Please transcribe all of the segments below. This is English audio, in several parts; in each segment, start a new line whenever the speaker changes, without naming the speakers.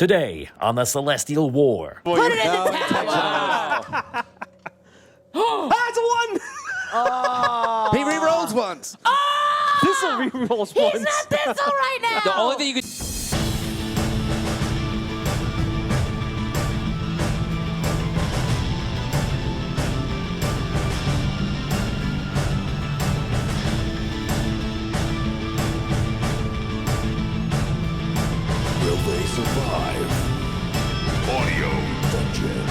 Today on the Celestial War.
Put it in the tower!
That's a one!
He re-rolls once.
This'll re-rolls once.
He's not Thistle right now!
The only thing you could...
Will they survive? Audio Dungeon.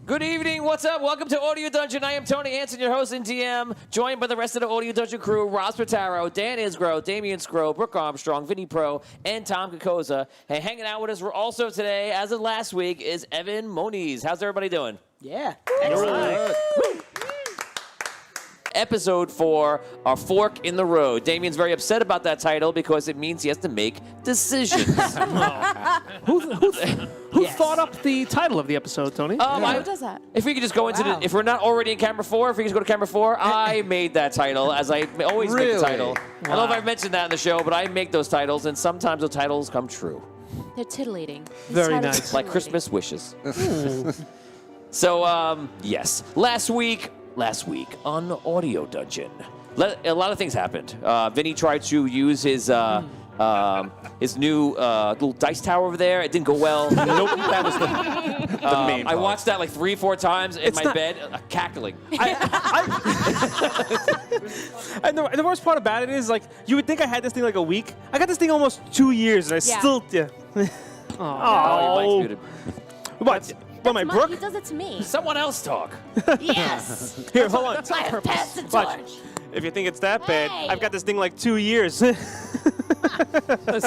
Good evening, what's up? Welcome to Audio Dungeon. I am Tony Hansen, your host and DM, joined by the rest of the Audio Dungeon crew, Ross Pataro, Dan Isgro, Damian Scro, Brooke Armstrong, Vinny Pro, and Tom Kokoza. Hey, hanging out with us also today, as of last week, is Evan Moniz. How's everybody doing?
Yeah.
Excellent.
Episode 4, Our Fork in the Road. Damian's very upset about that title because it means he has to make decisions.
Who thought up the title of the episode, Tony?
Who does that?
If we could just go into if we're not already in camera 4, if we could just go to camera 4, I made that title, as I always make the title. I don't know if I've mentioned that in the show, but I make those titles, and sometimes the titles come true.
They're tittillating.
Very nice.
Like Christmas wishes. So, yes. Last week on Audio Dungeon, a lot of things happened. Vinny tried to use his new little dice tower over there. It didn't go well.
Nope, that was the main
I
part.
watched that like 3-4 times in my bed, cackling.
And the worst part about it is, like, you would think I had this thing like a week. I got this thing almost 2 years, and I still... Yeah.
Oh, your mic's muted.
What, my Brooke?
He does it to me.
Someone else talk.
Yes!
Here, hold on.
I have passed the
Watch.
torch.
If you think it's that bad,
Hey.
I've got this thing like 2 years.
Listen,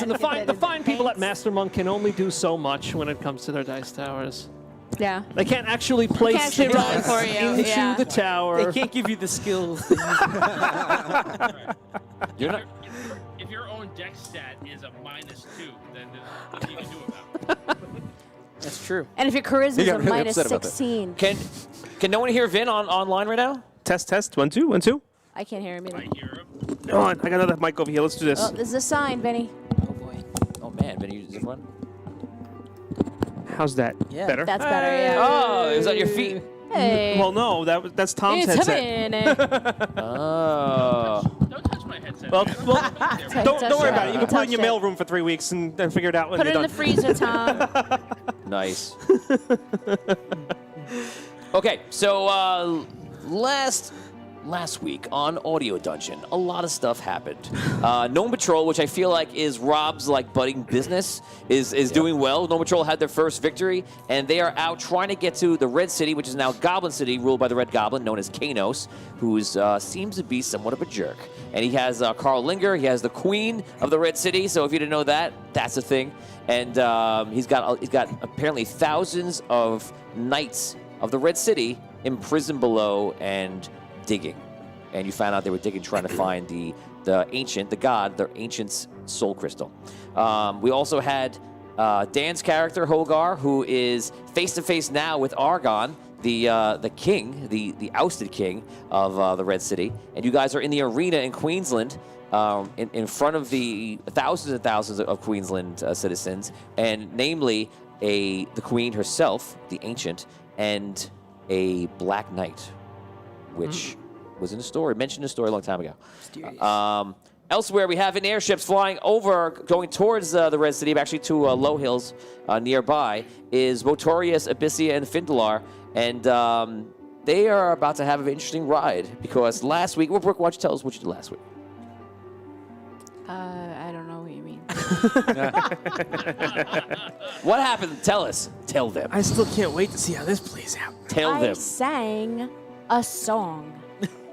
the fine people at Master Monk can only do so much when it comes to their dice towers.
Yeah.
They can't actually place
Can't actually roll it for you,
into
yeah.
the tower.
They can't give you the skills.
You're not.
If your own dex stat is a -2, then there's nothing you can do about it.
That's true.
And if your charisma is
got
a
really
minus
upset about that.
16.
Can no one hear Vin online right now?
Test. 1, 2, 1, 2.
I can't hear him either.
I hear him.
Hold on, I got another mic over here. Let's do this.
Oh, this is a sign, Benny.
Oh boy.
Oh man, Vin, you just one.
How's that?
Yeah.
Better?
That's better, yeah.
Oh, is that your feet?
Hey.
Well, no, that's Tom's
It's a
headset.
minute.
Oh.
Don't touch my headset.
Well,
man.
well
Touch
don't worry about it. You can put it in your
it.
mailroom for 3 weeks and then figure it out when
Put
you're
it in the
done.
freezer, Tom.
Nice. Okay, so last week on Audio Dungeon, a lot of stuff happened. Gnome Patrol, which I feel like is Rob's budding business, is doing well. Gnome Patrol had their first victory, and they are out trying to get to the Red City, which is now Goblin City, ruled by the Red Goblin, known as Kanos, who seems to be somewhat of a jerk. And he has Carl Linger. He has the Queen of the Red City. So if you didn't know that, that's a thing. And he's got apparently thousands of knights of the Red City imprisoned below and digging. And you found out they were digging trying to find the ancient's soul crystal. We also had Dan's character, Hogar, who is face-to-face now with Argon, the king, the ousted king of the Red City. And you guys are in the arena in Queensland in front of the thousands and thousands of Queensland citizens, and namely the queen herself, the ancient, and a black knight, which was in the story, mentioned in the story a long time ago. Elsewhere, we have airships flying over, going towards the Red City, actually to low hills nearby, is Votorius, Abyssia, and Findalar. And they are about to have an interesting ride, because last week, Brooke, why don't you tell us what you did last week?
I don't know what you mean.
What happened? Tell us. Tell them.
I still can't wait to see how this plays out.
Tell
I
them.
sang a song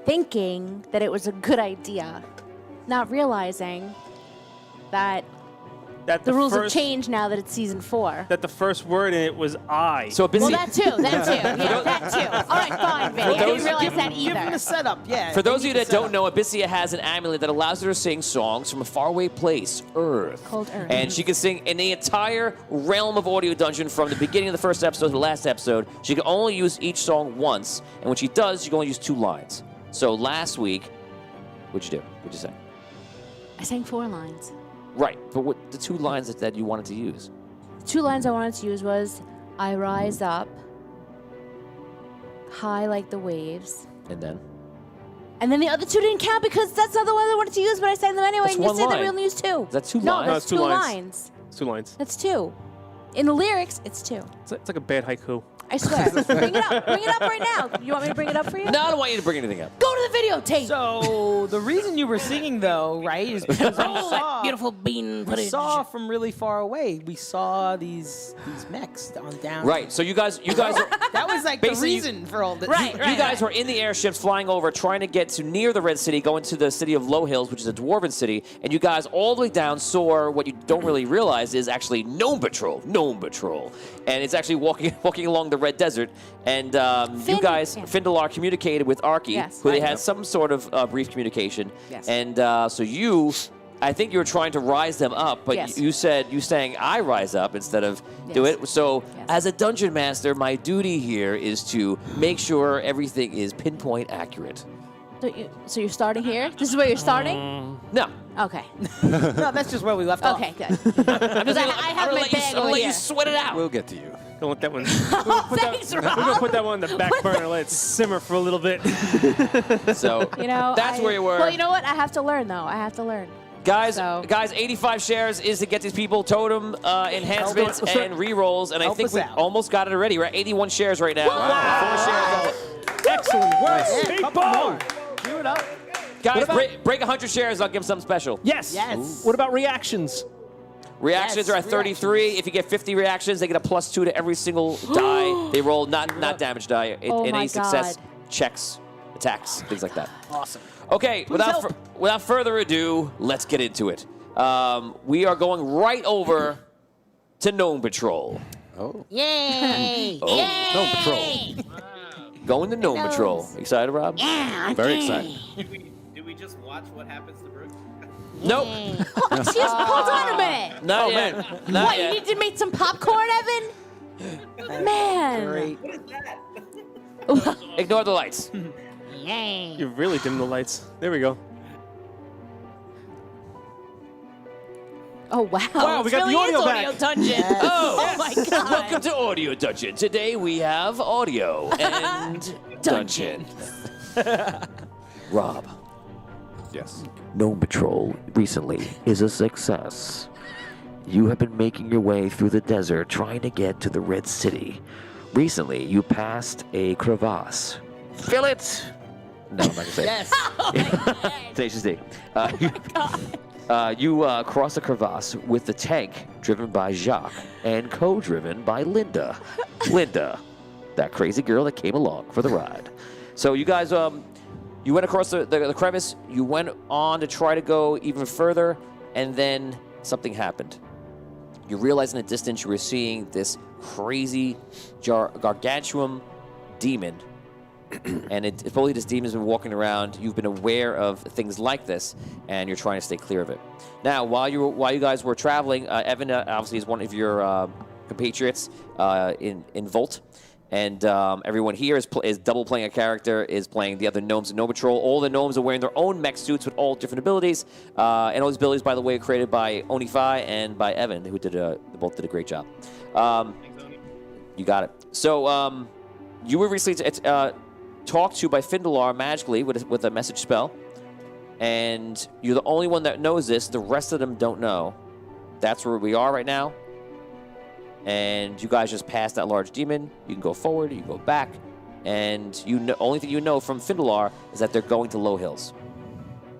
thinking that it was a good idea, not realizing that
That
the rules have
first-
changed now that it's season 4.
That the first word in it was I.
So Abyssia.
Well, that too. Yeah, that too. All right, fine, Vinny. I didn't realize that
Give him
either.
a setup, yeah.
For those of you that don't know, Abyssia has an amulet that allows her to sing songs from a faraway place, Earth.
Called Earth.
And she can sing in the entire realm of Audio Dungeon from the beginning of the first episode to the last episode. She can only use each song once, and when she does, she can only use 2 lines. So last week, what'd you do? What'd you say?
I sang 4 lines.
Right, but what the 2 lines that you wanted to use?
The 2 lines I wanted to use was, I rise up, high like the waves.
And then?
And then the other 2 didn't count because that's not the one I wanted to use, but I sang them anyway,
That's
and you
one
said that
line.
we only used 2.
Is that 2
No,
lines?
No,
that's
it's 2
2
lines.
lines.
It's 2 lines.
That's 2. In the lyrics, it's 2.
It's like a bad haiku.
I swear. Bring it up. Bring it up right now. You want me to bring it up for you?
No, I don't want you to bring anything up.
Go to the videotape.
So the reason you were singing though, right, is because we saw,
Beautiful bean
we
footage.
saw from really far away. We saw these mechs on down.
Right, so you guys are,
That was like the
Basically,
reason for all this.
Right,
you guys were in the airships flying over, trying to get to near the Red City, going to the city of Low Hills, which is a dwarven city, and you guys all the way down saw what you don't really realize is actually Gnome Patrol, and it's actually walking along the Red Desert, and you guys, Findalar communicated with Arky,
Yes.
who they had some sort of brief communication,
Yes.
and so I think you were trying to rise them up, but
Yes.
you sang I rise up instead of do
Yes.
it. So
Yes.
as a dungeon master, my duty here is to make sure everything is pinpoint accurate.
So you're starting here? This is where you're starting?
No.
Okay.
No, that's just where we left off.
Okay, good. Because I have my bag
I'm
over
let
here.
you sweat it out.
We'll get to you.
Don't let that one.
Thanks,
We're gonna
Rob.
put that one on the back burner. Let it simmer for a little bit.
So
You know,
that's where you were.
Well, you know what? I have to learn, though. I have to learn.
Guys,
So-
85 shares is to get these people totem enhancements
Help us-
and rerolls, and I
help
think
us
we
out.
almost got it already. We're at 81 shares right now. 4 shares.
Excellent work,
Yeah,
Big
couple
Bone.
more. Do it up.
Guys, break 100 shares. I'll give them something special.
Yes.
Yes.
What about reactions?
Reactions
Yes,
are at 33. If you get 50 reactions, they get a +2 to every single die they roll, not damage die.
Oh
Any
my
success,
God.
checks, attacks, things like that.
Awesome.
Okay, without further ado, let's get into it. We are going right over to Gnome Patrol.
Oh.
Yay!
No patrol.
Going to Gnome Patrol. Excited, Rob?
Very excited.
Did we just watch what happens to Brooke?
Nope.
Excuse, hold on a minute.
Not yet. Not
What,
yet.
you need to make some popcorn, Evan? Man.
Great.
What is that?
Ignore the lights.
You really dim the lights. There we go.
Oh, wow.
Wow, we got the audio back.
Audio Dungeon.
Oh,
my God.
Welcome to Audio Dungeon. Today we have audio and dungeon. Rob,
Yes.
Gnome Patrol recently is a success. You have been making your way through the desert trying to get to the Red City. Recently, you passed a crevasse. Fill it! No, I'm not going to say
Yes.
it. Tenacious D. You cross a crevasse with the tank driven by Jacques and co-driven by Linda. Linda, that crazy girl that came along for the ride.
So you guys, you went across the crevice. You went on to try to go even further, and then something happened. You realize in the distance you were seeing this crazy gargantuan demon. And it's probably this demon's been walking around. You've been aware of things like this, and you're trying to stay clear of it. Now, while you guys were traveling, Evan obviously is one of your compatriots in Volt, and everyone here is double playing a character, is playing the other gnomes in Gnome Patrol. All the gnomes are wearing their own mech suits with all different abilities, and all these abilities, by the way, are created by Onify and by Evan, who both did a great job. You got it. So you were recently talked to by Findalar magically with a message spell, and you're the only one that knows this. The rest of them don't know. That's where we are right now, and you guys just passed that large demon. You can go forward, you can go back, and only thing you know from Findalar is that they're going to Low Hills.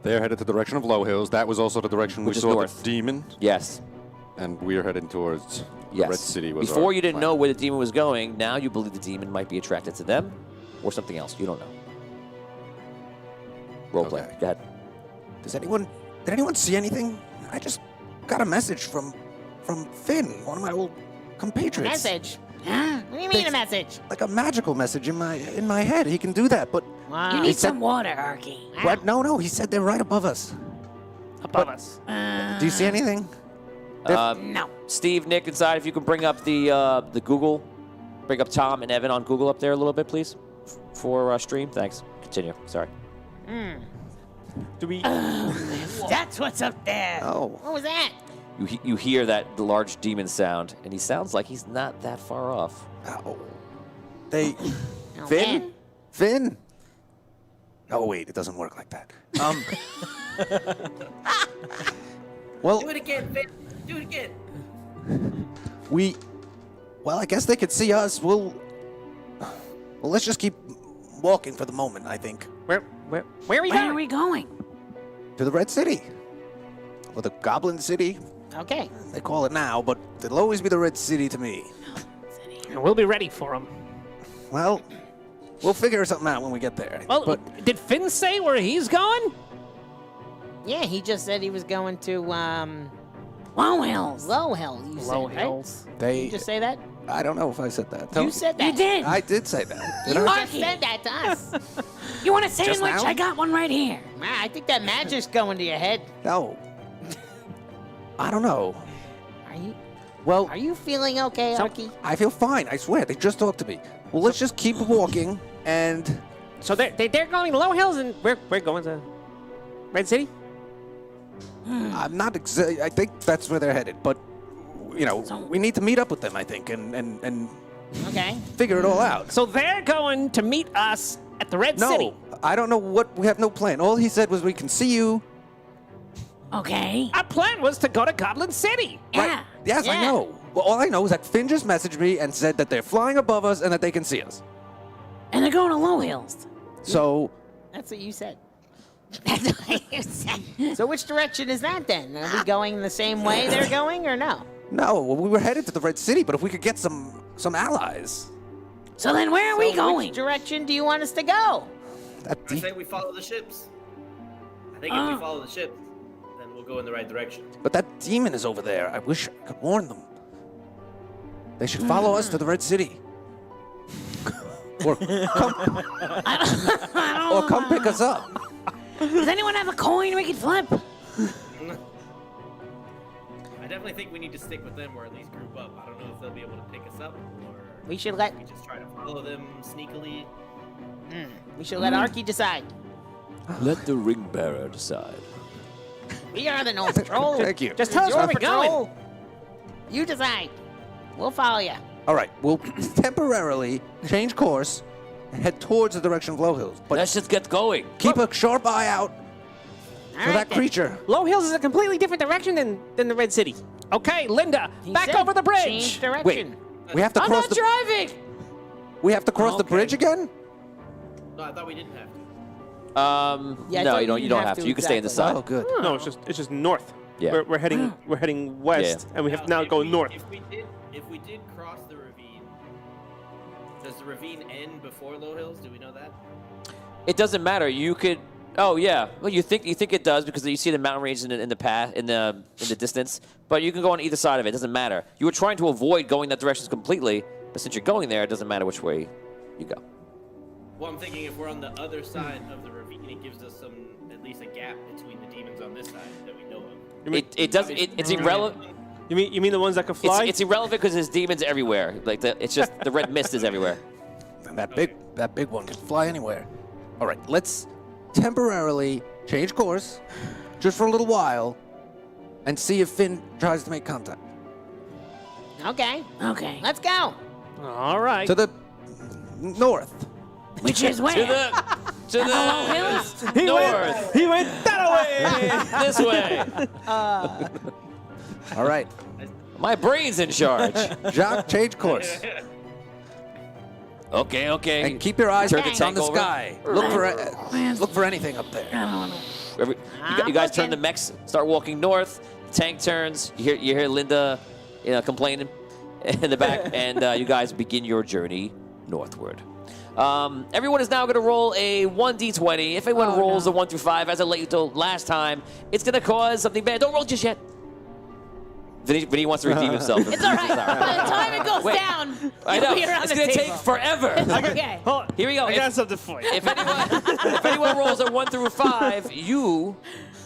They're headed to the direction of Low Hills. That was also the direction
Which
we
is
saw
north.
the demon,
Yes.
and we are heading towards
Yes.
Red City. Was
Before
our
you didn't
plan.
know where the demon was going. Now you believe the demon might be attracted to them, or something else. You don't know. Role play.
Okay.
Go ahead.
Did anyone see anything? I just got a message from Finn, one of my old compatriots.
Message? Huh? What do you mean a message?
Like a magical message in my head. He can do that, but
Wow.
You need some water, Arky.
what? No. He said they're right above us.
Above us.
Do you see anything?
No.
Steve, Nick, inside, if you can bring up the Google, bring up Tom and Evan on Google up there a little bit, please, for stream. Thanks. Continue. Sorry.
Do we?
That's what's up there.
Oh.
What was that?
You hear that large demon sound, and he sounds like he's not that far off.
Oh. They.
Oh,
Finn?
man.
Finn? Oh, wait, it doesn't work like that. Well,
Do it again, Finn. Do it again.
well, I guess they could see us. Well, let's just keep walking for the moment, I think.
Where are we
Where
going?
are we going?
To the Red City. Or the Goblin City,
Okay.
they call it now, but it'll always be the Red City to me.
We'll be ready for him.
Well, we'll figure something out when we get there.
Well,
but
did Finn say where he's going?
Yeah, he just said he was going to
Low Hills.
Low Hill. You
Low
said,
Hills.
Right?
they.
Did you just say that?
I don't know if I said that.
You said that.
You did.
I did say that. Did
You
I?
just said that to us.
You want a sandwich?
now?
I got one right here.
Man, I think that magic's going to your head.
No. I don't know.
Are
Well,
you feeling okay, Arky?
I feel fine. I swear. They just talked to me. Well, let's just keep walking and.
So they're going to Low Hills, and we're going to Red City?
I'm not I think that's where they're headed, but we need to meet up with them. I think and
Okay.
figure it all out.
So they're going to meet us at the Red
No,
City.
I don't know what. We have no plan. All he said was we can see you.
Okay.
Our plan was to go to Goblin City.
Yeah.
Yes, I
Yeah.
know. Well, all I know is that Finn just messaged me and said that they're flying above us and that they can see us.
And they're going to Low Hills.
So
That's what you said.
That's what you said.
So which direction is that then? Are we going the same way they're going or no?
no, we were headed to the Red City, but if we could get some allies.
So then where are we
So
going?
Which direction do you want us to go?
That
I
deep,
say we follow the ships. I think if we follow the ships, then we'll go in the right direction.
but that demon is over there. I wish I could warn them. They should follow us to the Red City. Or come, or come pick us up.
Does anyone have a coin we could flip?
I definitely think we need to stick with them or at least group up. I don't know if they'll be able to pick us up or
We should let
we just try to follow them sneakily.
Arky decide.
Let the ring bearer decide.
We are the North Patrol.
Thank you.
Just tell us
Your
where we're going.
patrol. You decide. We'll follow you.
All right, we'll temporarily change course and head towards the direction of Low Hills. But
Let's just get going.
keep a sharp eye out for that creature.
Low Hills is a completely different direction than the Red City. Okay, Linda,
He
back
said
over the bridge.
Change direction.
Wait, we have to
I'm
cross
not
the.
driving.
We have to cross the
Okay.
bridge again.
No, I thought we didn't have to.
Yeah, I
No,
thought
you don't. You don't have to. You can stay in the side.
Oh, good.
No, it's just north.
Yeah.
We're heading west, and we have to now go north.
If we did cross the ravine, does the ravine end before Low Hills? Do we know that?
It doesn't matter. You could. Oh yeah. Well, you think it does because you see the mountain range in the path in the distance. But you can go on either side of it. It doesn't matter. You were trying to avoid going that direction completely, but since you're going there, it doesn't matter which way you go.
Well, I'm thinking if we're on the other side of the ravine, it gives us at least a gap between the demons on this side that we know of.
It does. It's irrelevant.
You mean the ones that can fly?
It's irrelevant because there's demons everywhere. Like it's just the red mist is everywhere.
And that big one can fly anywhere. All right, let's temporarily change course, just for a little while, and see if Finn tries to make contact.
Okay.
Okay.
Let's go.
All right.
To the north.
Which is where?
To the
Low Hills?
north.
He went that way.
This way.
All right,
My brain's in charge.
Jacques, change course.
Okay.
And keep your eyes
Turn the
on
tank
the
over.
sky. Look for anything up there.
You guys turn the mechs, start walking north. The tank turns. You hear Linda, complaining in the back, and you guys begin your journey northward. Everyone is now going to roll a 1d20. If anyone rolls a 1 through 5, as I let you know last time, it's going to cause something bad. Don't roll just yet. Vinny wants to redeem himself.
It's all right. By the time it goes down,
I know.
you'll be around
It's
the
going to
table.
take forever.
Okay.
Hold on.
Here we go.
I got something for you.
If anyone rolls a 1 through 5, you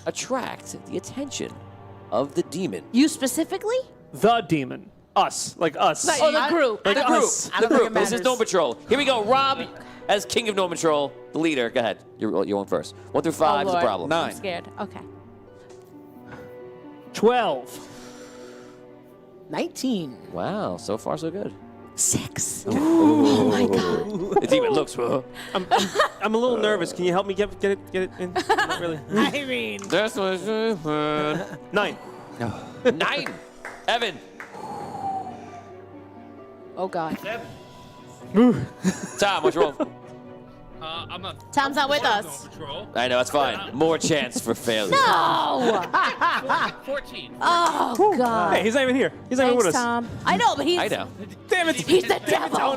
attract the attention of the demon.
You specifically?
The demon. Us. Like us.
Oh, the group.
The group.
us.
I
The
don't think
group.
it
This is
matters.
Gnome Patrol. Here we go. Rob, as King of Gnome Patrol, the leader. Go ahead. You're on first. 1 through 5 is the
Lord.
problem.
I'm
9.
scared. Okay.
12.
19.
Wow, so far so good.
6. Oh my god.
The demon looks.
I'm a little nervous. Can you help me get it in? Not really.
I mean,
That's what
9.
9. Evan.
Oh god.
7.
Tom, what's your roll?
I'm not.
Tom's not with
I'm
us.
on patrol.
I know, it's fine. More chance for failure.
No!
14.
Oh god.
Hey, he's not even here. He's not even
Thanks,
with us.
Tom. I know, but he's
I know.
Damn it.
he's the devil.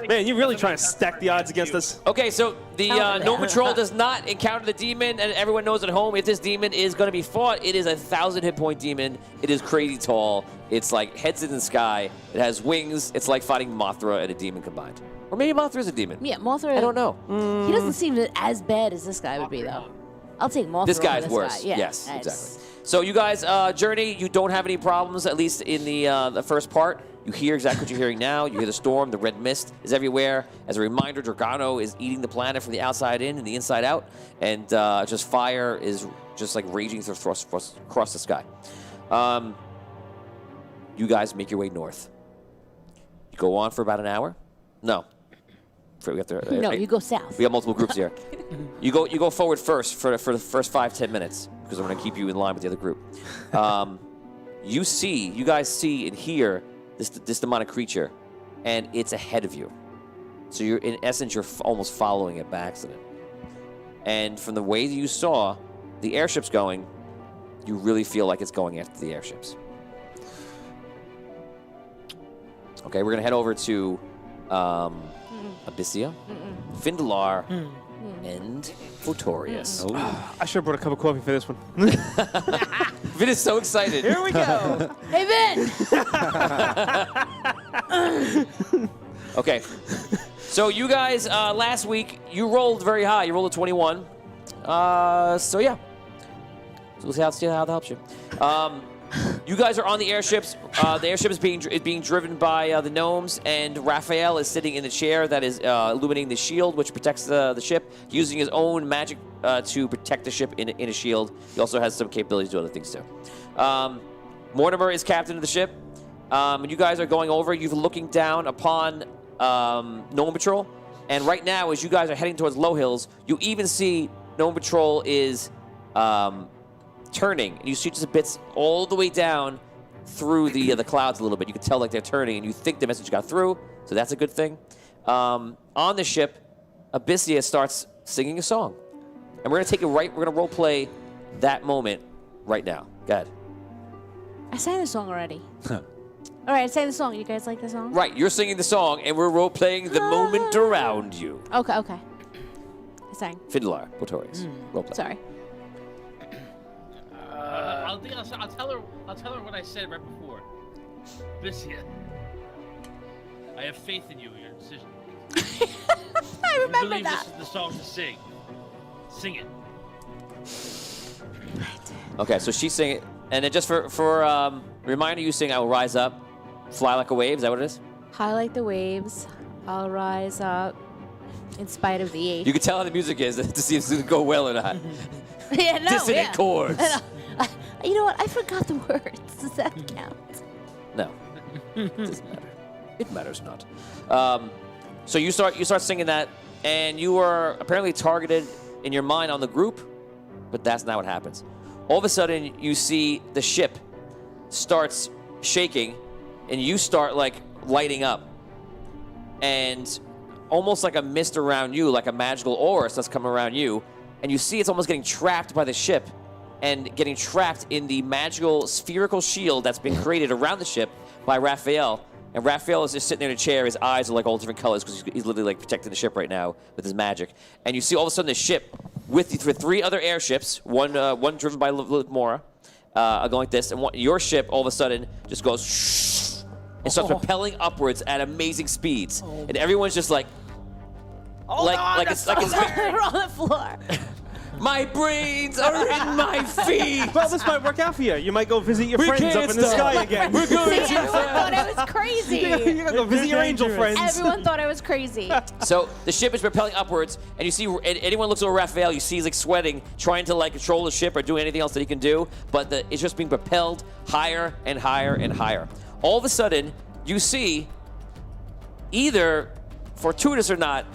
Man, you're really trying to stack the odds against us.
Okay, so the
Oh,
Gnome
man.
Patrol does not encounter the demon, and everyone knows at home if this demon is going to be fought, it is a 1,000 hit point demon. It is crazy tall. It's like heads in the sky. It has wings. It's like fighting Mothra and a demon combined. Or maybe Mothra is a demon.
Yeah, Mothra.
I don't know.
He doesn't seem as bad as this guy would be, though. I'll take Mothra.
This
over
guy's
this
worse.
Guy. Yeah,
Yes,
that's-
exactly. So you guys journey. You don't have any problems, at least in the first part. You hear exactly what you're hearing now. You hear the storm. The red mist is everywhere. As a reminder, Dragano is eating the planet from the outside in and the inside out. And just fire is just like raging across the sky. You guys make your way north. You go on for about an hour. No. We have to,
No, you go south.
we got multiple groups here. You go forward first for the first 5-10 minutes because I'm going to keep you in line with the other group. You guys see and hear this demonic creature, and it's ahead of you. So you're in essence you're almost following it by accident. And from the way that you saw the airships going, you really feel like it's going after the airships. Okay, we're gonna head over to Abyssia, Findalar, and Otorius.
I should have brought a cup of coffee for this one.
Vin is so excited.
here we go.
Hey, Ben!
Okay, so you guys last week you rolled very high. You rolled a 21. So yeah, so we'll see how that helps you. You guys are on the airships. The airship is being driven by the gnomes, and Raphael is sitting in the chair that is illuminating the shield, which protects the ship, using his own magic to protect the ship in a shield. He also has some capabilities to do other things too. Mortimer is captain of the ship. And you guys are going over. You're looking down upon Gnome Patrol, and right now, as you guys are heading towards Low Hills, you even see Gnome Patrol is turning, and you see just bits all the way down through the clouds a little bit. You can tell like they're turning, and you think the message got through, so that's a good thing. On the ship, Abyssia starts singing a song, and we're gonna take it right. We're gonna role play that moment right now. Go ahead.
I sang the song already. All right, I sang the song. You guys like the song?
Right, you're singing the song, and we're role playing the moment around you.
Okay. I sang.
Fiddler, Botorius. Role play.
Sorry.
I'll tell her what I said right before. Abyssia, I have faith in you and your decision.
I
I
remember
believe
that.
this is the song to sing. Sing it.
Okay, so she's singing, and then just for reminder, you sing "I will rise up, fly like a wave." Is that what it is?
High like the waves, I'll rise up in spite of the age.
You can tell how the music is to see if it's gonna go well or not.
Yeah, no,
Dissonant chords.
You know what? I forgot the words. Does that count?
No, it doesn't matter. It matters not. So you start singing that, and you are apparently targeted in your mind on the group, but that's not what happens. All of a sudden, you see the ship starts shaking, and you start like lighting up, and almost like a mist around you, like a magical aura starts coming around you, and you see it's almost getting trapped by the ship and getting trapped in the magical spherical shield that's been created around the ship by Raphael. And Raphael is just sitting there in a chair. His eyes are like all different colors because he's literally like protecting the ship right now with his magic. And you see all of a sudden the ship with 3 other airships, one driven by Mora, are going like this, and your ship all of a sudden just goes and starts propelling upwards at amazing speeds, and everyone's just like,
Hold on,
like it's
We're on the floor.
My brains are in my feet.
Well, this might work out for you. You might go visit your
We
friends
can't
up in the
stop.
sky again.
We're going
See,
too
everyone thought I was crazy.
You're gonna go visit your angel friends.
Everyone thought I was crazy.
So the ship is propelling upwards, and you see anyone looks over Raphael, you see he's like sweating, trying to like control the ship or do anything else that he can do, but it's just being propelled higher and higher and higher. All of a sudden, you see, either fortuitous or not,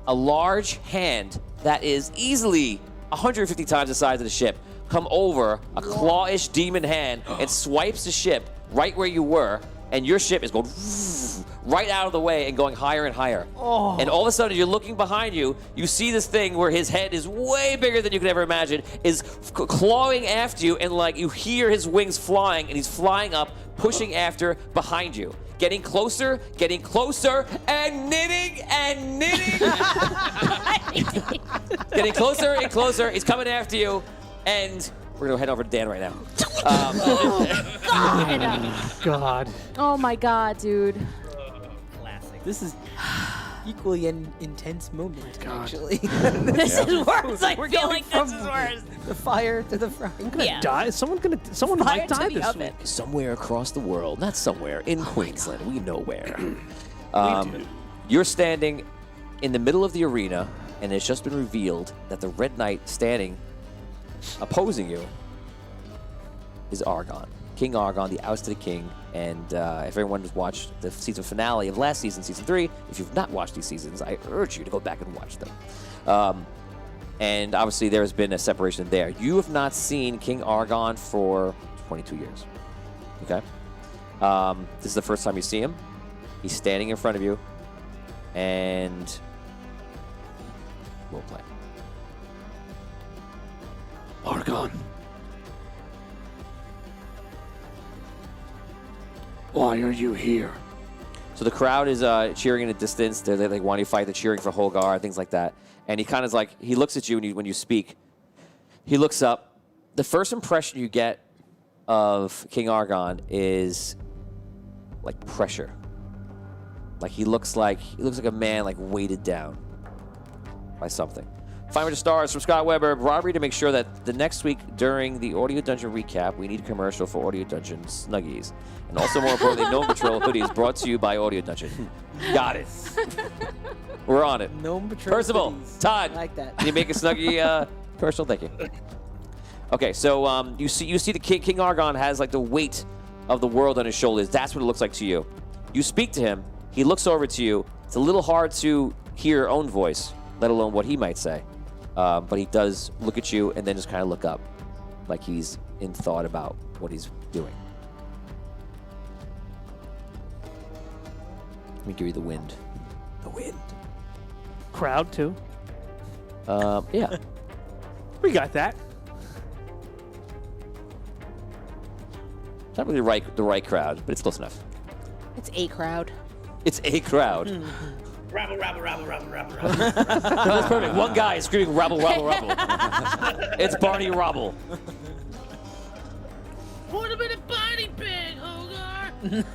a large hand that is easily 150 times the size of the ship come over, a clawish demon hand, and swipes the ship right where you were, and your ship is going right out of the way and going higher and higher. And all of a sudden, you're looking behind you, you see this thing where his head is way bigger than you could ever imagine, is clawing after you, and like you hear his wings flying, and he's flying up, pushing after behind you. Getting closer, and knitting, and knitting. Getting closer and closer. He's coming after you, and we're gonna head over to Dan right now.
God.
Oh my god, dude.
Classic.
This is equally an intense moment, actually.
This is worse. I
We're
feel
going
like this is worse.
The fire to the frying pan.
Yeah.
Die? Someone
Fire
might
to
die
the
this
oven.
week.
Somewhere across the world, not somewhere, in Queensland, we know where. You're standing in the middle of the arena, and it's just been revealed that the Red Knight standing opposing you is Argon. King Argon, the ousted king. And if everyone has watched the season finale of last season, season 3, if you've not watched these seasons, I urge you to go back and watch them. And obviously there has been a separation there. You have not seen King Argon for 22 years. Okay? This is the first time you see him. He's standing in front of you. And we'll play.
Argon. Why are you here?
So the crowd is cheering in a distance. They're like wanting to fight. They're cheering for Holgar, things like that. And he kind of like, he looks at you when you speak. He looks up. The first impression you get of King Argon is like pressure. Like he looks like a man like weighted down by something. 500 stars from Scott Weber. Robbery to make sure that the next week during the Audio Dungeon recap, we need a commercial for Audio Dungeon Snuggies. And also, more importantly, Gnome Patrol hoodies brought to you by Audio Dungeon. Got it. We're on it.
Gnome Patrol
First of all,
hoodies.
Todd,
I like that.
can you make a Snuggie commercial? Thank you. Okay, so you see the King Argon has like the weight of the world on his shoulders. That's what it looks like to you. You speak to him. He looks over to you. It's a little hard to hear your own voice, let alone what he might say. But he does look at you and then just kind of look up, like he's in thought about what he's doing. Let me give you the wind. The wind.
Crowd, too.
Yeah.
We got that.
It's not really the right crowd, but it's close enough.
It's a crowd.
It's a crowd.
Rabble, rabble, rabble, rabble, rabble, rabble.
That's perfect. One guy is screaming rabble, rabble, rabble. It's Barney Rubble.
What a bit of body pig, Hogar!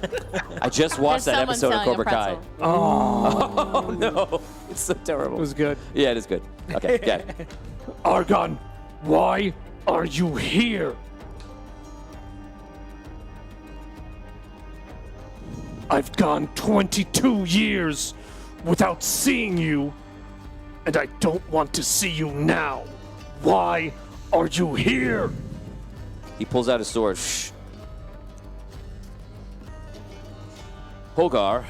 I just watched
There's
that
someone
episode of
selling a
Cobra Kai.
pretzel.
Oh no, it's so terrible.
It was good.
Yeah, it is good. Okay, yeah.
Argon, why are you here? I've gone 22 years without seeing you, and I don't want to see you now. Why are you here?
He pulls out his sword. Shh. Hogar,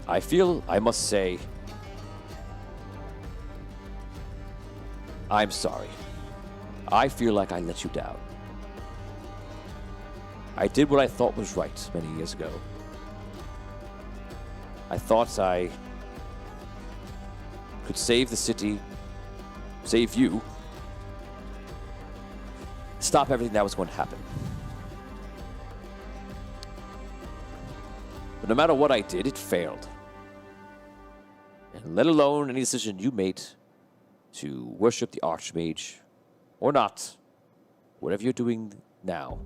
I must say, I'm sorry. I feel like I let you down. I did what I thought was right many years ago. I thought I could save the city, save you, stop everything that was going to happen. But no matter what I did, it failed. And let alone any decision you made to worship the Archmage or not, whatever you're doing now,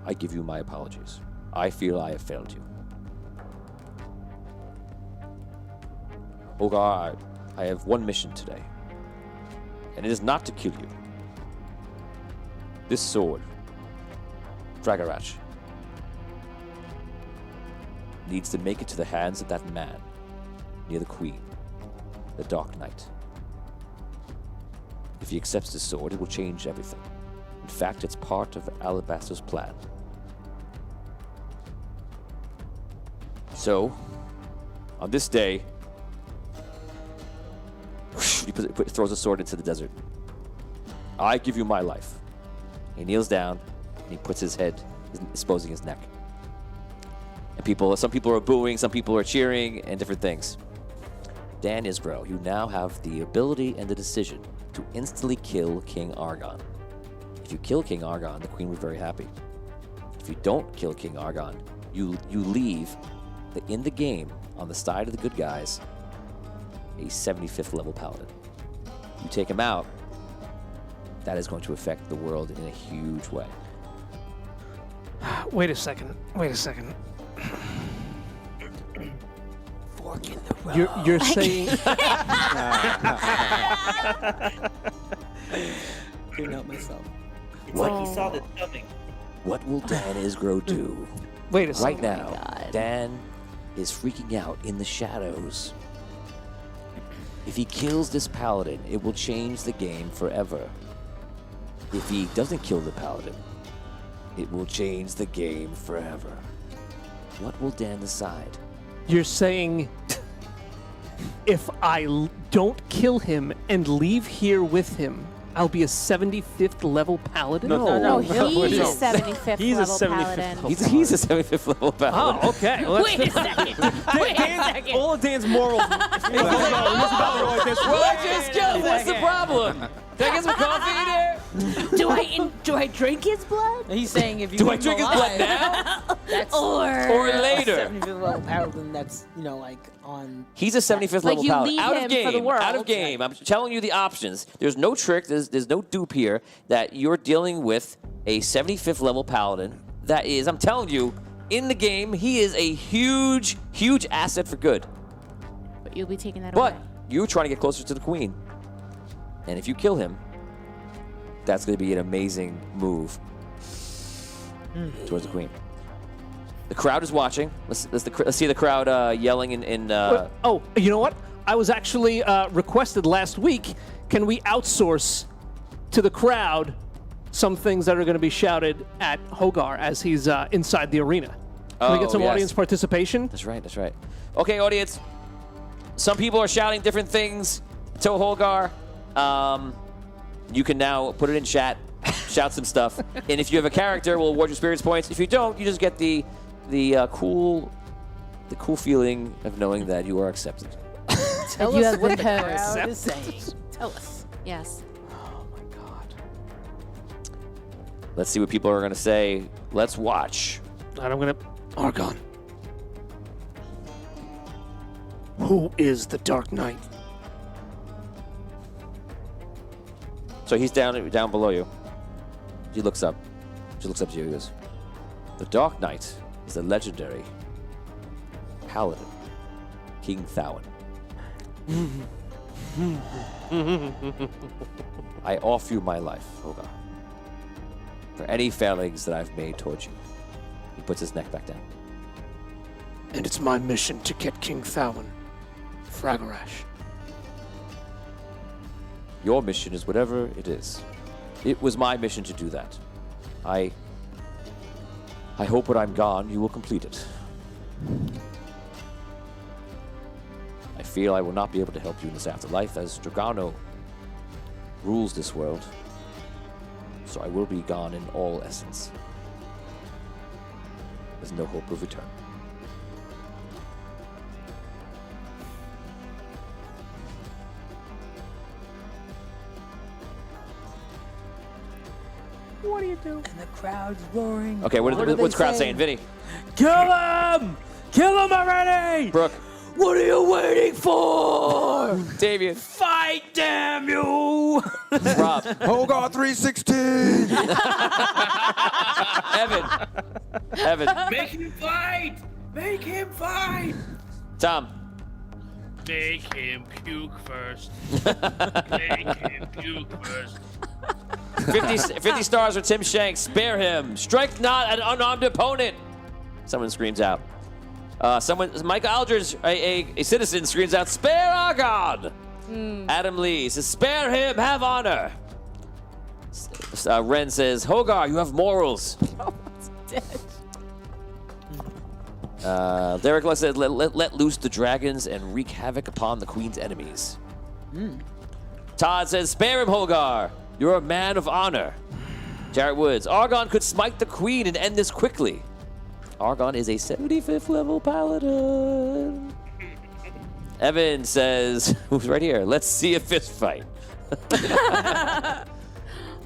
I give you my apologies. I feel I have failed you. Hogar, I have one mission today, and it is not to kill you. This sword, Dragarach, needs to make it to the hands of that man near the Queen, the Dark Knight. If he accepts this sword, it will change everything. In fact, it's part of Alabaster's plan. So, on this day, he throws a sword into the desert. I give you my life. He kneels down, and he puts his head, exposing his neck. And some people are booing, some people are cheering, and different things. Dan Isbro, you now have the ability and the decision to instantly kill King Argon. If you kill King Argon, the Queen will be very happy. If you don't kill King Argon, you leave in the game, on the side of the good guys, a 75th level paladin. You take him out, that is going to affect the world in a huge way.
Wait a second.
Fork in the road.
You're saying
Couldn't help myself.
It's like he saw this coming.
What will Dan Isgro do?
wait a second.
Right now,
God.
Dan is freaking out in the shadows. If he kills this paladin, it will change the game forever. If he doesn't kill the paladin, it will change the game forever. What will Dan decide?
You're saying if I don't kill him and leave here with him, I'll be a 75th level paladin?
No, he's
no.
75th
He's a
level
75th
paladin.
level.
He's a 75th level paladin.
Oh, okay. Well,
Wait a second. Wait a second.
All of Dan's morals.
Well, just go. What's the problem? Can I get some coffee in there?
Do I drink his blood?
He's saying if you
Do I
leave
drink
him
his blood
alive,
now?
that's
Or later?
75th level paladin. That's like on.
He's a 75th
Like
level
you
paladin.
leave
Out of
him for the
game.
world.
Out of game. I'm telling you the options. There's no trick. There's no dupe here. That you're dealing with a 75th level paladin. That is, I'm telling you, in the game, he is a huge, huge asset for good.
But you'll be taking that
But
away.
you're trying to get closer to the Queen. And if you kill him, that's going to be an amazing move towards the Queen. The crowd is watching. Let's see the crowd yelling in
Oh, you know what? I was actually requested last week. Can we outsource to the crowd some things that are going to be shouted at Hogar as he's inside the arena? Can we get some
yes.
audience participation?
That's right. Okay, audience. Some people are shouting different things to Holgar. You can now put it in chat, shout some stuff. And if you have a character, we'll award you experience points. If you don't, you just get the cool feeling of knowing that you are accepted.
Tell
you
us
have
what
been
the
heard.
crowd is saying. Tell us.
Yes.
Oh my God.
Let's see what people are going to say. Let's watch.
And I'm going to... Argon. Who is the Dark Knight?
So he's down below you. He looks up. She looks up to you. He goes, "The Dark Knight is a legendary paladin, King Thawen. I offer you my life, Hogar, for any failings that I've made towards you." He puts his neck back down.
And it's my mission to get King Thawen. Fragarash.
Your mission is whatever it is. It was my mission to do that. I hope when I'm gone, you will complete it. I feel I will not be able to help you in this afterlife, as Dragano rules this world. So I will be gone in all essence. There's no hope of return.
What do you do?
And the crowd's roaring.
Okay,
What do
what's
they
crowd
say?
saying? Vinny?
Kill him! Kill him already!
Brooke?
What are you waiting for?
Damien?
Fight, damn you!
Rob?
Hogar 316!
Evan?
Make him fight! Make him fight!
Tom?
Make him puke first. Make him puke first.
50 stars for Tim Shanks. Spare him. Strike not an unarmed opponent. Someone screams out. Mike Aldridge, a citizen, screams out, spare Argon. Adam Lee says, spare him, have honor. Ren says, Hogar, you have morals. Derek said, let loose the dragons and wreak havoc upon the queen's enemies. Todd says, spare him, Hogar. You're a man of honor. Jarrett Woods, Argon could smite the queen and end this quickly. Argon is a 75th level paladin. Evan says, who's right here? Let's see a fist fight.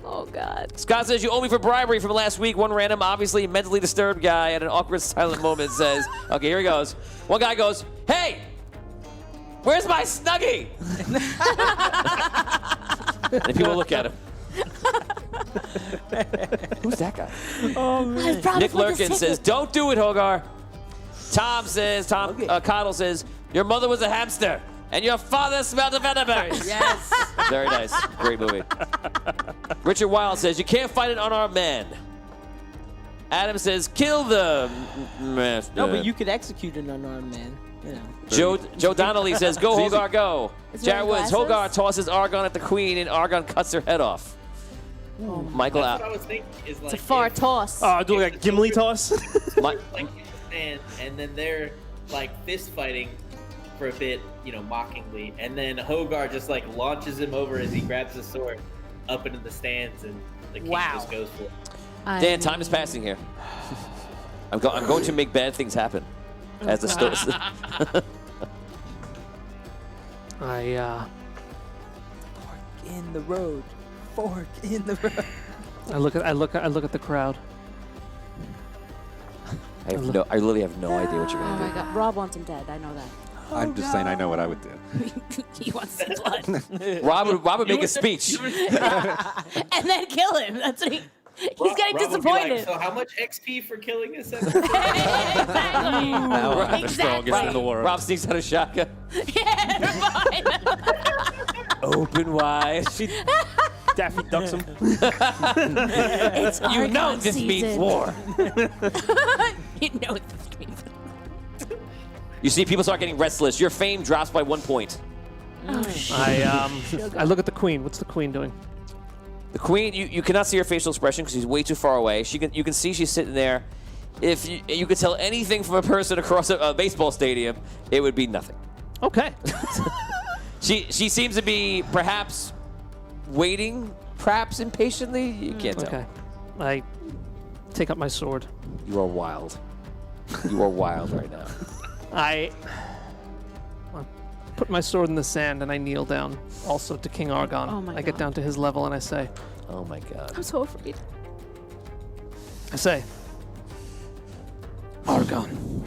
Oh, God.
Scott says, you owe me for bribery from last week. One random, obviously mentally disturbed guy at an awkward silent moment says, okay, here he goes. One guy goes, hey, where's my Snuggie? And people look at him. Who's that guy? Nick Lurkin says, don't do it, Hogar. Coddle says, your mother was a hamster, and your father smelled of elderberries.
Yes.
Very nice. Great movie. Richard Wild says, you can't fight an unarmed man. Adam says, kill the...
No, but you could execute an unarmed man. You know.
Joe Donnelly says, go, Hogar, go.
Is he
Jared
wearing
Woods,
glasses?
Hogar tosses Argon at the queen, and Argon cuts her head off. Michael
That's
out.
what I was thinking. Is like
It's a far
if,
toss.
Do like a Gimli toss.
Mi-
like and then they're like fist fighting for a bit, mockingly, and then Hogar just like launches him over as he grabs the sword up into the stands, and the king just goes for it.
Dan, time is passing here. I'm going to make bad things happen. As the story.
In the road. Fork in the road.
I look at the crowd.
I literally have no idea what you're
Oh
going
my
to
God. Rob wants him dead. I know that.
I'm just saying I know what I would do.
He wants some blood.
do. Rob would make a speech.
And then kill him. That's what he's getting
Rob would be like,
disappointed.
so how much XP for killing this?
Exactly.
Rob sneaks out a shotgun.
Yeah, fine.
Open wide.
Daffy ducks him.
It's
You know
Argon
this means
season.
war.
You know this means.
You see people start getting restless. Your fame drops by 1 point.
Oh, shit.
I look at the queen. What's the queen doing?
The queen, you cannot see her facial expression because she's way too far away. You can see she's sitting there. If you could tell anything from a person across a baseball stadium, it would be nothing.
Okay.
She seems to be perhaps waiting, perhaps impatiently. You can't tell.
Okay. I take up my sword.
You are wild. You are wild right now.
I put my sword in the sand and I kneel down also to King Argon.
Oh my
I get
God.
down to his level and I say,
Oh my God.
I'm so afraid.
Argon.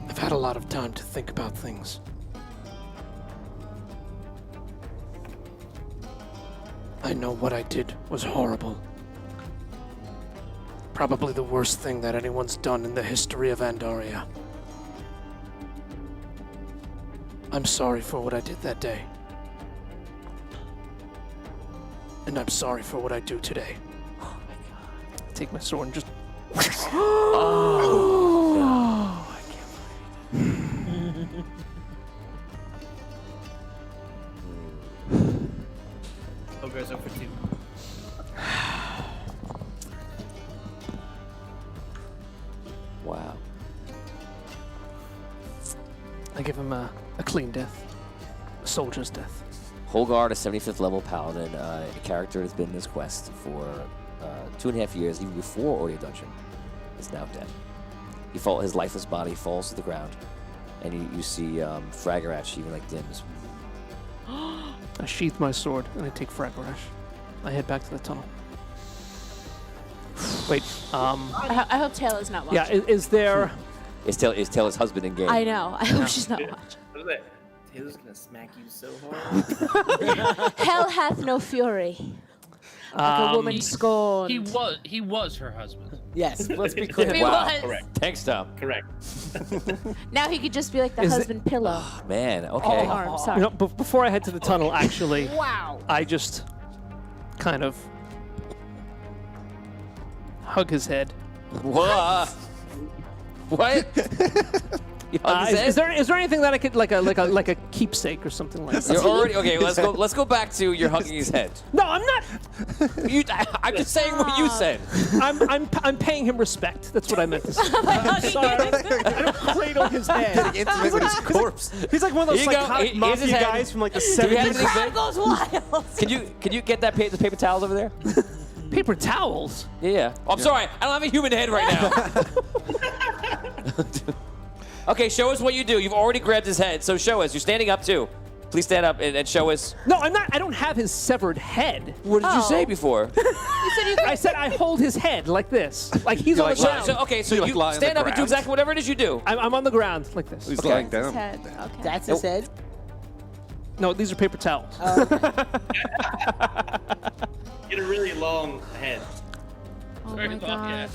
I've had a lot of time to think about things. I know what I did was horrible. Probably the worst thing that anyone's done in the history of Andoria. I'm sorry for what I did that day. And I'm sorry for what I do today. Oh my God. I take my sword and just...
Hogar's over 2.
Wow.
I give him a clean death. A soldier's death.
Holgard, a 75th level paladin, a character has been in this quest for 2.5 years, even before Audio Dungeon, is now dead. His lifeless body falls to the ground, and you see Fragarash even like dims.
I sheath my sword and I take Fragarash. I head back to the tunnel. Wait,
I hope Taylor's not watching.
yeah, is there...
Is Taylor's husband in game?
I know. I hope she's not watching.
What is that? Taylor's gonna smack you so hard.
Hell hath no fury. Like a woman scorned.
He was her husband.
Yes, let's be clear.
He
Wow.
was.
Correct.
Thanks, Tom.
Correct.
Now he could just be like the
Is it-
husband pillow.
Man, okay.
Arm, sorry.
You know, before I head to the tunnel, actually,
Wow.
I just kind of hug his head.
What? What? You hug his
Is
head?
there anything that I could like a keepsake or something like that?
You're already okay. Let's go back to you're hugging his head.
No, I'm not.
I'm just saying what you said.
I'm paying him respect. That's what I meant to say. I'm sorry. I don't cradle his head.
Getting intimate with his corpse.
He's like one of those
Here you go.
psychotic
Here's his
mafia
head.
guys from like the
Do we have
70s.
anything
Crowd
big?
goes wild.
Can you get that the paper towels over there?
Paper towels.
Yeah. Oh, I'm sorry. I don't have a human head right now. Okay, show us what you do. You've already grabbed his head, so show us. You're standing up too. Please stand up and show us.
No, I'm not. I don't have his severed head.
What did you
Oh.
say before?
I said I hold his head like this, like he's on the
So,
ground.
okay, so
You,
you
like, lie on
stand
the
up and do
ground?
exactly whatever it is you do.
I'm on the ground like this.
He's
Okay.
lying
His
down.
head. Okay.
That's his head.
No, these are paper towels.
Get a really long head.
Oh
Very
my
long,
god.
yeah.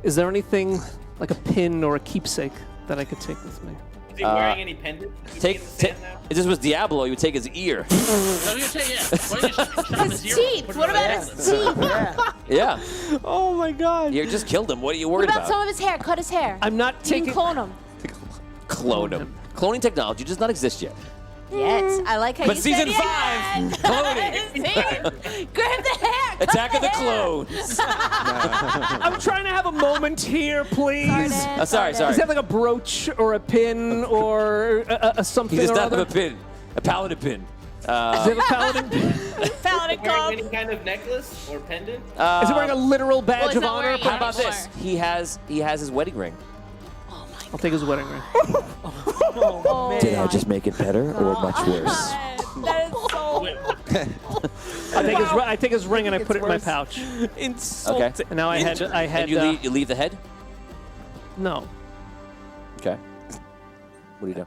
Is there anything like a pin or a keepsake that I could take with me?
Is he wearing any pendant? Is he
Take.
in the sand now?
If this was Diablo, you would take his ear.
So you say, yeah. Why don't you chop
His
ear off and
teeth.
put it
What
on
about
the
his
necklace?
teeth?
Yeah.
Yeah.
Oh my god.
You just killed him. What are you
What
worried
about some
about?
of his hair? Cut his hair.
I'm not
You
taking.
can clone him.
Clone him. Cloning technology does not exist yet.
Yet. I like how
But
you
season
said
5,
yet.
cloning.
See? Grab the hair. cut
Attack of the
hair.
Clones.
I'm trying to have a moment here, please.
Pardon,
Sorry.
Does he have like a brooch or a pin or a something
He does
or
not
other?
have a pin. A paladin pin.
Does he have a paladin pin?
Paladin
Wearing
club.
any kind of necklace or pendant?
Is he wearing a literal badge
he's
of
not
honor?
wearing
How
it.
about this? He has his wedding ring.
I'll take his wedding ring.
Oh,
Did I just make it better or much worse?
That is so.
I take his ring and I put it in my pouch.
Okay.
And now I had
And you leave the head?
no.
Okay. What do you do?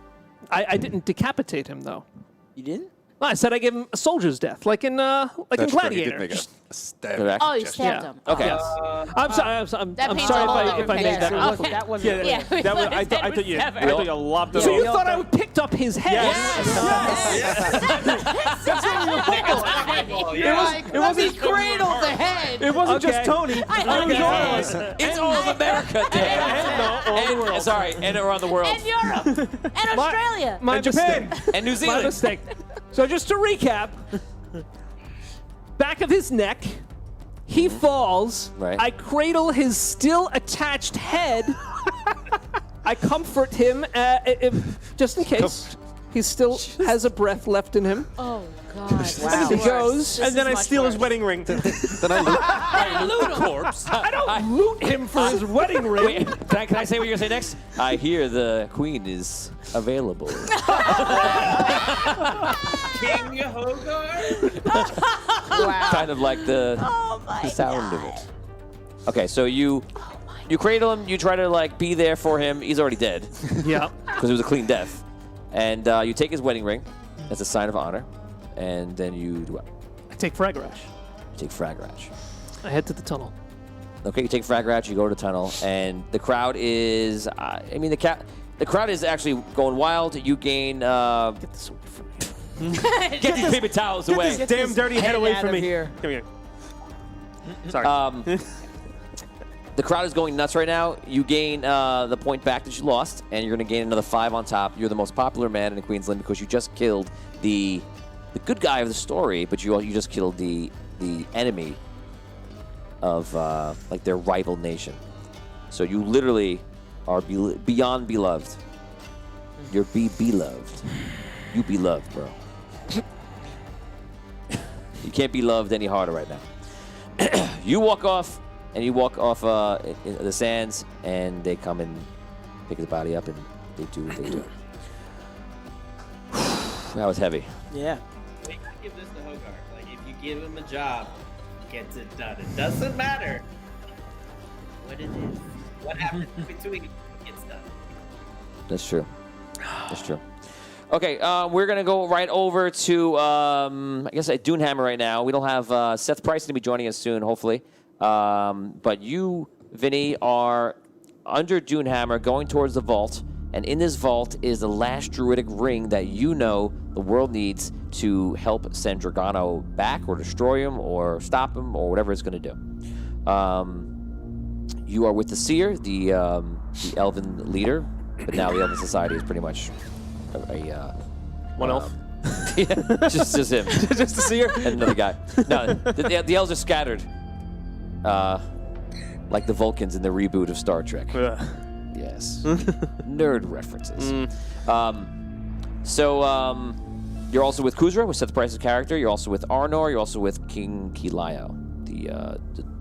I didn't decapitate him though.
You didn't?
No, I said I gave him a soldier's death, like in Gladiator.
Make a stab.
Correct.
Oh, you
Yeah.
stabbed him.
Okay.
Yes. I'm sorry. I'm
That paints a
sorry
whole
if I
different
made
picture.
that
so
awful.
look, that wasn't.
Yeah, we
That was,
thought
I
his
thought
head
you.
was
I
severed.
thought you lopped it
So you
off.
thought I picked up his head?
It wasn't.
Cradled the head.
It wasn't
Okay.
just Tony. It was all of us.
It's all of America, Dan.
all the world.
Sorry, and around the world.
And Europe. And Australia.
My
Japan.
mistake.
And New
My
Zealand.
mistake. So just to recap, back of his neck, he falls.
Right.
I cradle his still attached head. I comfort him just in case he still has a breath left in him.
Oh God.
And he goes.
And then I steal his wedding ring.
Then I loot the corpse.
I don't loot him for his wedding ring.
Wait, can I say what you're gonna say next? I hear the queen is available.
King Hogar?
Kind of like the sound of it. Okay, so you cradle him. You try to like be there for him. He's already dead
Yeah.
because it was a clean death. And you take his wedding ring. That's a sign of honor. And then you do what?
I take Fragrash.
You take Fragrash.
I head to the tunnel.
Okay, you take Fragrash. You go to the tunnel, and the crowd is. The crowd is actually going wild. You gain.
Get this away from me.
Get these paper towels
Get
away.
this damn dirty head away
out
from
of
me.
here.
Come here. Sorry.
The crowd is going nuts right now. You gain the point back that you lost, and you're going to gain another 5 on top. You're the most popular man in Queensland because you just killed the good guy of the story, but you just killed the enemy of like their rival nation. So you literally are beyond beloved. You're beloved. You be loved, bro. You can't be loved any harder right now. You walk off. And you walk off in the sands, and they come and pick the body up, and they do what they do. That was heavy.
Yeah.
We gotta give this to Hogar. Like, if you give him a job, he gets it done. It doesn't matter what it is. What happens between it gets done.
That's true. That's true. Okay, we're gonna go right over to I guess at Dunehammer right now. We don't have Seth Price to be joining us soon, hopefully. But you, Vinny, are under Dunehammer, going towards the vault, and in this vault is the last druidic ring that you know the world needs to help send Dragano back, or destroy him, or stop him, or whatever it's gonna do. You are with the Seer, the elven leader, but now the Elven Society is pretty much a
One elf.
yeah, just him.
Just to see her.
And another guy. No, the elves are scattered. Like the Vulcans in the reboot of Star Trek. Yes. Nerd references. So you're also with Kuzra, with Seth Price's character. You're also with Arnor. You're also with King Kilayo,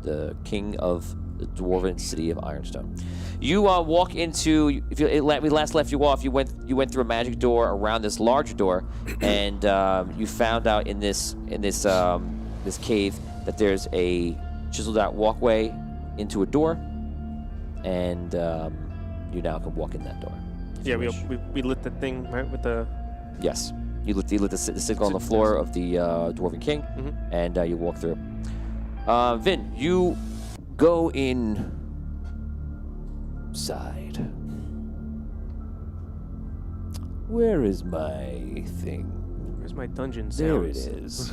the king of the dwarven city of Ironstone. You walk into. We last left you off. You went through a magic door around this large door, and you found out in this cave that there's a chiseled out walkway into a door, and you now can walk in that door.
Yeah, we lit the thing right with the.
Yes, you lit the signal on the floor of the dwarven king, and you walk through. Vin, you go inside. Where is my thing?
Where's my dungeon
There it
sounds?
is.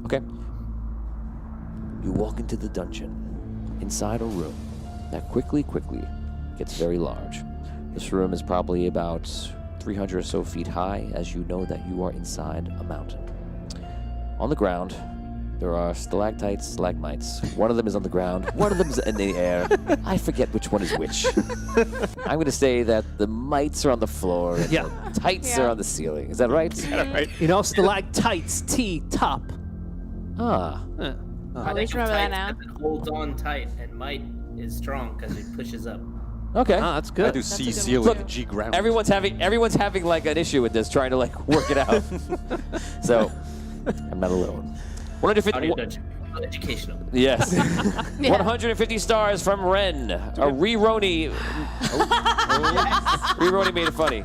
Okay. You walk into the dungeon, inside a room that quickly gets very large. This room is probably about 300 or so feet high, as you know that you are inside a mountain. On the ground, there are stalactites, stalagmites. One of them is on the ground, one of them is in the air. I forget which one is which. I'm going to say that the mites are on the floor and the tights are on the ceiling. Is that right?
Right.
You know, stalactites, T, top.
Ah.
Always remember that now.
Holds on tight, and might is strong because it pushes up.
Okay.
Ah, that's
I
good.
do
That's a
C
good
ceiling
one.
and G ground.
Everyone's having like an issue with this, trying to like work it out. So, I'm not alone. 150.
Audio dungeon. Educational.
Yes. 150 stars from Ren. A Reroni. Reroni made it funny.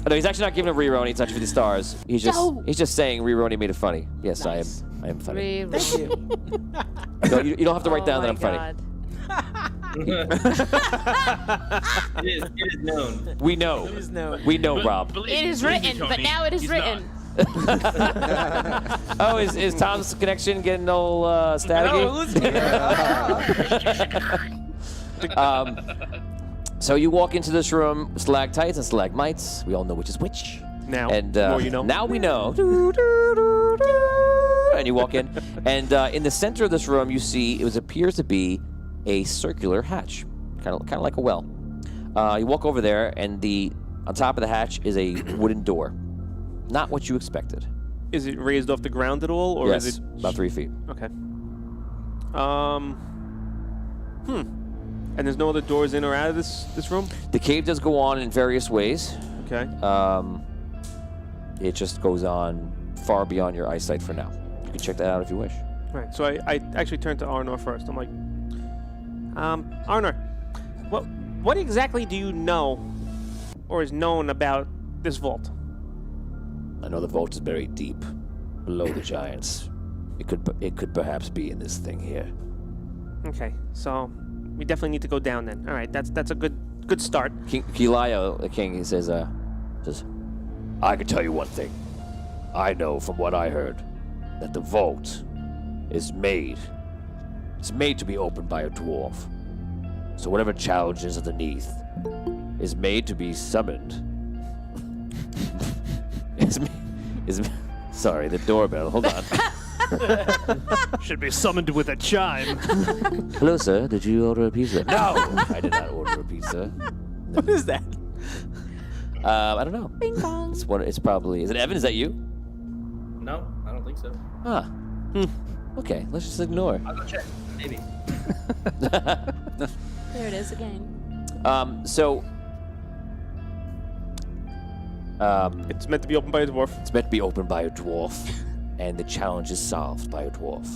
No, he's actually not giving a Reroni 50 stars. He's just saying Reroni made it funny. Yes,
Nice.
I am funny.
Thank you.
No, you don't have to write down that I'm funny.
It is known.
We know.
It is known.
We know, Rob.
It is written, but now it is written.
Oh, is Tom's connection getting all staticky? So you walk into this room, stalactites and stalagmites. We all know which is which.
Now,
And
the more you know.
now we know. And you walk in, and in the center of this room, you see it appears to be a circular hatch, kind of like a well. You walk over there, and on top of the hatch is a wooden door. Not what you expected.
Is it raised off the ground at all, or
yes,
is it
about 3 feet.
Okay. And there's no other doors in or out of this room?
The cave does go on in various ways.
Okay.
It just goes on far beyond your eyesight for now. You can check that out if you wish.
Right. So I actually turned to Arnor first. I'm like, Arnor, what exactly do you know or is known about this vault?
I know the vault is buried deep below the giants. It could perhaps be in this thing here.
Okay. So we definitely need to go down then. All right. That's a good start.
King Kilayo, the king, he says,
I can tell you one thing. I know from what I heard that the vault is made. It's made to be opened by a dwarf. So whatever challenge is underneath is made to be summoned. Sorry, the doorbell. Hold on.
Should be summoned with a chime.
Hello, sir. Did you order a pizza? No, I did not order a pizza.
What is that?
I don't know.
Bing bong.
It's probably. Is it Evan? Is that you?
No, I don't think so.
Ah. Okay, let's just ignore.
I'll go check. Maybe.
There it is again.
It's meant to be opened by a dwarf.
It's meant to be opened by a dwarf, and the challenge is solved by a dwarf.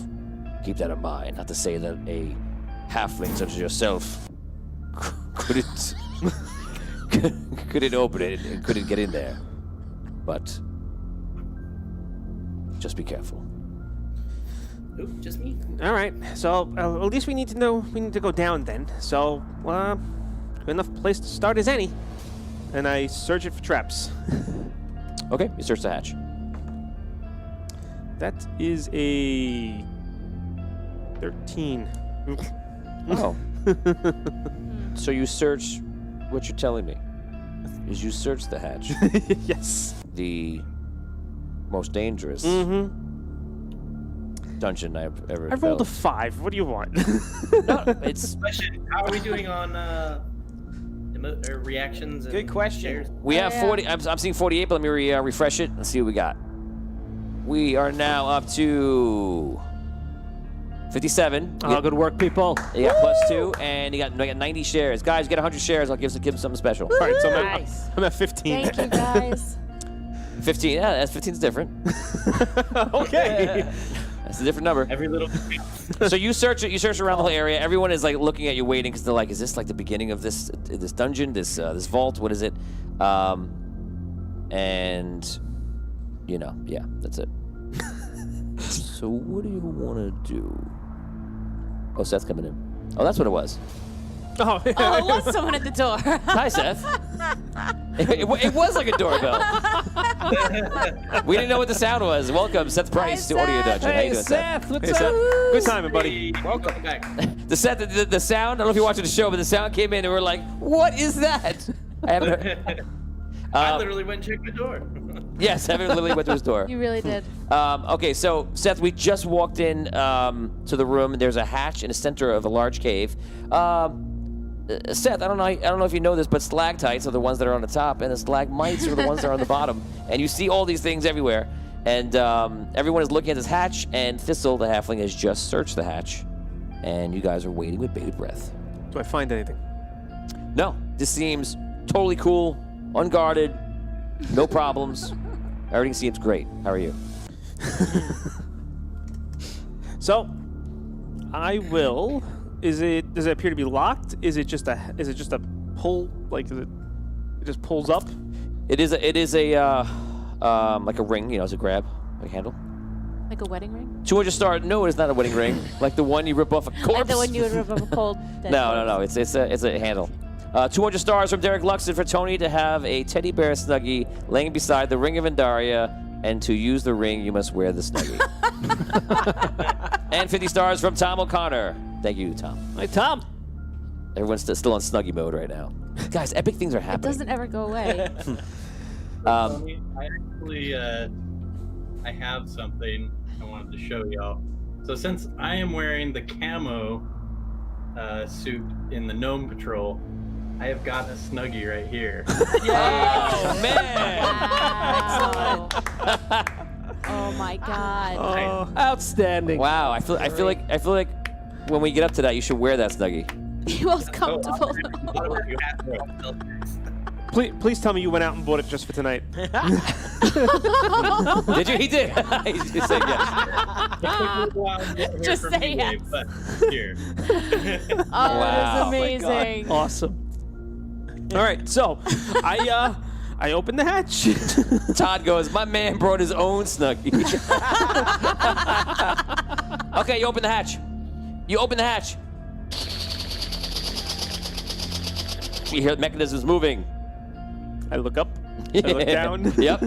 Keep that in mind. Not to say that a halfling such as yourself couldn't
couldn't open it and couldn't get in there. But just be careful.
Oop, just me.
All right. So at least we need to know. We need to go down then. So, good enough place to start as any. And I search it for traps.
Okay, you search the hatch.
That is a 13.
Oh. So you search. What you're telling me is you search the hatch.
Yes.
The most dangerous dungeon I've ever.
I rolled a
developed.
5. What do you want?
No, it's.
Question: How are we doing on reactions? And
Good question.
shares?
We have 40. I'm seeing 48, but let me refresh it and see what we got. We are now up to 57.
Oh, good work, people.
You got +2, and you got 90 shares. Guys, get 100 shares. I'll give them something special.
All right, so
Nice.
I'm at 15.
Thank you, guys.
15. Yeah, that's 15's different.
Okay.
That's a different number.
Every little.
So you search it. You search around the whole area. Everyone is like looking at you, waiting, because they're like, "Is this like the beginning of this dungeon? This vault? What is it?" And yeah, that's it. So what do you want to do? Oh, Seth's coming in. Oh, that's what it was.
Oh,
Oh, it was someone at the door.
Hi, Seth. It was like a doorbell. We didn't know what the sound was. Welcome, Seth Price, to Audio Dungeon. How you
Hey,
doing,
Seth, what's
Hey,
up?
Seth. Good timing, buddy.
Welcome back.
The sound. I don't know if you're watching the show, but the sound came in, and we're like, "What is that?" I haven't heard.
I literally went and checked the door.
Yes, Evan literally went to his door.
You really did.
Okay, so Seth, we just walked in to the room. There's a hatch in the center of a large cave. Seth, I don't know if you know this, but stalactites are the ones that are on the top, and the stalagmites are the ones that are on the bottom. And you see all these things everywhere. And everyone is looking at this hatch, and Thistle, the halfling, has just searched the hatch. And you guys are waiting with bated breath.
Do I find anything?
No, this seems totally cool, unguarded, no problems. Everything seems great. How are you?
So, I will. Does it appear to be locked? Is it just a pull? Like it just pulls up?
It is a like a ring. It's a grab, like a handle.
Like a wedding ring?
200 star. No, it's not a wedding ring. Like the one you rip off a corpse.
Like the one you would rip up a cold. dead
No.
corpse.
It's a handle. 200 stars from Derek Luxon for Tony to have a teddy bear snuggie laying beside the ring of Andaria, and to use the ring, you must wear the snuggie. And 50 stars from Tom O'Connor. Thank you, Tom.
Hey, Tom.
Everyone's still on snuggie mode right now. Guys, epic things are
It
happening.
doesn't ever go away.
I actually I have something I wanted to show y'all. So since I am wearing the camo suit in the Gnome Patrol, I have got a snuggie right here.
Oh man!
Wow. Oh my God.
Outstanding.
Wow, I feel like when we get up to that, you should wear that snuggie.
He was comfortable.
You have to.
Please tell me you went out and bought it just for tonight.
Did you? He did. He said yes.
Just say yes.
But here.
Oh,
Wow.
that is amazing.
Awesome.
All right, so I opened the hatch.
Todd goes, my man brought his own snuggie. Okay, you open the hatch. You open the hatch. You hear the mechanisms moving.
I look up. I look down.
Yep.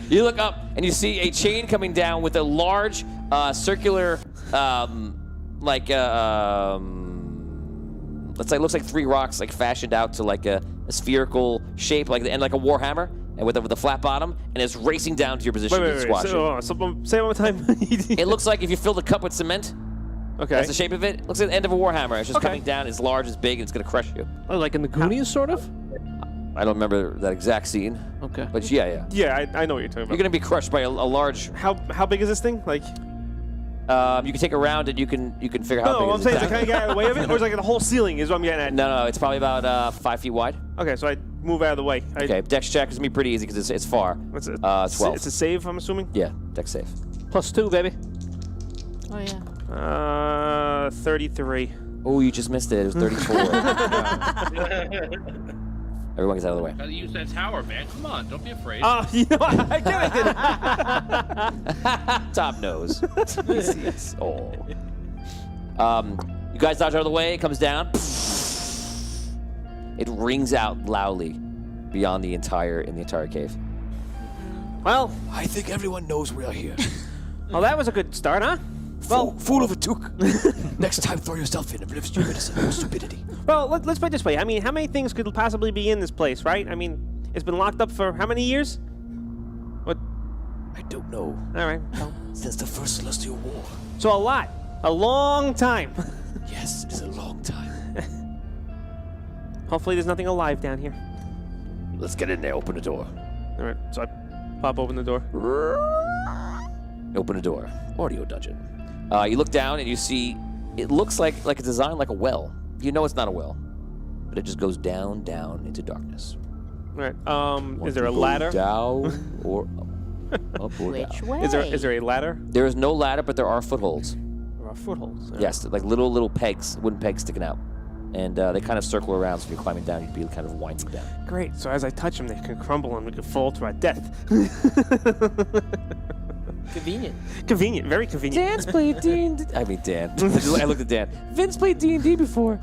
You look up and you see a chain coming down with a large circular, looks like 3 rocks fashioned out to like a spherical shape, like a warhammer, and with a flat bottom, and it's racing down to your position to
Wait.
squash it.
Say it one more time.
It looks like if you filled a cup with cement.
Okay.
That's the shape of it. Looks like the end of a warhammer. It's just
Okay.
coming down. It's large, it's big, and it's gonna crush you.
Oh, like in the Goonies, sort of?
I don't remember that exact scene,
Okay.
but yeah.
Yeah, I know what you're talking
You're
about.
gonna be crushed by a large.
How big is this thing? Like,
You can take a round and you can figure out how big
no,
it
I'm
is
saying,
exactly.
can I get out of the way of it, or is like the whole ceiling is what I'm getting at?
No, it's probably about 5 feet wide.
Okay, so I move out of the way.
Okay, dex check is gonna be pretty easy because it's far.
What's it?
12.
It's a save, I'm assuming.
Yeah, dex save.
+2, baby.
Oh yeah.
33.
Oh, you just missed it. It was 34. Everyone gets out of the way.
Gotta use that tower, man. Come on, don't be afraid.
Oh, you know, I did.
Top nose. Yes. Oh. You guys dodge out of the way. It comes down. It rings out loudly beyond the entire cave.
Well,
I think everyone knows we are here.
well, that was a good start, huh?
Fool of a took. Next time, throw yourself in and live stupidity.
Well, let's put it this way. I mean, how many things could possibly be in this place, right? I mean, it's been locked up for how many years? What?
I don't know.
All right.
Since the first Celestial War.
So a lot. A long time.
Yes, it is a long time.
Hopefully there's nothing alive down here.
Let's get in there. Open the door.
All right. So I pop open the door.
Open a door. Audio dungeon. You look down and you see it looks like a design like a well. You know it's not a well, but it just goes down into darkness.
All right. Is there a ladder?
Down or up or
Which
down.
way?
Is there a ladder?
There is no ladder, but there are footholds.
There are footholds. All right.
Yes, like little pegs, wooden pegs sticking out, and they kind of circle around. So if you're climbing down, you'd be kind of winding down.
Great. So as I touch them, they can crumble and we can fall to our death.
Convenient.
Convenient. Very convenient.
Dan's played D&D. I mean Dan. I looked at Dan. Vince played D&D before.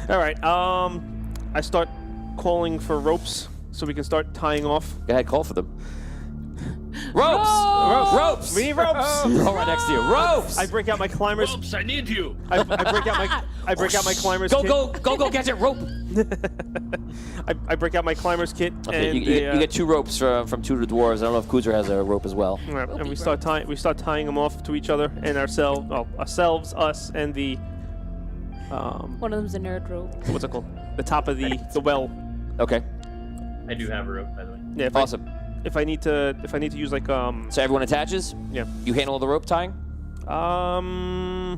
All right. I start calling for ropes so we can start tying off.
Go ahead, call for them. Ropes! Ropes!
We need ropes.
All right next to you. Ropes!
I break out my climbers.
Ropes, I need you.
I break out my climbers.
Go,
kit.
go, get it, rope!
I break out my climbers kit.
Okay,
and
you get 2 ropes from 2 of the dwarves. I don't know if Kuzer has a rope as well.
All right, and we start tying them off to each other and ourselves. Well, ourselves, us, and the
One of them's a nerd rope.
what's it called? The top of the well.
Okay,
I do have a rope, by the way.
Yeah.
awesome.
If I need to use like
So everyone attaches?
yeah.
You handle the rope tying?
I'm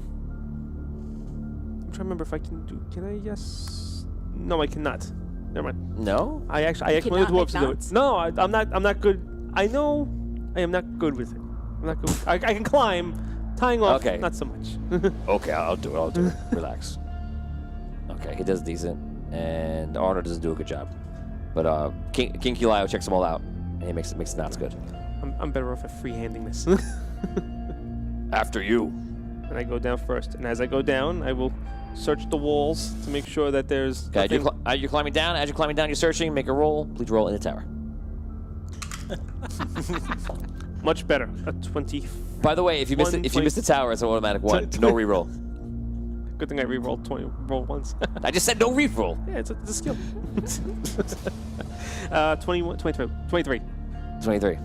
trying to remember if I can do. Can I? Yes. No, I cannot. Never mind.
No?
I asked one of the
cannot
dwarves to
make
do it.
knots?
No, I'm not good. I know I am not good with it. I'm not good. I can climb. Tying off,
Okay.
not so much.
Okay, I'll do it. Relax. Okay, he does decent, and Arno doesn't do a good job. But King Kilio checks them all out, and he makes the knots good.
I'm better off at freehanding this.
After you.
And I go down first. And as I go down, I will search the walls to make sure that there's
Okay,
nothing.
as you're climbing down, you're searching, make a roll. Please roll in the tower.
Much better. A 20.
By the way, if you miss the tower, it's an automatic 1. No reroll.
Good thing I re-rolled 20 roll once.
I just said no reroll.
Yeah, it's a skill. 21, 23.
23.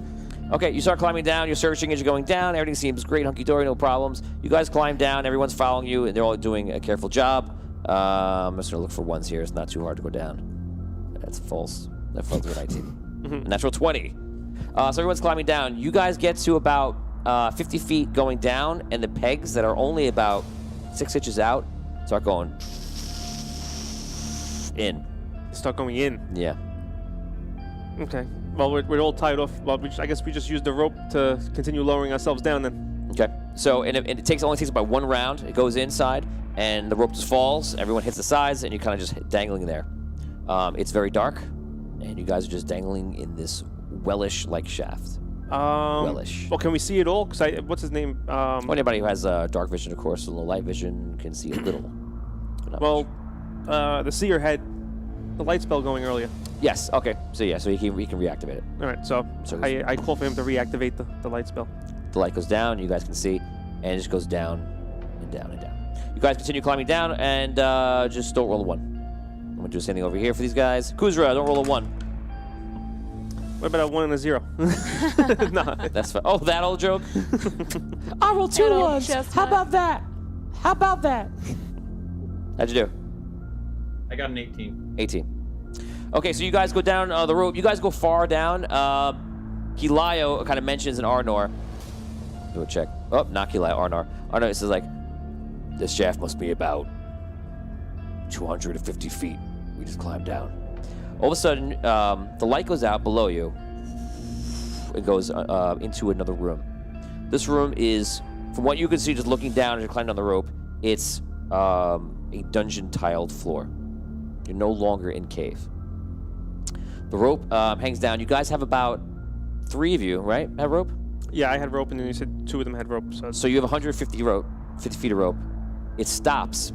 Okay, you start climbing down. You're searching as you're going down. Everything seems great, hunky-dory, no problems. You guys climb down. Everyone's following you, and they're all doing a careful job. I'm just going to look for ones here. It's not too hard to go down. That's false. That falls to a 19. Natural 20. So everyone's climbing down. You guys get to about 50 feet going down, and the pegs that are only about 6 inches out start going in.
Start going in.
Yeah.
Okay. Well, we're all tied off. Well, I guess we just use the rope to continue lowering ourselves down then.
Okay. So and it only takes about 1 round. It goes inside, and the rope just falls. Everyone hits the sides, and you're kind of just dangling there. It's very dark, and you guys are just dangling in this wellish-like shaft. Wellish.
Well, can we see it all? Because what's his name?
Well, anybody who has dark vision, of course, a little light vision can see a little. But not
Well,
much.
the seer had the light spell going earlier.
Yes. Okay. So yeah. So he can reactivate it.
All right. So I call for him to reactivate the light spell.
The light goes down. You guys can see, and it just goes down and down and down. You guys continue climbing down, and just don't roll a 1. I'm gonna do the same thing over here for these guys. Kuzra, don't roll a 1.
What about a 1 and a 0? No.
That's fine. Oh, that old joke. I rolled 2
It'll
1s.
just
How about that? How about that? How'd you do?
I got an 18.
18. Okay, so you guys go down the rope. You guys go far down. Kilio kind of mentions an Arnor. Do a check. Oh, not Kilio, Arnor. Arnor says like, this shaft must be about 250 feet. We just climbed down. All of a sudden, the light goes out below you. It goes into another room. This room is, from what you can see just looking down as you climb down the rope, it's a dungeon tiled floor. You're no longer in cave. The rope hangs down. You guys have about 3 of you, right? Have rope?
Yeah, I had rope, and then you said 2 of them had rope.
So you have 150 rope, 50 feet of rope. It stops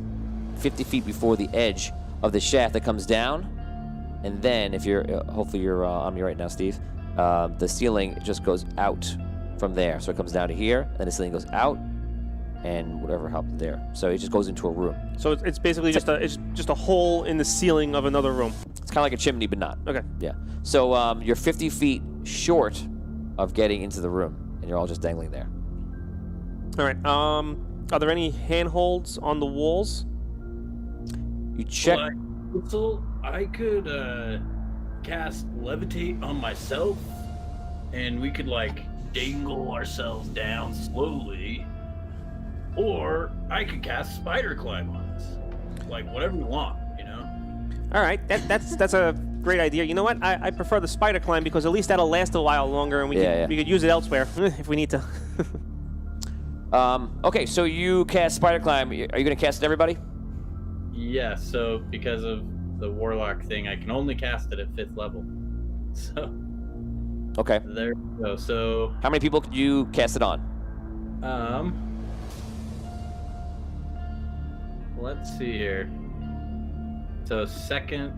50 feet before the edge of the shaft that comes down, and then if you're, hopefully you're on me right now, Steve. The ceiling just goes out from there, so it comes down to here, and then the ceiling goes out, and whatever happens there. So it just goes into a room.
So it's basically just a hole in the ceiling of another room.
It's kind of like a chimney, but not.
Okay.
Yeah. So you're 50 feet short of getting into the room, and you're all just dangling there.
All right. Are there any handholds on the walls?
You check.
So I could cast levitate on myself, and we could like dangle ourselves down slowly, or I could cast spider climb on us, like whatever we want, you know.
All right, that's a great idea. You know what? I prefer the spider climb because at least that'll last a while longer, and we could use it elsewhere if we need to.
Okay, so you cast spider climb. Are you going to cast it, everybody?
Yeah. So because of the warlock thing, I can only cast it at 5th level. So.
Okay.
There we go. So.
How many people could you cast it on?
Let's see here. So second,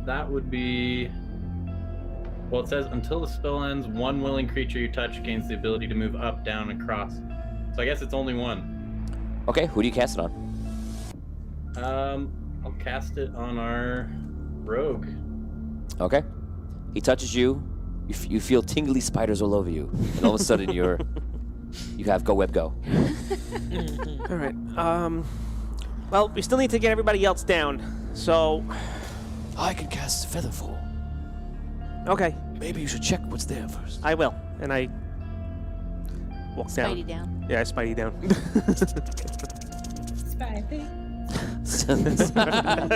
that would be. Well, it says until the spell ends, 1 willing creature you touch gains the ability to move up, down, and across. So I guess it's only 1.
Okay. Who do you cast it on?
I'll cast it on our rogue.
Okay. He touches you. You feel tingly spiders all over you, and all of a sudden you have go web go.
All right. Well, we still need to get everybody else down. So.
I can cast Featherfall.
Okay.
Maybe you should check what's there first.
I will, and I walk down.
Spidey down.
Yeah, I Spidey down.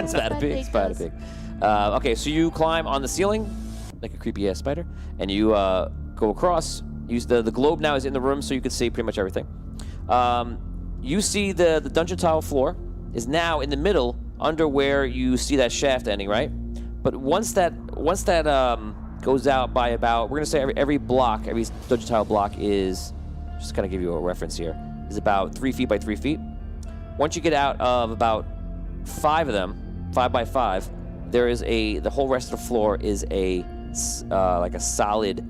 Spider pig. Okay, so you climb on the ceiling like a creepy ass spider, and you go across. Use the globe now is in the room, so you can see pretty much everything. You see the dungeon tile floor is now in the middle, under where you see that shaft ending, right? But once that goes out by about, we're gonna say every block, every dungeon tile block is, just kind of give you a reference here, is about 3 feet by 3 feet. Once you get out of about 5 of them, 5 by 5, there is the whole rest of the floor is like a solid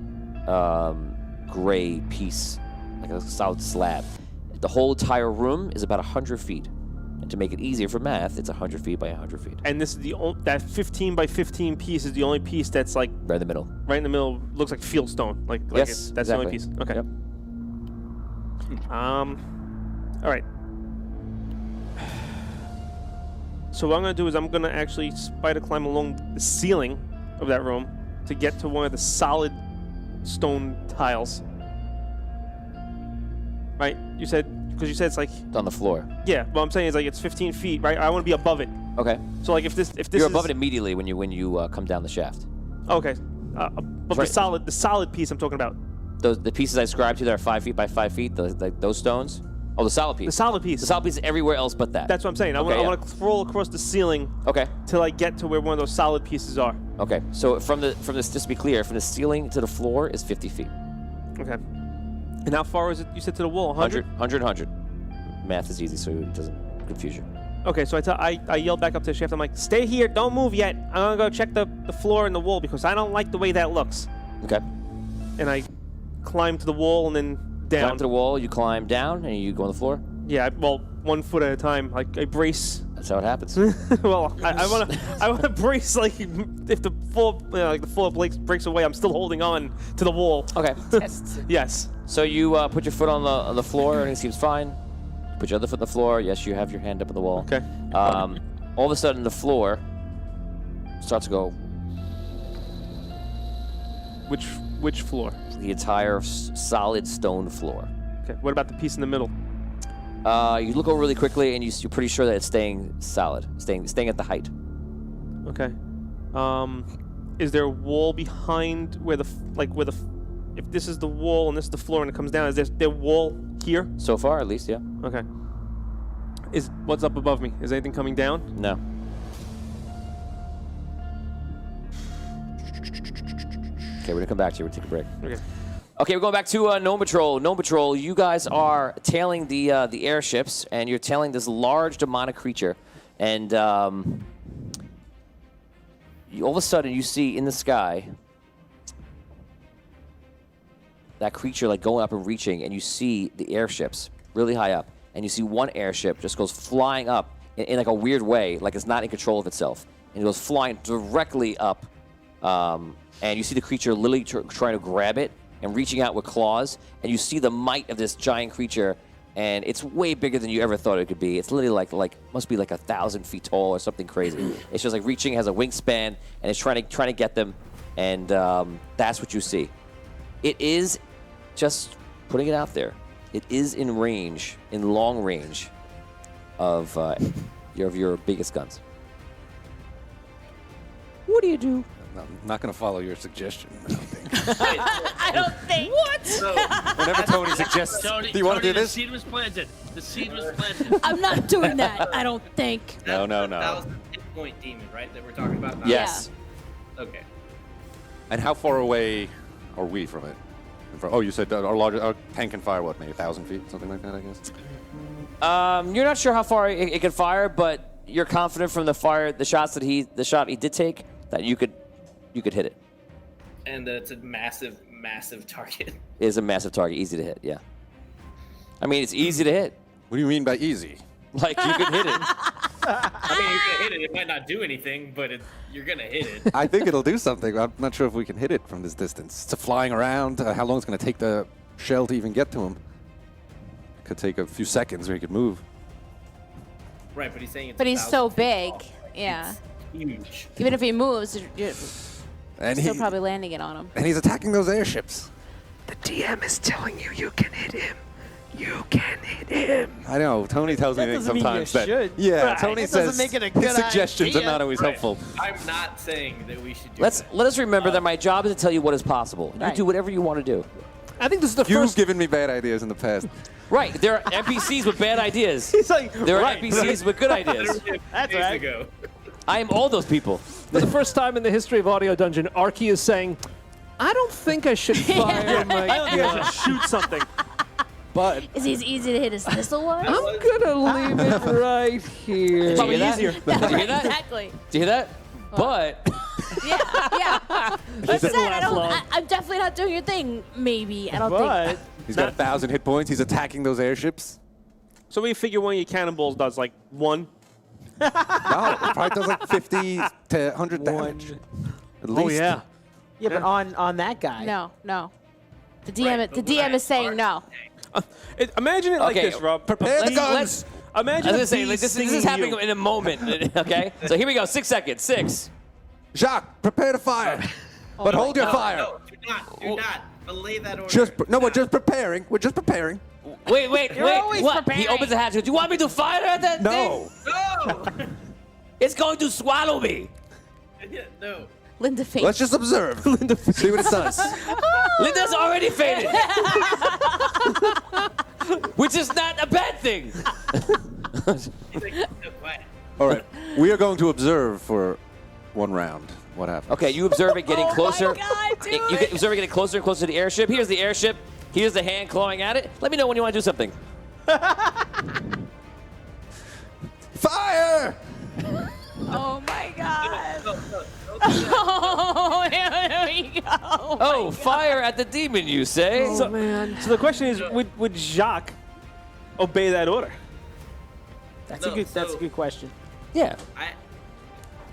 gray piece, like a solid slab. The whole entire room is about 100 feet. And to make it easier for math, it's 100 feet by 100 feet.
And this is that 15 by 15 piece is the only piece that's like
right in the middle.
Right in the middle, looks like field stone.
Yes,
that's
exactly.
the only piece. Okay.
Yep.
All right. So what I'm gonna do is I'm gonna actually spider climb along the ceiling of that room to get to one of the solid stone tiles. Right? You said it's like
It's on the floor.
Yeah. What I'm saying is like it's 15 feet, right? I want to be above it.
Okay.
So like if this
You're
is
above it immediately when you come down the shaft.
Okay. But
Right.
the solid piece I'm talking about.
The pieces I described to you that are 5 feet by 5 feet, those stones. Oh, the solid piece.
The solid piece.
The solid piece is everywhere else but that.
That's what I'm saying. I
Okay,
want to crawl across the ceiling.
Okay.
Till I get to where one of those solid pieces are.
Okay. So from this, just to be clear, from the ceiling to the floor is 50 feet.
Okay. And how far is it? You said to the wall. 100.
100. Math is easy, so it doesn't confuse you.
Okay. So I yell back up to the shaft. I'm like, stay here. Don't move yet. I'm gonna go check the floor and the wall because I don't like the way that looks.
Okay.
And I climb to the wall and then down.
Climb to the wall. You climb down and you go on the floor.
Yeah. Well, 1 foot at a time. Like I brace.
That's how it happens.
Well, I wanna brace like if the floor the floor breaks away, I'm still holding on to the wall.
Okay.
Yes.
So you put your foot on the floor. Everything seems fine. Put your other foot on the floor. Yes, you have your hand up on the wall.
Okay.
All of a sudden, the floor starts to go.
Which floor?
The entire solid stone floor.
Okay. What about the piece in the middle?
You look over really quickly, and you're pretty sure that it's staying solid, staying at the height.
Okay. Is there a wall behind where if this is the wall and this is the floor and it comes down, is there wall here?
So far, at least, yeah.
Okay. What's up above me? Is anything coming down?
No. Okay, we're gonna come back to you. We're gonna take a break.
Okay.
Okay, we're going back to Gnome Patrol. Gnome Patrol, you guys are tailing the airships, and you're tailing this large demonic creature. And all of a sudden, you see in the sky that creature like going up and reaching, and you see the airships really high up. And you see one airship just goes flying up in like a weird way, like it's not in control of itself. And it goes flying directly up. And you see the creature literally trying to grab it and reaching out with claws, and you see the might of this giant creature, and it's way bigger than you ever thought it could be. It's literally like must be like 1,000 feet tall or something crazy. It's just like reaching, has a wingspan, and it's trying to get them, and that's what you see. It is, just putting it out there, it is in range, in long range, of your biggest guns. What do you do?
I'm not going to follow your suggestion. I don't think.
I don't think. What?
So,
Whenever Tony suggests,
Tony,
do you want to
Tony,
do this?
The seed was planted. The seed was planted.
I'm not doing that. I don't think.
No.
That was the hit-point demon, right? That we're talking about. Now?
Yes.
Okay.
And how far away are we from it? Oh, you said our tank can fire what, maybe 1,000 feet, something like that, I guess.
You're not sure how far it can fire, but you're confident from the shot he did take, that you could hit it.
And it's a massive, massive target.
It is a massive target, easy to hit. Yeah. I mean, it's easy to hit.
What do you mean by easy?
Like you can hit it.
I mean, you're gonna hit it. It might not do anything, but you're gonna hit it.
I think it'll do something. I'm not sure if we can hit it from this distance. It's flying around. How long it's going to take the shell to even get to him? Could take a few seconds, or he could move.
Right, but he's saying it's.
But he's
1,000
so
feet
big.
tall.
Yeah.
It's huge.
Even if he moves, you're
And
still probably landing it on him.
and he's attacking those airships.
The DM is telling you you can hit him. You can hit him.
I know. Tony tells
That
me
doesn't mean you
sometimes that.
should.
Yeah,
Right.
Tony
That doesn't
says
make it a
his
good
suggestions
idea.
are not always
Right.
helpful.
I'm not saying that we should do
Let
that.
us remember that my job is to tell you what is possible. You
Right.
do whatever you want to do.
I think this is the
You've
first.
given me bad ideas in the past.
Right. There are NPCs with bad ideas.
He's like,
There are
right.
NPCs with good ideas.
That's
Days
right.
ago.
I am all those people.
For the first time in the history of Audio Dungeon, Arky is saying, "I don't think I should fire my
I don't think I
gun.
should shoot something.
But
Is he as easy to hit as missile was?
I'm gonna leave it right here."
Did you hear that?
easier.
Did you hear that?
Exactly.
Do you hear that? But
Yeah. I
didn't
said
last long.
I'm definitely not doing your thing. Maybe I don't think.
But
he's got 1,000 hit points. He's attacking those airships.
so we figure one of your cannonballs does like one.
No, it probably does like 50 to 100 damage. At least.
Oh yeah.
Yeah, but on that guy.
No. The DM,
Right,
the
but when
DM is saying no.
Imagine it like
Okay,
this, Rob.
prepare the
let's-
guns.
let's-
Imagine
I
a
was gonna say,
bee
like, this is
stinging
happening
you.
in a moment. Okay. So here we go. 6 seconds. 6.
Jacques, prepare to fire. But hold your fire.
No, do not belay that order.
We're just preparing. We're just preparing.
Wait.
always
What? He
preparing.
opens the hatch. Do you want me to fire at that thing?
No.
No.
It's going to swallow me.
No.
Linda face.
Let's just observe. See what it does.
Linda's already faded. Which is not a bad thing.
He's like, no, quiet.
All right. We are going to observe for one round. What happens?
Okay, you observe it getting closer.
God, dude.
You observe it getting closer and closer to the airship. Here's the airship. Here's the hand clawing at it. Let me know when you want to do something.
Fire!
Oh my God.
No.
Oh, here we go.
Oh, fire at the demon, you say?
So the question is, would Jacques obey that order?
That's
No,
a good. That's a
so-
good question.
Yeah.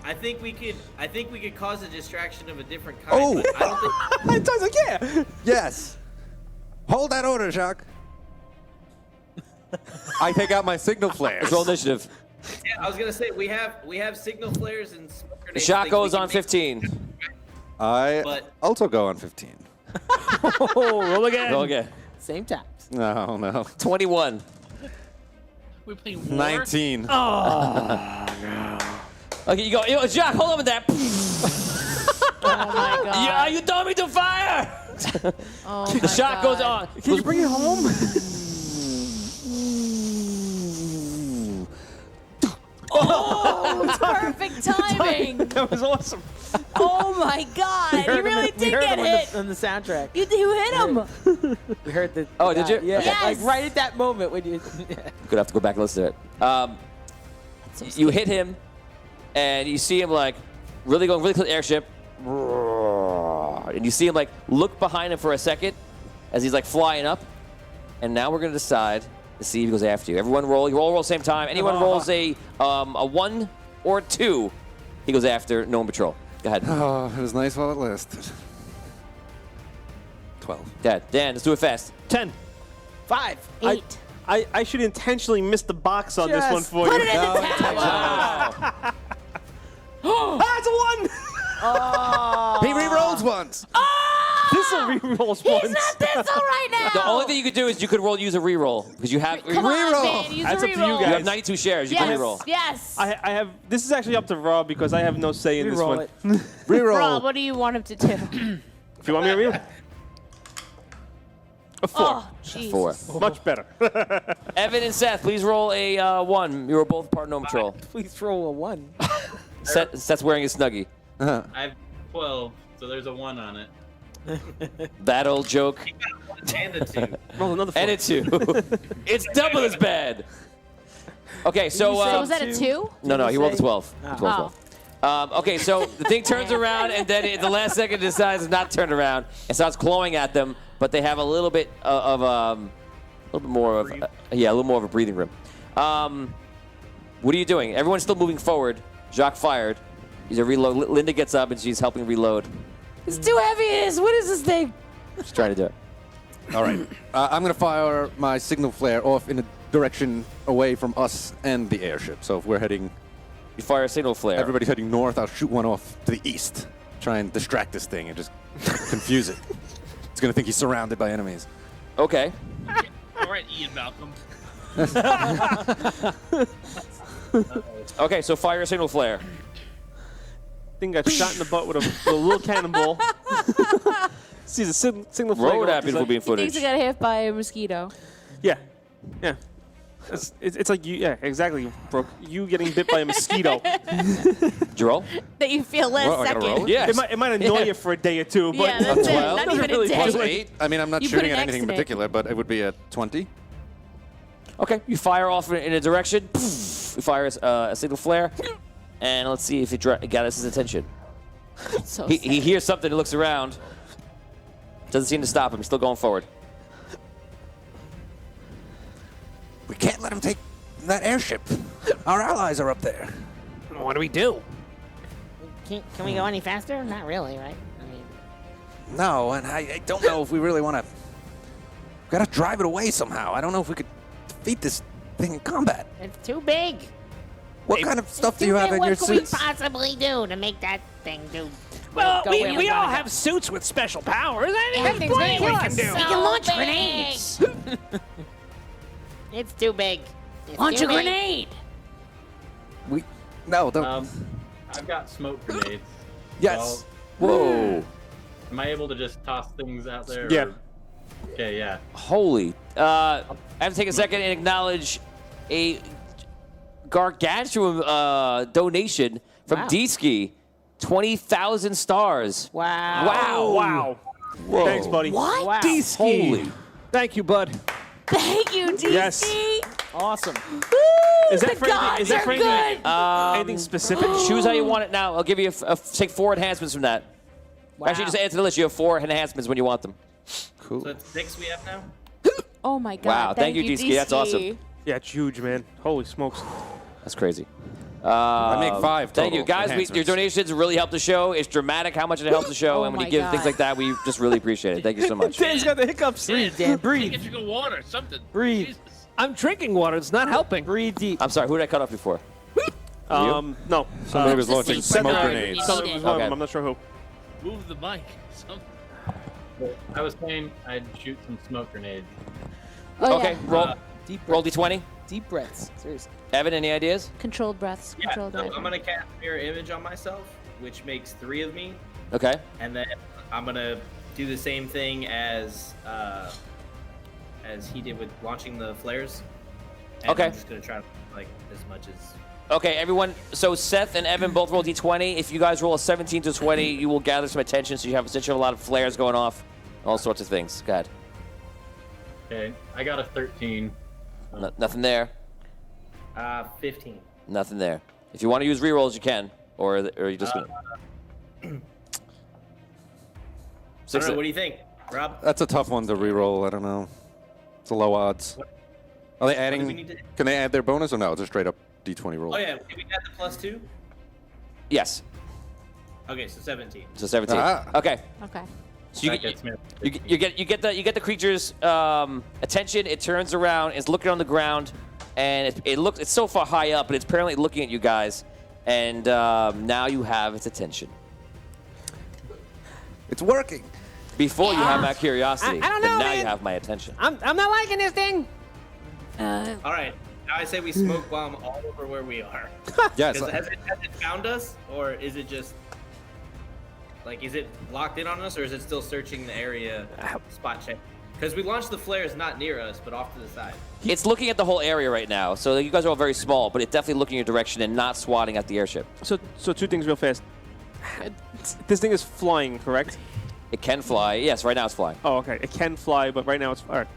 I think we could cause a distraction of a different kind.
Oh.
But I don't think.
I was like, yeah.
Yes. Hold that order, Jacques. I take out my signal flares.
Roll initiative.
Yeah, I was gonna say we have signal flares and smoke
The
grenades,
shot
things we
goes
can
on
make-
15.
I
But-
also go on 15.
Oh, roll again.
Roll again.
Same time.
No.
21.
We're playing war.
19.
Okay, you go, Jack, hold on with that.
Oh my God.
You told me to fire.
Oh
The
my
shot
God.
goes on.
Can you bring it home?
Oh, perfect timing. amazing.
That was awesome.
Oh my God! He really did get hit.
On the soundtrack.
You hit him.
We heard the.
Oh, did you?
Yeah,
Okay.
like right at that moment when you.
Gonna have to go back and listen to it. You hit him, and you see him like really going really close to the airship, and you see him like look behind him for a second as he's like flying up, and now we're gonna decide to see if he goes after you. Everyone roll. You all roll same time. Anyone rolls a 1 or 2, he goes after. No one patrol. Go ahead.
Oh, it was nice while it lasted. 12.
Go ahead. Dan, let's do it fast.
10.
5.
8.
I should intentionally miss the box on this one
Just
for
Put
you.
it in the tower.
That's a 1!
Oh.
He re-rolls once.
This will re-rolls
He's
once.
not this all right now.
The only thing you could do is you could use a reroll because you have
Come on,
Reroll.
man. Use
That's
a
up to you
reroll.
you
guys.
have 92 shares. You can
Yes.
reroll.
Yes.
I have. This is actually up to Rob because I have no say in this
Reroll
one.
it.
Reroll.
Rob, what do you want him to do?
If you want me to reroll. A 4.
Oh, jeez.
4.
Much better.
Evan and Seth, please roll a 1. You were both part no patrol.
Please roll a 1.
Seth's wearing a Snuggie.
I have 12, so there's a 1 on it.
That old joke.
And a 2.
Roll another 4.
And a 2. It's double as bad. Okay, so
So was that a 2?
no, he rolled a 12.
Oh.
12. Okay, so the thing turns around, and then at the last second decides not to turn around and starts clawing at them. But they have a little bit of a little bit more of a little more of a breathing room. What are you doing? Everyone's still moving forward. Jacques fired. He's a reload. Linda gets up and she's helping reload.
It's too heavy. What is this thing?
She's trying to do it.
All right. I'm going to fire my signal flare off in a direction away from us and the airship. So if we're heading,
You fire a signal flare.
everybody's heading north, I'll shoot one off to the east. Try and distract this thing and just confuse it. It's going to think he's surrounded by enemies.
Okay.
All right, Ian Malcolm.
Okay, so fire a signal flare.
Thing got shot in the butt with a little cannonball. Sees a signal flag.
Roll
up,
that
he's
beautiful
like,
beam
He thinks
footage.
he got hit by a mosquito.
Yeah. Yeah. It's like you. Yeah, exactly, Brooke. You getting bit by a mosquito.
Roll?
That you feel less
Well, I gotta
second.
roll
Yes.
It might annoy you for a day or two, but
Yeah, that's it.
12?
Not
Doesn't
even
really
a
do
day.
it.
I mean, I'm not
You put
shooting
an
at
X
anything in
in it.
particular, but it would be a 20.
Okay, you fire off in a direction. You fire a signal flare. And let's see if it gathers his attention.
So
He
sad.
hears something and looks around. Doesn't seem to stop him. He's still going forward.
We can't let him take that airship. Our allies are up there.
What do we do?
Can we go any faster? Not really, right? I mean,
No, and I don't know if we really want to. We gotta drive it away somehow. I don't know if we could defeat this thing in combat.
it's too big.
What kind of stuff do you have in your
What could we
suits?
possibly do to make that thing do?
Well,
go where
we all
wanna go?
have suits with special powers.
That
There's
thing's
plenty
gonna
we
kill
can
us.
do.
We can launch grenades. It's too big. It's
Launch
too
a
big.
grenade.
No, don't.
I've got smoke grenades.
Yes.
Whoa.
Am I able to just toss things out there?
Yeah.
or- Okay, yeah.
Holy. I have to take a second and acknowledge a gargantuan donation from
Wow.
D-Ski. 20,000 stars.
Wow.
Wow.
wow.
Whoa.
Thanks, buddy.
What?
Wow.
Holy.
Thank you, bud.
Thank you, DC.
Yes.
Awesome.
Is that
The
for anything?
gods
Is that for
are
anything?
good.
Anything specific?
Choose how you want it now. I'll give you take 4 enhancements from that. Actually, just add to the list. You have 4 enhancements when you want them.
Cool.
So it's 6 we have now?
Oh my God.
Wow, thank you, DC. That's awesome.
Yeah, it's huge, man. Holy smokes.
That's crazy.
I make 5
Thank you,
total
guys. Your
enhancements.
donations really help the show. It's dramatic how much it helps the show,
Oh
and when
my
you give
God.
things like that, we just really appreciate it. Thank you so much.
Dan's got the hiccups.
Breathe, Dan. Breathe.
Take a drink of water, something.
Breathe.
Jesus.
I'm drinking water. It's not helping.
Breathe deep.
I'm sorry. Who did I cut off before?
No.
Somebody was launching
Seth
smoke
and I
grenades.
already
Was one of
Okay.
them. I'm not sure who.
Move the mic. Something.
I was saying I'd shoot some smoke grenades.
Oh,
Okay,
yeah.
roll
Deep
roll
breaths.
d20.
Deep breaths. Seriously.
Evan, any ideas?
Controlled breaths.
Yeah,
Controlled
so
breaths.
I'm going to cast Mirror Image on myself, which makes 3 of me.
Okay.
And then I'm going to do the same thing as he did with launching the flares. And
Okay.
I'm just going to try to like as much as
Okay, everyone. So Seth and Evan both roll d20. If you guys roll a 17 to 20, you will gather some attention. So you have essentially a lot of flares going off, all sorts of things. Go ahead.
Okay, I got a 13.
Nothing there.
15.
Nothing there. If you want to use rerolls, you can, or you just gonna.
I don't know, what do you think, Rob?
That's a tough one to reroll. I don't know. It's a low odds. Are they
do we
adding?
need to-
Can they add their bonus or no? It's a straight up d20 roll.
Oh yeah, did we add the +2?
Yes.
Okay, so 17.
So 17.
Ah.
Okay.
Okay.
So
That gets me up to
you get the creature's attention. It turns around. It's looking on the ground, and it's so far high up, but it's apparently looking at you guys. And now you have its attention.
It's working.
Before you have my curiosity,
I don't
but
know,
now
man.
you have my attention.
I'm not liking this thing.
All right, now I say we smoke bomb all over where we are.
Yeah, it's
'Cause
like,
has it found us, or is it just is it locked in on us, or is it still searching the area, spot check? Because we launched the flares not near us, but off to the side.
It's looking at the whole area right now. So you guys are all very small, but it's definitely looking your direction and not swatting at the airship.
So two things real fast. This thing is flying, correct?
It can fly. Yes, right now it's flying.
Oh, okay. It can fly, but right now it's all right.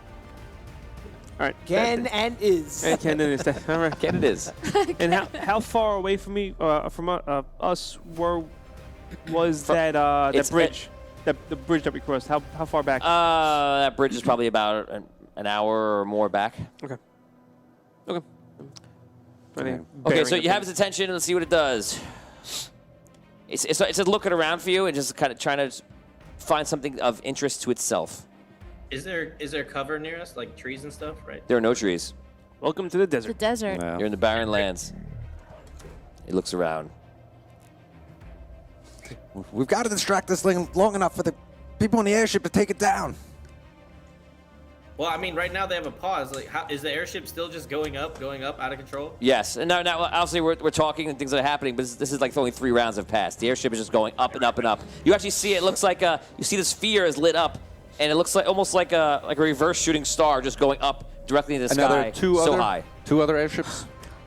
All right.
Can and is.
It can and is. All right.
Can it is.
And how far away from me, from us, was that
it's-
bridge? The bridge that we crossed. How far back?
That bridge is probably about an hour or more back.
Okay. Okay.
Okay, so you have its attention. Let's see what it does. It's just looking around for you and just kind of trying to find something of interest to itself.
Is there cover near us, like trees and stuff? Right.
There are no trees.
Welcome to the
The
desert.
desert.
no.
You're in the barren lands. It looks around.
We've got to distract this thing long enough for the people in the airship to take it down.
Well, I mean, right now they have a pause. Like, how is the airship still just going up, out of control?
Yes, and now obviously we're talking and things that are happening, but this is like only 3 rounds have passed. The airship is just going up and up and up. You actually see it looks like you see the sphere is lit up, and it looks like almost like a reverse shooting star just going up directly into the sky. So high.
2 other airships.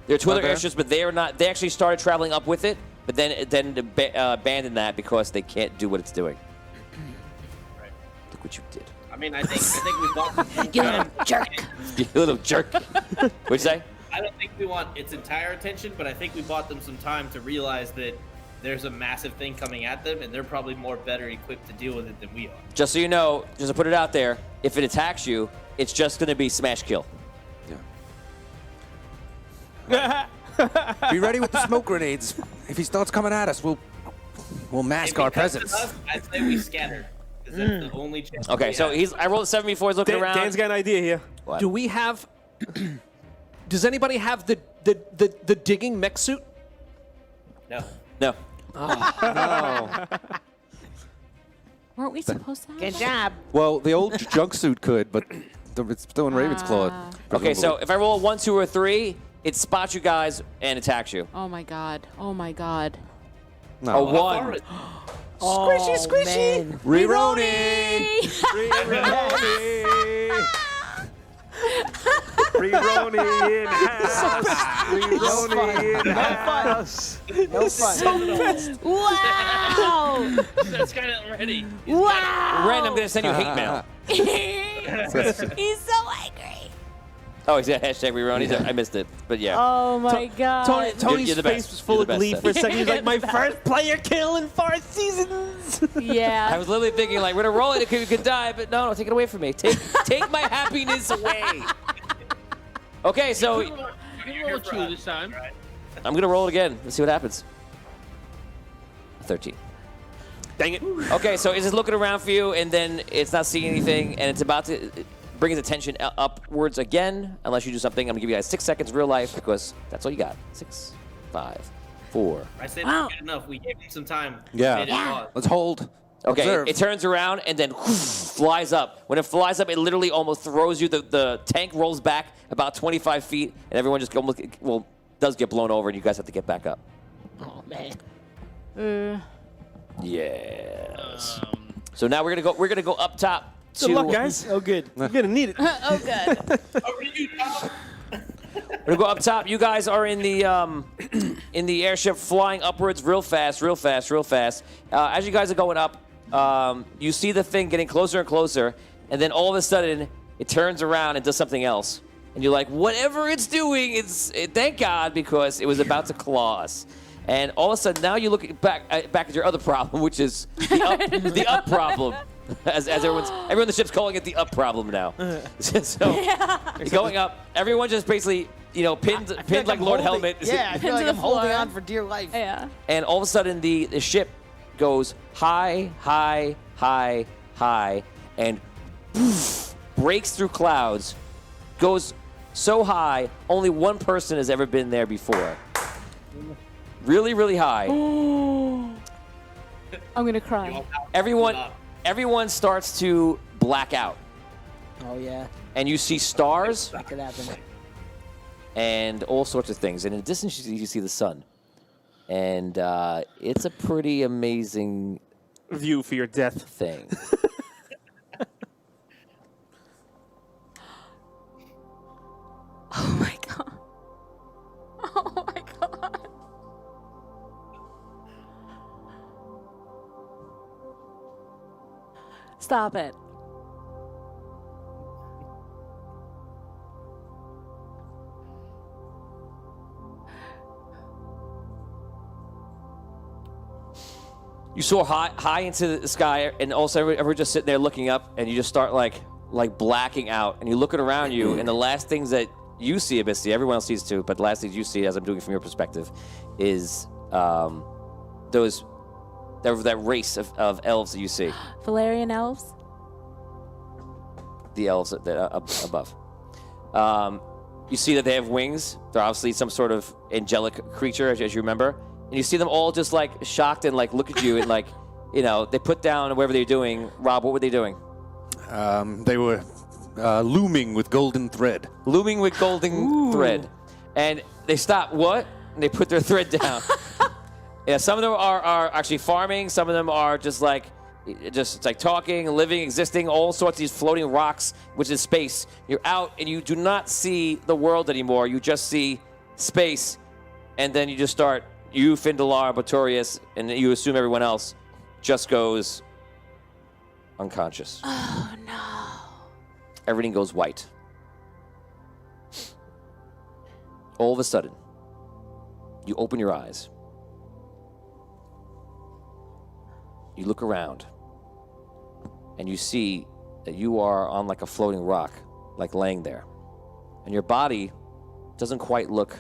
There are 2 other
there?
airships, but they are not. They actually started traveling up with it, but then abandoned that because they can't do what it's doing.
Right.
Look what you did.
I mean, I think we bought the
You little jerk.
You little jerk. What'd you say?
I don't think we want its entire attention, but I think we bought them some time to realize that there's a massive thing coming at them, and they're probably better equipped to deal with it than we are.
Just so you know, just to put it out there, if it attacks you, it's just going to be smash kill.
Be ready with the smoke grenades. If he starts coming at us, we'll mask our presence.
I'd say we scatter, because that's the only chance.
Okay,
we
so
have.
I rolled a 7 before. He's looking around.
Dan's got an idea here.
What?
Do we have? Does anybody have the digging mech suit?
No.
No.
No.
Weren't we supposed to have
Good
that?
job.
Well, the old junksuit could, but it's still in Raven's Claw.
Okay, so if I roll a 1, 2, or 3, it spots you guys and attacks you.
Oh my god. Oh my god.
No.
A
How far
1.
is-
Squishy, squishy.
Oh,
Reroni!
Reroni in house. Reroni in house.
No fun.
Wow!
That's kind of ready.
Wow!
Ren, I'm going to send you hate mail.
He's so angry.
Oh, he's got hashtag Reroni. I missed it, but yeah.
Oh my god.
Tony's
You're the
face
best.
was full
You're
of
the best,
glee
Seth.
for a second. He's like, my first player kill in 4 seasons.
I
Yeah.
was literally thinking, like, we're going to roll it. It could die, but no, take it away from me. Take my happiness away. Okay, so
You can roll a 2 this time.
I'm going to roll it again. Let's see what happens. 13.
Dang it.
Okay, so it's just looking around for you, and then it's not seeing anything, and it's about to bring its attention upwards again, unless you do something. I'm going to give you guys 6 seconds real life, because that's all you got. 6, 5, 4.
I said
Wow.
good enough. We gave him some time.
Yeah.
Made it pause.
Let's hold.
Okay,
Observe.
it turns around and then flies up. When it flies up, it literally almost throws you. The tank rolls back about 25 feet, and everyone just does get blown over, and you guys have to get back up.
Oh man.
Yes. So now we're gonna go up top to
Good luck, guys.
Oh good.
You're going to need it.
Oh good.
Over to you, Tom.
We're gonna go up top. You guys are in the airship, flying upwards, real fast. As you guys are going up, you see the thing getting closer and closer, and then all of a sudden, it turns around and does something else. And you're like, whatever it's doing, thank God, because it was about to claw us. And all of a sudden, now you look back at your other problem, which is the up problem. As everyone in the ship's calling it the up problem now. So you're going up. Everyone just basically, pinned like Lord Helmet.
Yeah, I feel like I'm holding on for dear life.
Yeah.
And all of a sudden, the ship goes high, high, high, high, and poof, breaks through clouds, goes so high, only one person has ever been there before. Really, really high.
I'm gonna cry.
Everyone starts to black out.
Oh, yeah.
And you see stars
That could happen.
and all sorts of things. And in the distance, you see the sun. And it's a pretty amazing
View for your death.
thing.
Oh my god. Oh my god. Stop it.
You soar high into the sky, and also everyone just sitting there looking up, and you just start like blacking out. And you're looking around you, and the last things that you see, Abyssi, everyone else sees too, but the last things you see, as I'm doing it from your perspective, is that race of elves that you see.
Valerian elves?
The elves above. You see that they have wings. They're obviously some sort of angelic creature, as you remember. And you see them all just like shocked and like look at you and like, they put down whatever they're doing. Rob, what were they doing?
They were looming with golden thread.
Looming with golden thread. And they stop. What? And they put their thread down. Yeah, some of them are actually farming. Some of them are just like talking, living, existing, all sorts of these floating rocks, which is space. You're out and you do not see the world anymore. You just see space. And then you just start, you, Findalar, Botorius, and you assume everyone else just goes unconscious.
Oh no.
Everything goes white. All of a sudden, you open your eyes. You look around, and you see that you are on like a floating rock, like laying there. And your body doesn't quite look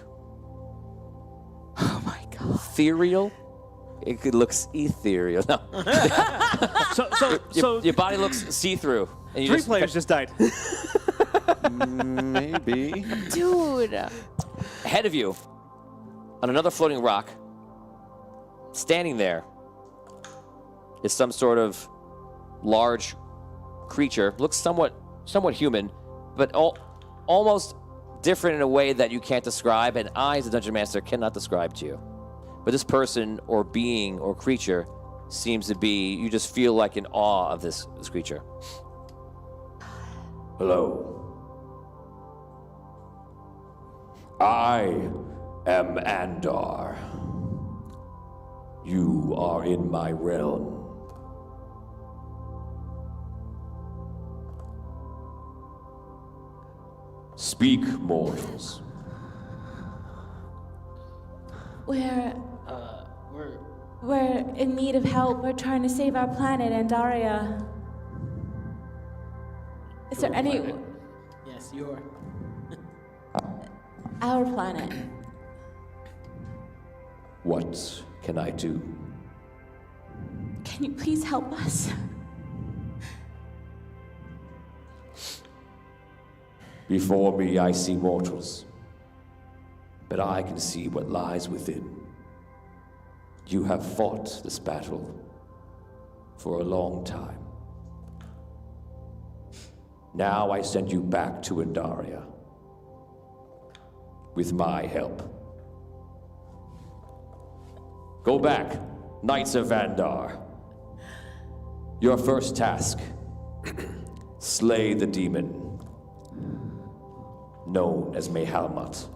ethereal. It looks ethereal. No.
So
your body looks see-through. And you
3 players just died.
Maybe.
Dude.
Ahead of you, on another floating rock, standing there, is some sort of large creature. Looks somewhat human, but almost different in a way that you can't describe, and I, as a Dungeon Master, cannot describe to you. But this person or being or creature seems to be, you just feel like in awe of this creature.
Hello. I am Andar. You are in my realm. Speak, mortals.
We're in need of help. We're trying to save our planet, Andaria. Is there any...
Yes, you are.
Our planet.
What can I do?
Can you please help us?
Before me I see mortals, but I can see what lies within. You have fought this battle for a long time. Now I send you back to Andaria with my help. Go back, Knights of Vandar. Your first task, slay the demon known as Mehalmat.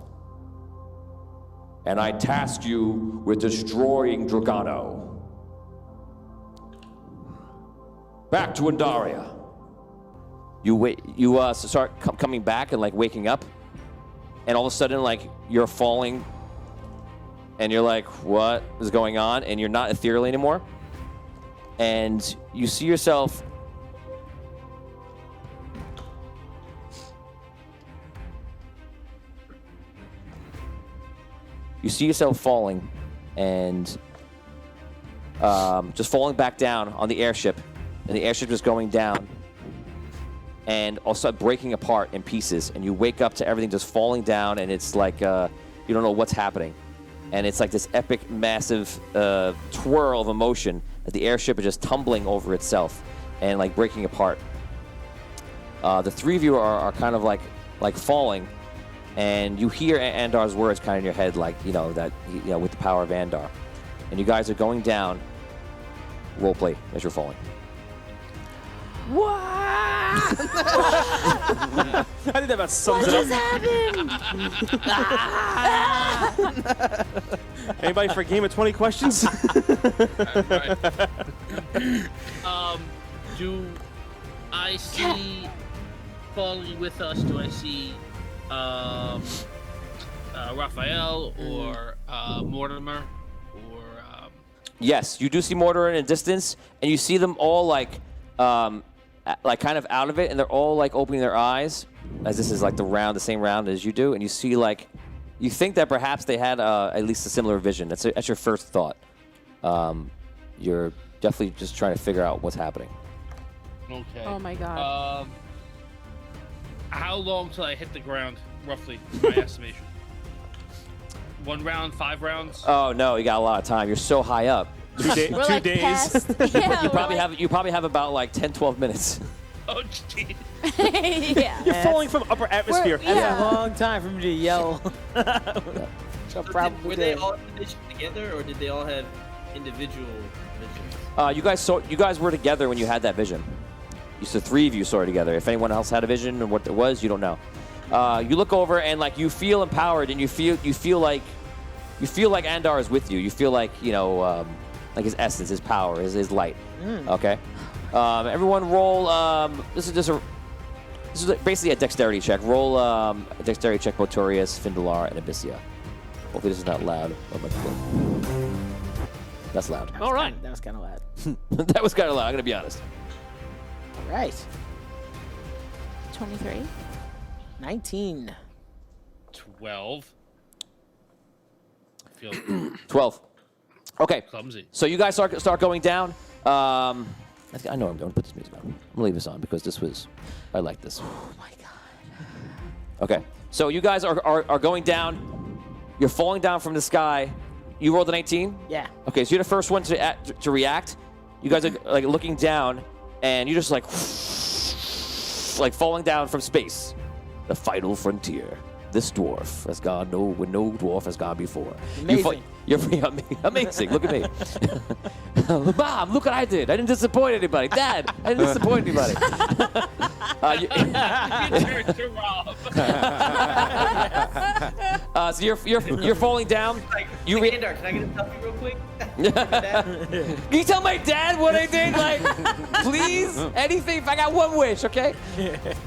and I task you with destroying Dragano. Back to Andaria. You start coming back and like waking up, and all of a sudden like you're falling, and you're like, what is going on? And you're not ethereal anymore, and you see yourself. You see yourself falling, and just falling back down on the airship, and the airship is going down, and also breaking apart in pieces. And you wake up to everything just falling down, and it's like you don't know what's happening, and it's like this epic, massive twirl of emotion that the airship is just tumbling over itself and like breaking apart. The three of you are kind of like falling. And you hear Andar's words kind of in your head, like, that, with the power of Andar. And you guys are going down. Roleplay as you're falling.
What?
I think that about sums
What
it
just
up.
happened?
Anybody for a game of 20 questions?
Do I see falling with us? Do I see Raphael or Mortimer or
Yes, you do see Mortar in a distance, and you see them all like kind of out of it, and they're all like opening their eyes, as this is like the same round as you do, and you see like, you think that perhaps they had at least a similar vision. That's your first thought. You're definitely just trying to figure out what's happening.
Okay.
Oh my god.
How long till I hit the ground, roughly, my estimation? 1 round, 5 rounds?
Oh no, you got a lot of time. You're so high up.
We're
2
like
days.
past, yeah,
You
we're
probably have about like 10, 12 minutes.
Oh, jeez.
yeah.
You're falling from upper atmosphere.
We're-
That's
Yeah.
a long time for me to yell. So probably
Were they
did.
all in the mission together, or did they all have individual visions?
You guys were together when you had that vision. The 3 of you saw it together. If anyone else had a vision and what it was, you don't know. You look over and like you feel empowered, and you feel like Andar is with you. You feel like like his essence, his power, his light. Okay. Everyone roll. This is basically a dexterity check. Roll a dexterity check. Botorius, Findalar, and Abyssia. Hopefully this is not loud. Oh my god. That's loud.
All right.
That was kind of loud.
That was kind of loud. I'm gonna be honest.
All right.
23.
19.
12. I feel
12. Okay.
clumsy.
So you guys start going down. I know I'm going to put this music on. I'm gonna leave this on because I like this.
Oh my god.
Okay. So you guys are going down. You're falling down from the sky. You rolled an 18?
Yeah.
Okay, so you're the first one to react. You guys are like looking down, and you're just like falling down from space. The final frontier. This dwarf has gone when no dwarf has gone before.
Amazing.
You're amazing. Look at me. Mom, look what I did. I didn't disappoint anybody. Dad, I didn't disappoint anybody. So you're falling down. You
Andar, can I get a selfie real quick?
Can you tell my dad what I did? Like, please, anything. If I got one wish, okay?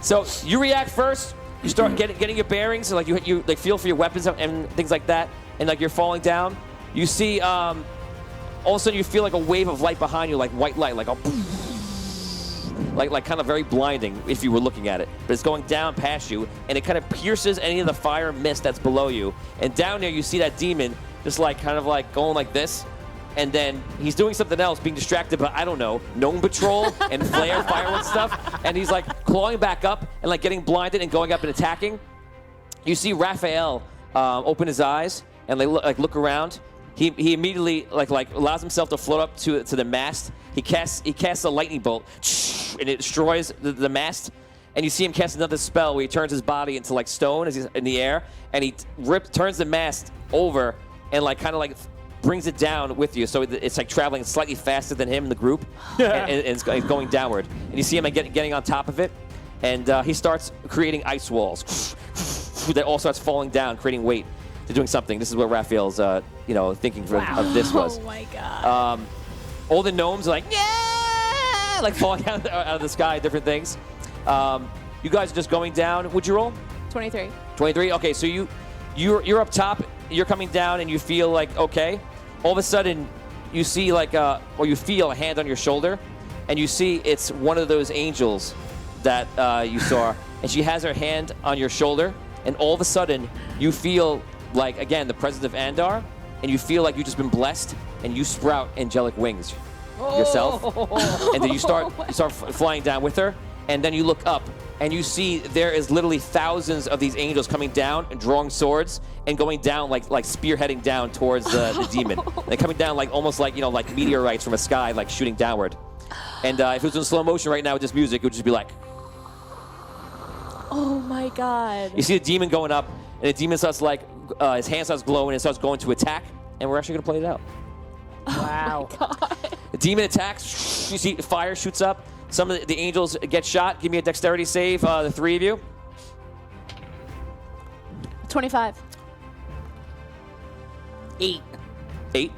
So you react first. You start getting your bearings. So like you like feel for your weapons and things like that. And like you're falling down. You see, all of a sudden you feel like a wave of light behind you, like white light, like a like kind of very blinding if you were looking at it. But it's going down past you, and it kind of pierces any of the fire mist that's below you. And down there you see that demon just like kind of like going like this. And then he's doing something else, being distracted by, I don't know, Gnome Patrol and Flare firework stuff. And he's like clawing back up and like getting blinded and going up and attacking. You see Raphael open his eyes and look around. He immediately like allows himself to float up to the mast. He casts a lightning bolt, and it destroys the mast. And you see him cast another spell where he turns his body into like stone as he's in the air, and he turns the mast over and like kind of like brings it down with you. So it's like traveling slightly faster than him in the group, and it's going downward. And you see him getting on top of it, and he starts creating ice walls that all starts falling down, creating weight. They're doing something. This is what Raphael's, thinking of this was.
Oh my god.
All the gnomes are like, yeah, like falling out of the sky, different things. You guys are just going down. What'd you roll?
23.
23. Okay, so you're up top. You're coming down, and you feel like okay. All of a sudden, you see or you feel a hand on your shoulder, and you see it's one of those angels that you saw, and she has her hand on your shoulder, and all of a sudden, you feel like again the presence of Andar, and you feel like you've just been blessed, and you sprout angelic wings yourself, and then you start flying down with her, and then you look up. And you see there is literally thousands of these angels coming down and drawing swords and going down like spearheading down towards the demon. They're coming down almost like meteorites from a sky, like shooting downward. And if it was in slow motion right now with this music, it would just be like.
Oh my god.
You see the demon going up, and the demon starts his hand starts glowing and starts going to attack, and we're actually gonna play it out.
Wow.
Oh my god.
The demon attacks. You see fire shoots up. Some of the angels get shot. Give me a dexterity save, the three of you.
25.
8.
8.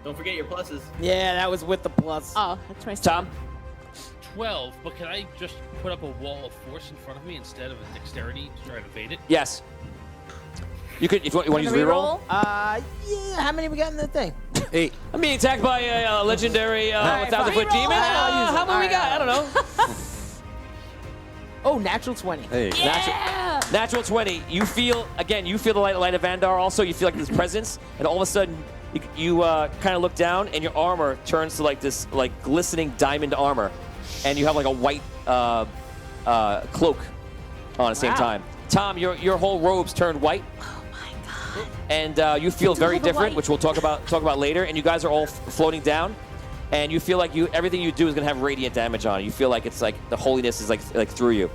Don't forget your pluses.
Yeah, that was with the plus.
Oh, 26.
Tom?
12, but can I just put up a wall of force in front of me instead of a dexterity to try to evade it?
Yes. You could. If you want to use reroll.
Yeah. How many we got in the thing?
8.
I'm being attacked by a legendary 1,000-foot
Reroll.
demon. How many we
All
got?
right.
I don't know.
Oh, natural 20.
Hey.
Natural 20. You feel the light of Vandar. Also, you feel like this presence, and all of a sudden, you kind of look down, and your armor turns to this glistening diamond armor, and you have a white cloak on at the same time. Tom, your whole robe's turned white. And you feel very different, which we'll talk about later. And you guys are all floating down, and you feel like everything you do is gonna have radiant damage on it. You feel like it's the holiness is like through you.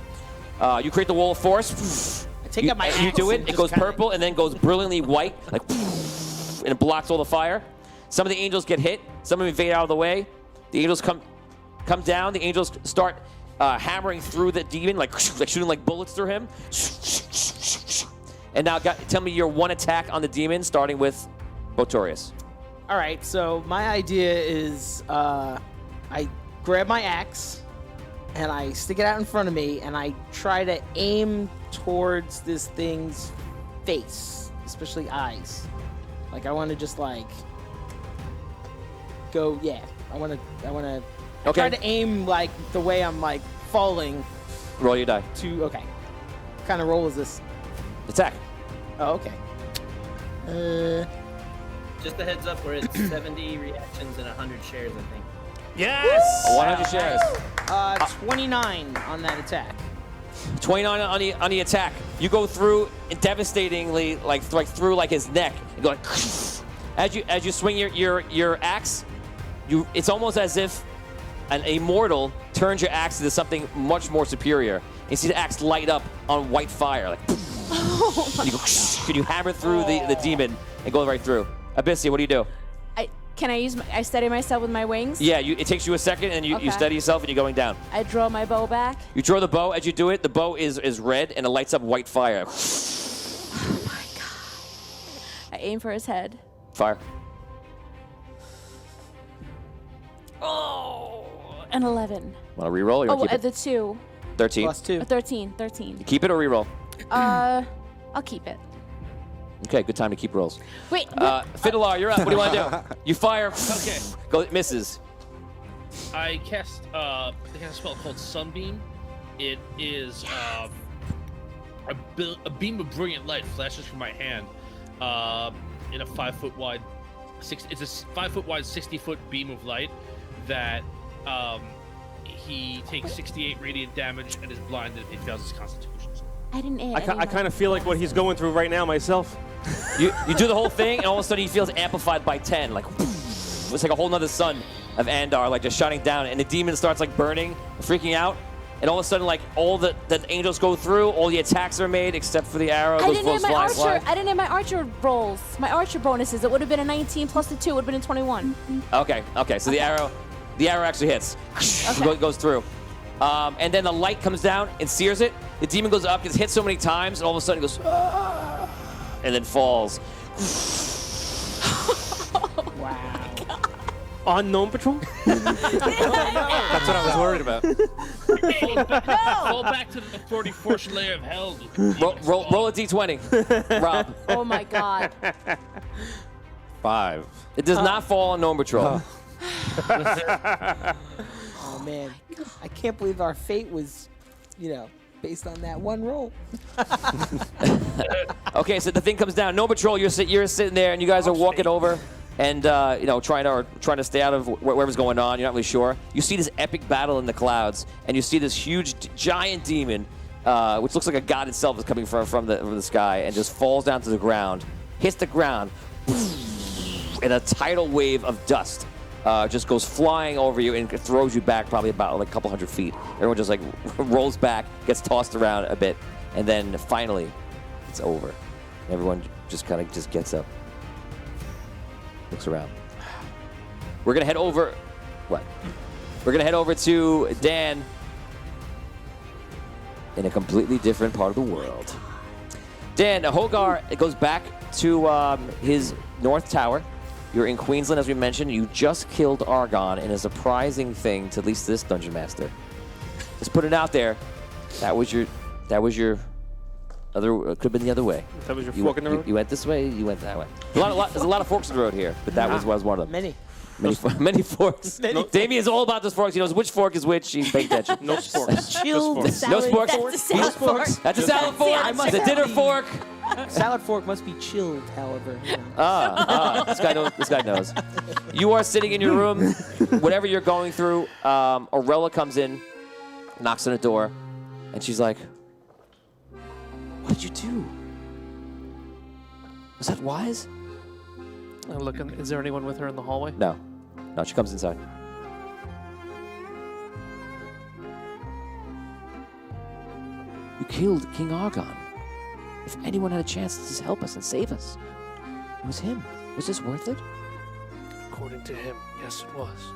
You create the wall of force.
I take out my axe
You do it.
and
It
just
goes
kinda-
purple and then goes brilliantly white, and it blocks all the fire. Some of the angels get hit. Some of them evade out of the way. The angels come down. The angels start hammering through the demon, like shooting bullets through him. And now, tell me your one attack on the demon, starting with Botorius.
All right, so my idea is I grab my axe and I stick it out in front of me and I try to aim towards this thing's face, especially eyes. I want to just go, yeah. I want to try to aim the way I'm falling.
Roll your die.
Okay. What kind of roll is this?
Attack.
Oh, okay.
Just a heads up, we're at 70 reactions and 100 shares, I think.
Yes!
100 shares.
29 on that attack.
29 on the attack. You go through devastatingly, through his neck, and go as you swing your axe. It's almost as if an immortal turns your axe into something much more superior. You see the axe light up on white fire, you go, and you hammer through the demon and go right through. Abyssia, what do you do?
I steady myself with my wings?
Yeah, it takes you a second, and you steady yourself, and you're going down.
I draw my bow back.
You draw the bow. As you do it, the bow is red, and it lights up white fire.
Oh my god. I aim for his head.
Fire.
Oh, an 11.
Want to reroll? Or you want to keep
The 2.
13.
Plus 2.
13.
Keep it or reroll?
I'll keep it.
Okay, good time to keep rolls.
Wait,
Fiddler, you're up. What do you want to do? You fire.
Okay.
Go, it misses.
I cast a spell called Sunbeam. It is a beam of brilliant light flashes from my hand in a 5 foot wide. It's a 5 foot wide, 60-foot beam of light that he takes 68 radiant damage and is blinded if he fails his Constitution.
I didn't add
I
any
kind of feel like what he's going through right now myself.
You do the whole thing, and all of a sudden he feels amplified by 10. It's like a whole nother sun of Andar, just shining down, and the demon starts burning, freaking out. And all of a sudden, all the angels go through, all the attacks are made except for the arrow.
I didn't add my archer rolls. My archer bonuses. It would have been a 19 plus the 2 would have been a 21.
Okay. So the arrow actually hits. Goes through. And then the light comes down and sears it. The demon goes up, gets hit so many times, and all of a sudden it goes. and then falls.
Wow.
On Gnome Patrol?
That's what I was worried about.
Fall back to the 44th layer of hell.
Roll a d20, Rob.
Oh my god.
5.
It does not fall on Gnome Patrol.
Oh man, I can't believe our fate was, based on that one roll.
Okay, so the thing comes down. Gnome Patrol, you're sitting there, and you guys are walking over, and trying to stay out of whatever's going on. You're not really sure. You see this epic battle in the clouds, and you see this huge giant demon, which looks like a god itself, is coming from the sky, and just falls down to the ground, hits the ground, and a tidal wave of dust just goes flying over you and throws you back probably about like a couple hundred feet. Everyone just like rolls back, gets tossed around a bit, and then finally it's over. Everyone just kind of just gets up, looks around. We're gonna head over. What? We're gonna head over to Dan in a completely different part of the world. Dan, Hogar goes back to his North Tower. You're in Queensland, as we mentioned. You just killed Argon in a surprising thing to at least this Dungeon Master. Just put it out there. That was your other. Could have been the other way.
That was your fork in the road?
You went this way. You went that way. There's a lot of forks in the road here, but that was one of them. Many forks. Damien's all about those forks. He knows which fork is which. He's paying attention.
No sporks.
Chilled
No
salad.
sporks.
That's the salad fork.
That's a salad fork.
That's
The dinner fork.
Salad fork must be chilled, however.
This guy knows. You are sitting in your room, whatever you're going through. Aurella comes in, knocks on the door, and she's like, "What did you do? Was that wise?"
Is there anyone with her in the hallway?
No, she comes inside. You killed King Argon. If anyone had a chance to help us and save us, it was him. Was this worth it?
According to him, yes, it was.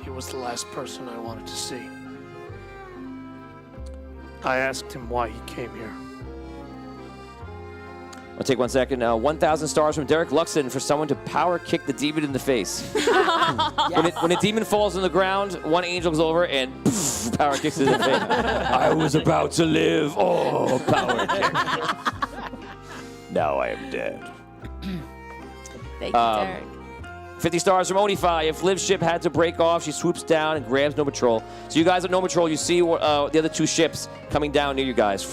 He was the last person I wanted to see. I asked him why he came here.
I'll take 1 second. 1,000 stars from Derek Luxon for someone to power kick the demon in the face. When a demon falls on the ground, one angel goes over and power kicks it in the face. I was about to live. Oh, power kick. Now I am dead.
Thank you, Derek.
50 stars from Onify. If Liv's ship had to break off, she swoops down and grabs Gnome Patrol. So you guys at Gnome Patrol, you see the other two ships coming down near you guys.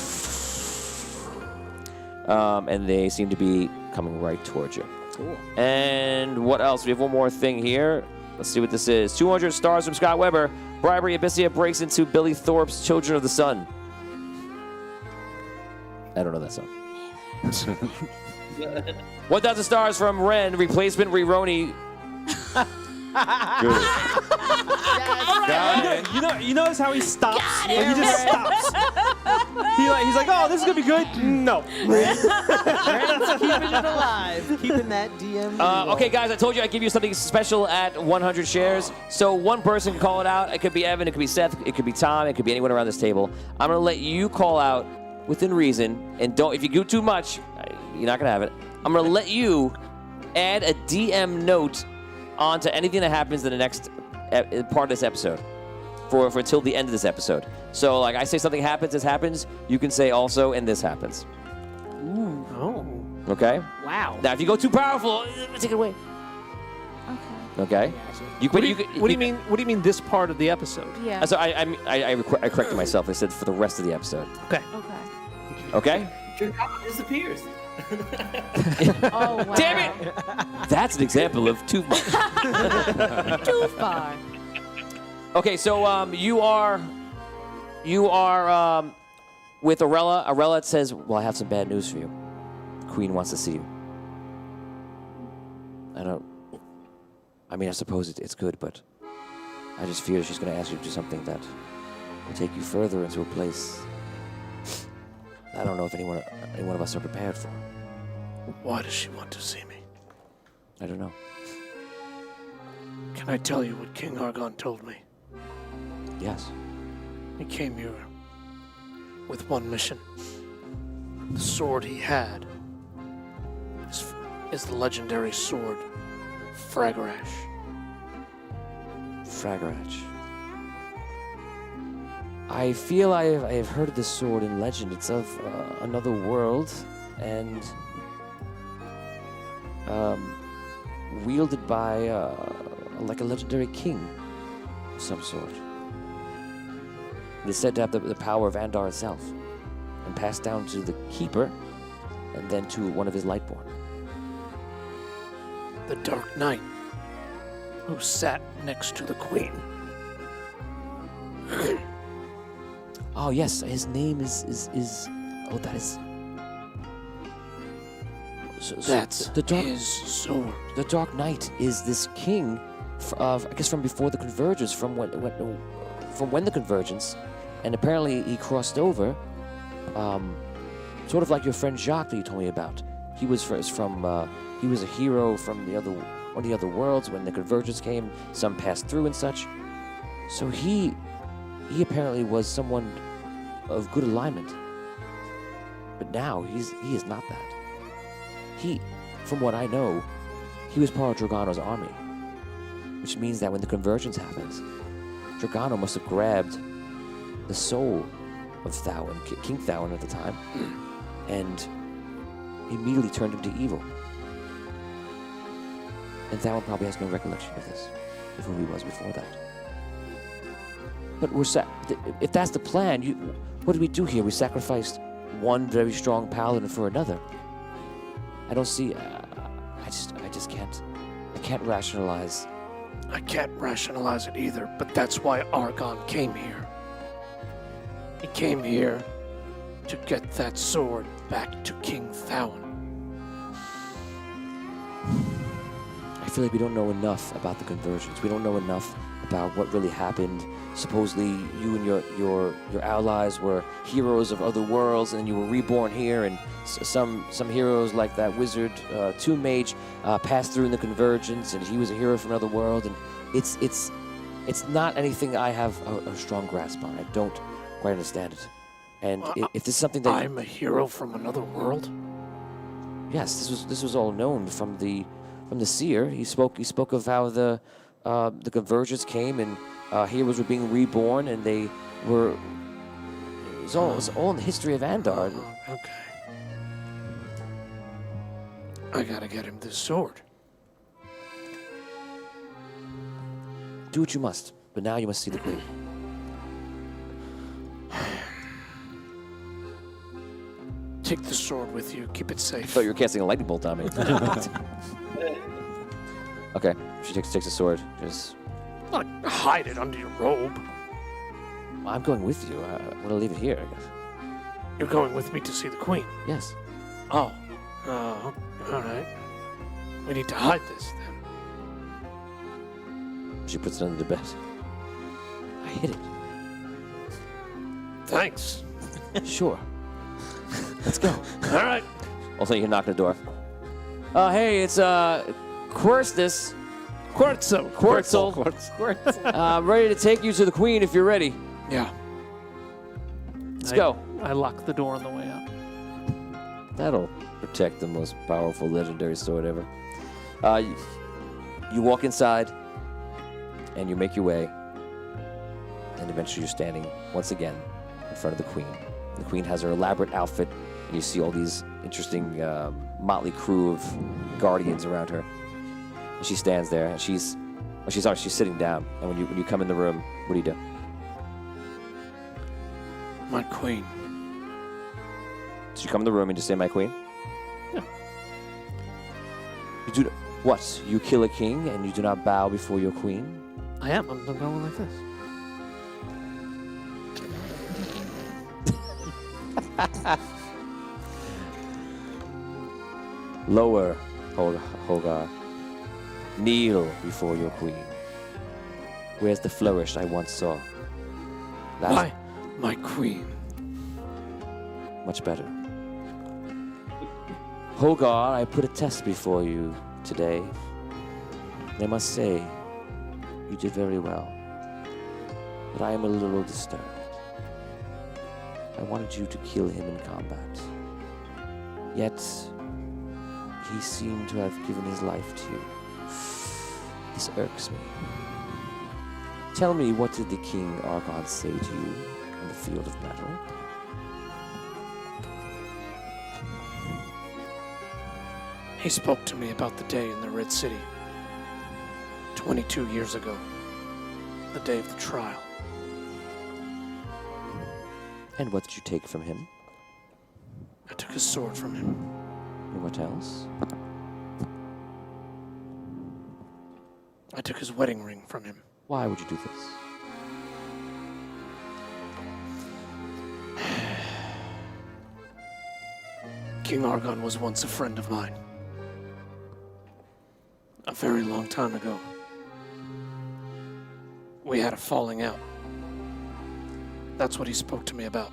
And they seem to be coming right towards you.
Cool.
And what else? We have one more thing here. Let's see what this is. 200 stars from Scott Weber. Bribery Abyssia breaks into Billy Thorpe's Children of the Sun. I don't know that song. 1,000 stars from Ren. Replacement Rironi. Good.
You notice how he stops? He just stops. He's like, oh, this is gonna be good. No.
Brandon's keeping it alive, keeping that DM.
Okay, guys, I told you I'd give you something special at 100 shares. So one person can call it out. It could be Evan, it could be Seth, it could be Tom, it could be anyone around this table. I'm gonna let you call out within reason, and don't. If you do too much, you're not gonna have it. I'm gonna let you add a DM note onto anything that happens in the next part of this episode for until the end of this episode. So, like, I say something happens, this happens, you can say also, and this happens.
Ooh.
Oh.
Okay?
Wow.
Now, if you go too powerful, take it away. Okay?
What do you mean? What do you mean this part of the episode?
Yeah.
So I corrected myself. I said for the rest of the episode.
Okay.
Okay.
Okay?
Your cop disappears.
Oh, wow.
Damn it! That's an example of too much.
Too far.
Okay, so you are with Aurella. Aurella says, "Well, I have some bad news for you. The Queen wants to see you." I suppose it's good, but I just fear she's going to ask you to do something that will take you further into a place I don't know if any one of us are prepared for.
Why does she want to see me?
I don't know.
Can I tell you what King Argon told me?
Yes.
He came here with one mission. The sword he had is the legendary sword, Fragarash.
Fragrach. I feel I have heard of this sword in legend. It's of another world and wielded by like a legendary king of some sort. It is said to have the power of Andar itself and passed down to the Keeper and then to one of his Lightborn.
The Dark Knight, who sat next to the Queen.
Oh yes, his name is oh that is
That's
the dark
his sword.
the Dark Knight is this king I guess from before the Convergence, from when the Convergence, and apparently he crossed over sort of like your friend Jacques that you told me about. He was he was a hero from one of the other worlds when the Convergence came. Some passed through and such. So he apparently was someone of good alignment. But now he is not that. From what I know, he was part of Dragano's army. Which means that when the Convergence happens, Dragano must have grabbed the soul of Thauen, King Thauen at the time, and immediately turned him to evil. And Thauen probably has no recollection of this, of who he was before that. But if that's the plan, what did we do here? We sacrificed one very strong paladin for another. I don't see. I just can't. I can't rationalize.
I can't rationalize it either, but that's why Argon came here. He came here to get that sword back to King Thauen.
I feel like we don't know enough about the Convergence. We don't know enough about what really happened. Supposedly, you and your allies were heroes of other worlds, and you were reborn here. And some heroes, like that wizard, Tomb Mage, passed through in the Convergence, and he was a hero from another world. And it's not anything I have a strong grasp on. I don't quite understand it. And if this is something that
I'm a hero from another world.
Yes, this was all known from the seer. He spoke of how the Convergence came and heroes were being reborn, and they were. It was all in the history of Andar.
Okay. I gotta get him this sword.
Do what you must, but now you must see the Queen.
Take the sword with you. Keep it safe.
I thought you were casting a lightning bolt on me. Okay, she takes the sword. Just.
Not hide it under your robe.
I'm going with you. I'm gonna leave it here, I guess.
You're going with me to see the Queen?
Yes.
Oh. All right. We need to hide this then.
She puts it under the bed. I hid it.
Thanks.
Sure. Let's go.
All right.
Also, you can knock on the door. Hey, it's Quirtstus. Quirtzel. I'm ready to take you to the Queen if you're ready.
Yeah.
Let's go.
I lock the door on the way out.
That'll protect the most powerful legendary sword ever. You walk inside, and you make your way, and eventually you're standing once again in front of the Queen. The Queen has her elaborate outfit, and you see all these interesting motley crew of guardians around her. And she stands there, and she's sitting down. And when you come in the room, what do you do?
My Queen.
So you come in the room and just say, "My Queen."
Yeah.
You do what? You kill a king and you do not bow before your queen?
I am. I'm going like this.
Lower, Hogar. Kneel before your queen. Where's the flourish I once saw?
My Queen.
Much better. Hogar, I put a test before you today. And I must say, you did very well. But I am a little disturbed. I wanted you to kill him in combat. Yet, he seemed to have given his life to you. This irks me. Tell me, what did the King Argon say to you on the field of battle?
He spoke to me about the day in the Red City, 22 years ago, the day of the trial.
And what did you take from him?
I took his sword from him.
And what else?
I took his wedding ring from him.
Why would you do this?
King Argon was once a friend of mine. A very long time ago. We had a falling out. That's what he spoke to me about.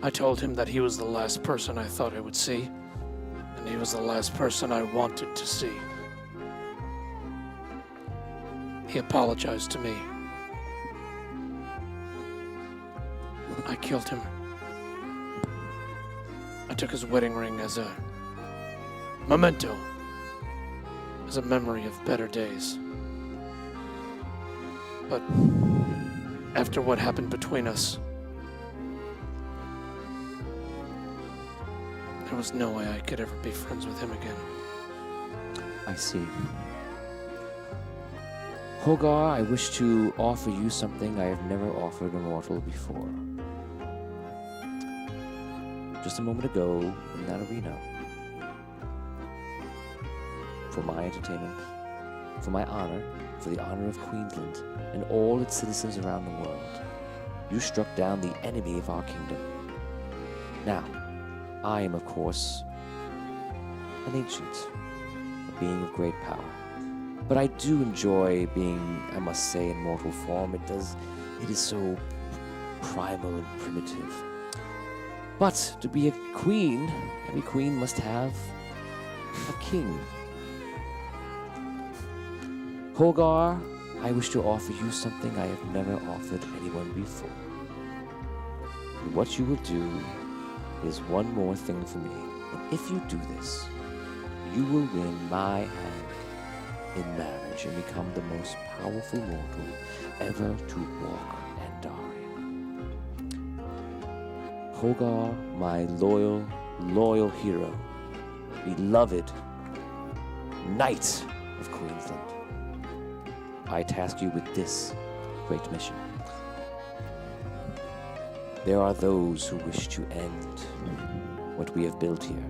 I told him that he was the last person I thought I would see, and he was the last person I wanted to see. He apologized to me. I killed him. I took his wedding ring as a memento, as a memory of better days. But after what happened between us, there was no way I could ever be friends with him again.
I see. Hogar, I wish to offer you something I have never offered a mortal before. Just a moment ago, in that arena, for my entertainment, for my honor, for the honor of Queensland and all its citizens around the world, you struck down the enemy of our kingdom. Now, I am, of course, an ancient, a being of great power. But I do enjoy being, I must say, in mortal form. It is so primal and primitive. But to be a queen, every queen must have a king. Hogar, I wish to offer you something I have never offered anyone before. And what you will do is one more thing for me. And if you do this, you will win my hand in marriage and become the most powerful mortal ever to walk and die. Hogar, my loyal hero, beloved knight of Queensland, I task you with this great mission. There are those who wish to end what we have built here,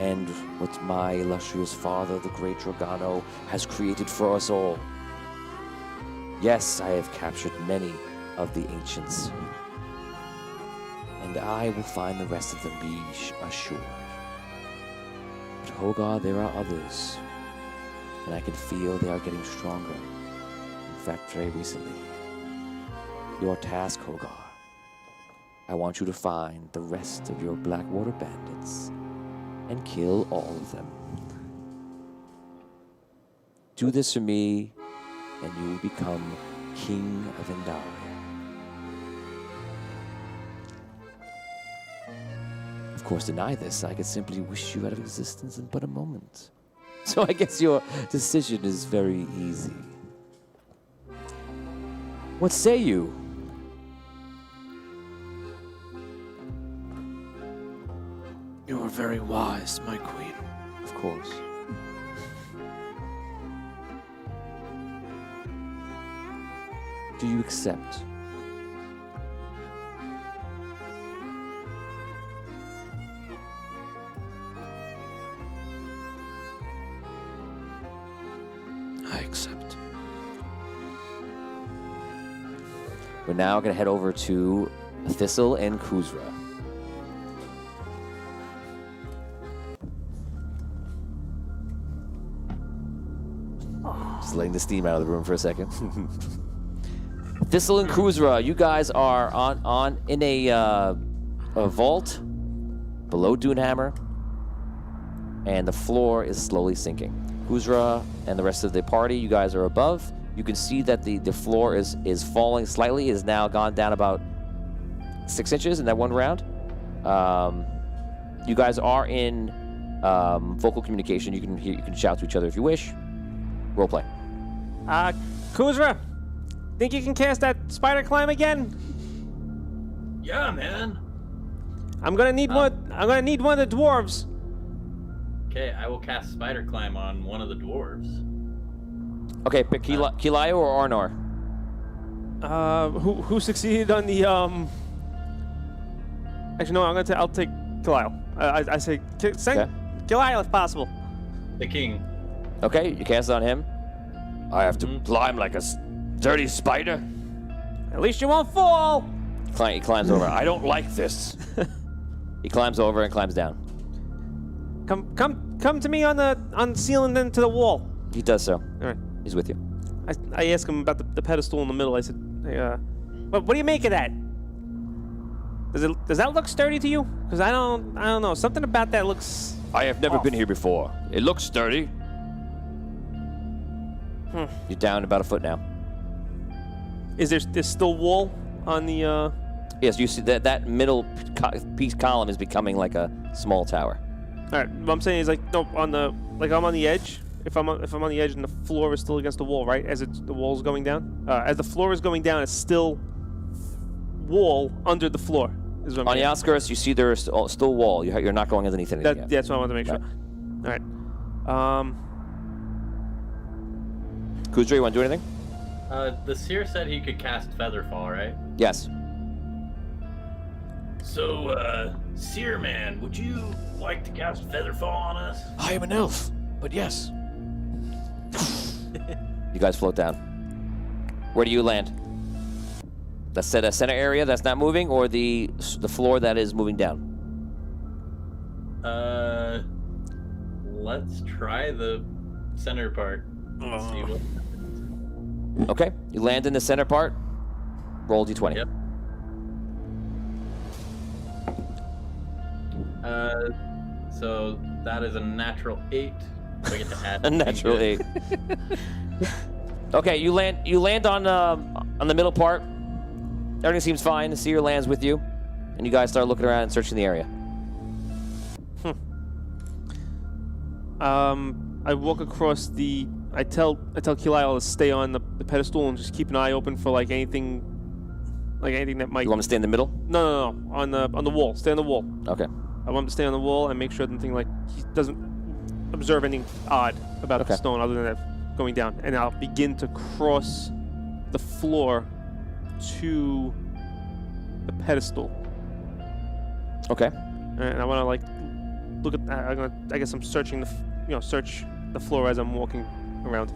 and what my illustrious father, the great Dragano, has created for us all. Yes, I have captured many of the ancients, and I will find the rest of them, be assured. But Hogar, there are others, and I can feel they are getting stronger. In fact, very recently. Your task, Hogar, I want you to find the rest of your Blackwater bandits and kill all of them. Do this for me, and you will become King of Endaria. Of course, deny this, I could simply wish you out of existence in but a moment. So I guess your decision is very easy. What say you?
You are very wise, my queen.
Of course. Do you accept?
I accept.
We're now going to head over to Thistle and Kuzra. Just letting the steam out of the room for a second. Thistle and Kuzra, you guys are in a vault below Dunehammer, and the floor is slowly sinking. Kuzra and the rest of the party, you guys are above. You can see that the floor is falling slightly. It has now gone down about
6 inches in that one round. You guys are in vocal communication. You can shout to each other if you wish. Role play.
Kuzra, think you can cast that spider climb again?
Yeah, man.
I'm gonna need one. I'm gonna need one of the dwarves.
Okay, I will cast spider climb on one of the dwarves.
Okay, pick Kilayo or Arnor.
Who succeeded on the Actually, no. I'll take Kalile. I say send Kalile if possible.
The king.
Okay, you cast it on him.
I have to climb like a dirty spider.
At least you won't fall.
He climbs over.
I don't like this.
He climbs over and climbs down.
Come to me on the ceiling, then to the wall.
He does so.
All right.
He's with you.
I asked him about the pedestal in the middle. I said, hey, what do you make of that? Does that look sturdy to you? Because I don't know. Something about that looks.
I have never
off.
been here before. It looks sturdy.
You're down about a foot now.
Is there's still wall on the?
Yes, you see that middle piece column is becoming like a small tower.
All right. What I'm saying is like no on the I'm on the edge. If I'm on the edge and the floor is still against the wall, right? As the wall's going down. As the floor is going down, it's still wall under the floor. Is what I'm
on
getting.
the outskirts, you see there is still wall. You're not going underneath anything yet.
That's what I wanted to make sure.
Right.
All right.
Kuzra, you want to do anything?
The seer said he could cast Featherfall, right?
Yes.
So, Seer Man, would you like to cast Featherfall on us?
I am an elf, but yes.
You guys float down. Where do you land? The center area that's not moving, or the floor that is moving down?
Let's try the center part. Let's see what.
Okay, you land in the center part. Roll d20.
Yep. So that is a natural 8. So I get to add
A natural 8. Okay, you land on the middle part. Everything seems fine. The seer lands with you, and you guys start looking around and searching the area.
I walk across the. I tell Kilail to stay on the pedestal and just keep an eye open for anything that might.
You want him to stay in the middle?
No. On the wall. Stay on the wall.
Okay.
I want him to stay on the wall and make sure nothing he doesn't observe anything odd about the stone other than that going down. And I'll begin to cross the floor to the pedestal.
Okay.
And I want to look at. I guess I'm searching search the floor as I'm walking around.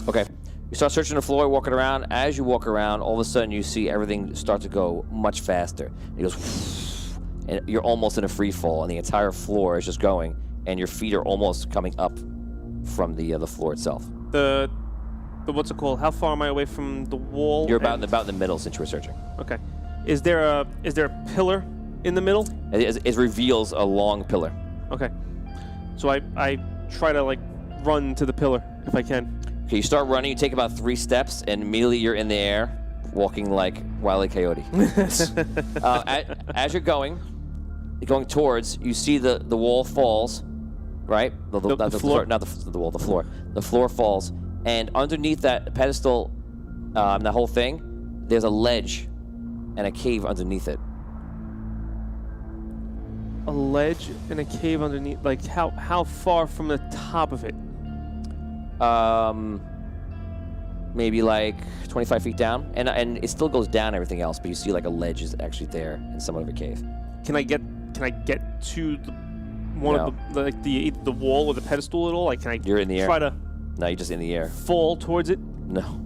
Okay. You start searching the floor, walking around. As you walk around, all of a sudden you see everything start to go much faster. It goes, and you're almost in a free fall, and the entire floor is just going, and your feet are almost coming up from the floor itself.
The what's it called? How far am I away from the wall?
You're about in the middle since you were searching.
Okay. Is there a pillar in the middle?
It reveals a long pillar.
Okay. So I try to run to the pillar if I can.
Okay, you start running. You take about 3 steps, and immediately you're in the air, walking like Wile E. Coyote. As you're going towards, you see the wall falls, right? Not the floor. Not the wall. The floor. The floor falls, and underneath that pedestal, the whole thing, there's a ledge and a cave underneath it.
A ledge and a cave underneath. How far from the top of it?
Maybe 25 feet down, and it still goes down everything else, but you see a ledge is actually there in somewhat of a cave.
Can I get to of the wall or the pedestal at all? Can I?
You're in the air.
Try to.
No, you're just in the air.
Fall towards it?
No.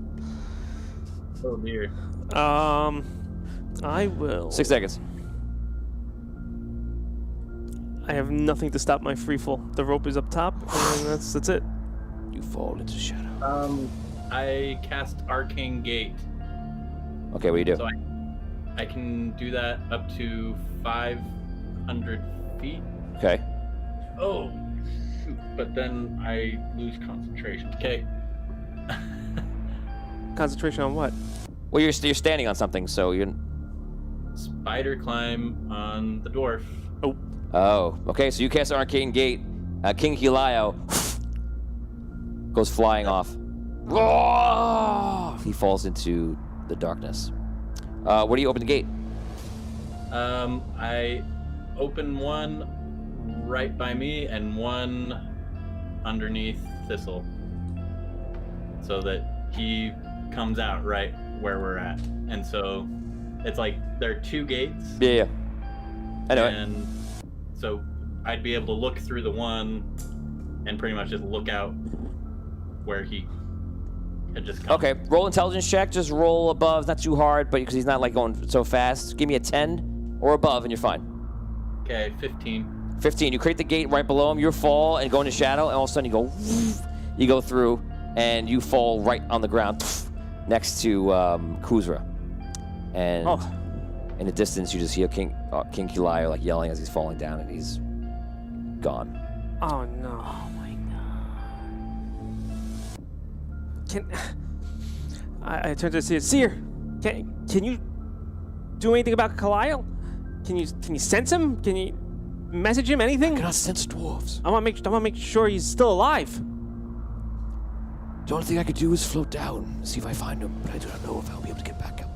Oh dear.
I will.
6 seconds.
I have nothing to stop my free fall. The rope is up top, and that's it.
You fall into shadow.
I cast Arcane Gate.
Okay, what do you do?
So I can do that up to 500 feet.
Okay.
Oh, shoot. But then I lose concentration. Okay.
Concentration on what?
Well, you're standing on something, so you're.
spider climb on the dwarf.
Oh, okay. So you cast Arcane Gate. King Hilio goes flying off. He falls into the darkness. Where do you open the gate?
I open one right by me and one underneath Thistle, so that he comes out right where we're at. And so it's like there are 2 gates.
Yeah. I know it.
And so I'd be able to look through the one and pretty much just look out where he had just come.
Okay, roll intelligence check. Just roll above, not too hard, but because he's not like going so fast. Give me a 10 or above, and you're fine.
Okay, 15.
15. You create the gate right below him. You fall and go into shadow, and all of a sudden you go through, and you fall right on the ground next to Kuzra. And in the distance, you just hear King Hilio like yelling as he's falling down, and he's gone.
Oh no.
Oh my god.
I turned to Seer. Seer, can you do anything about Kalile? Can you sense him? Can you message him? Anything?
I cannot sense dwarves.
I want to make sure he's still alive.
The only thing I could do is float down, see if I find him, but I do not know if I'll be able to get back up.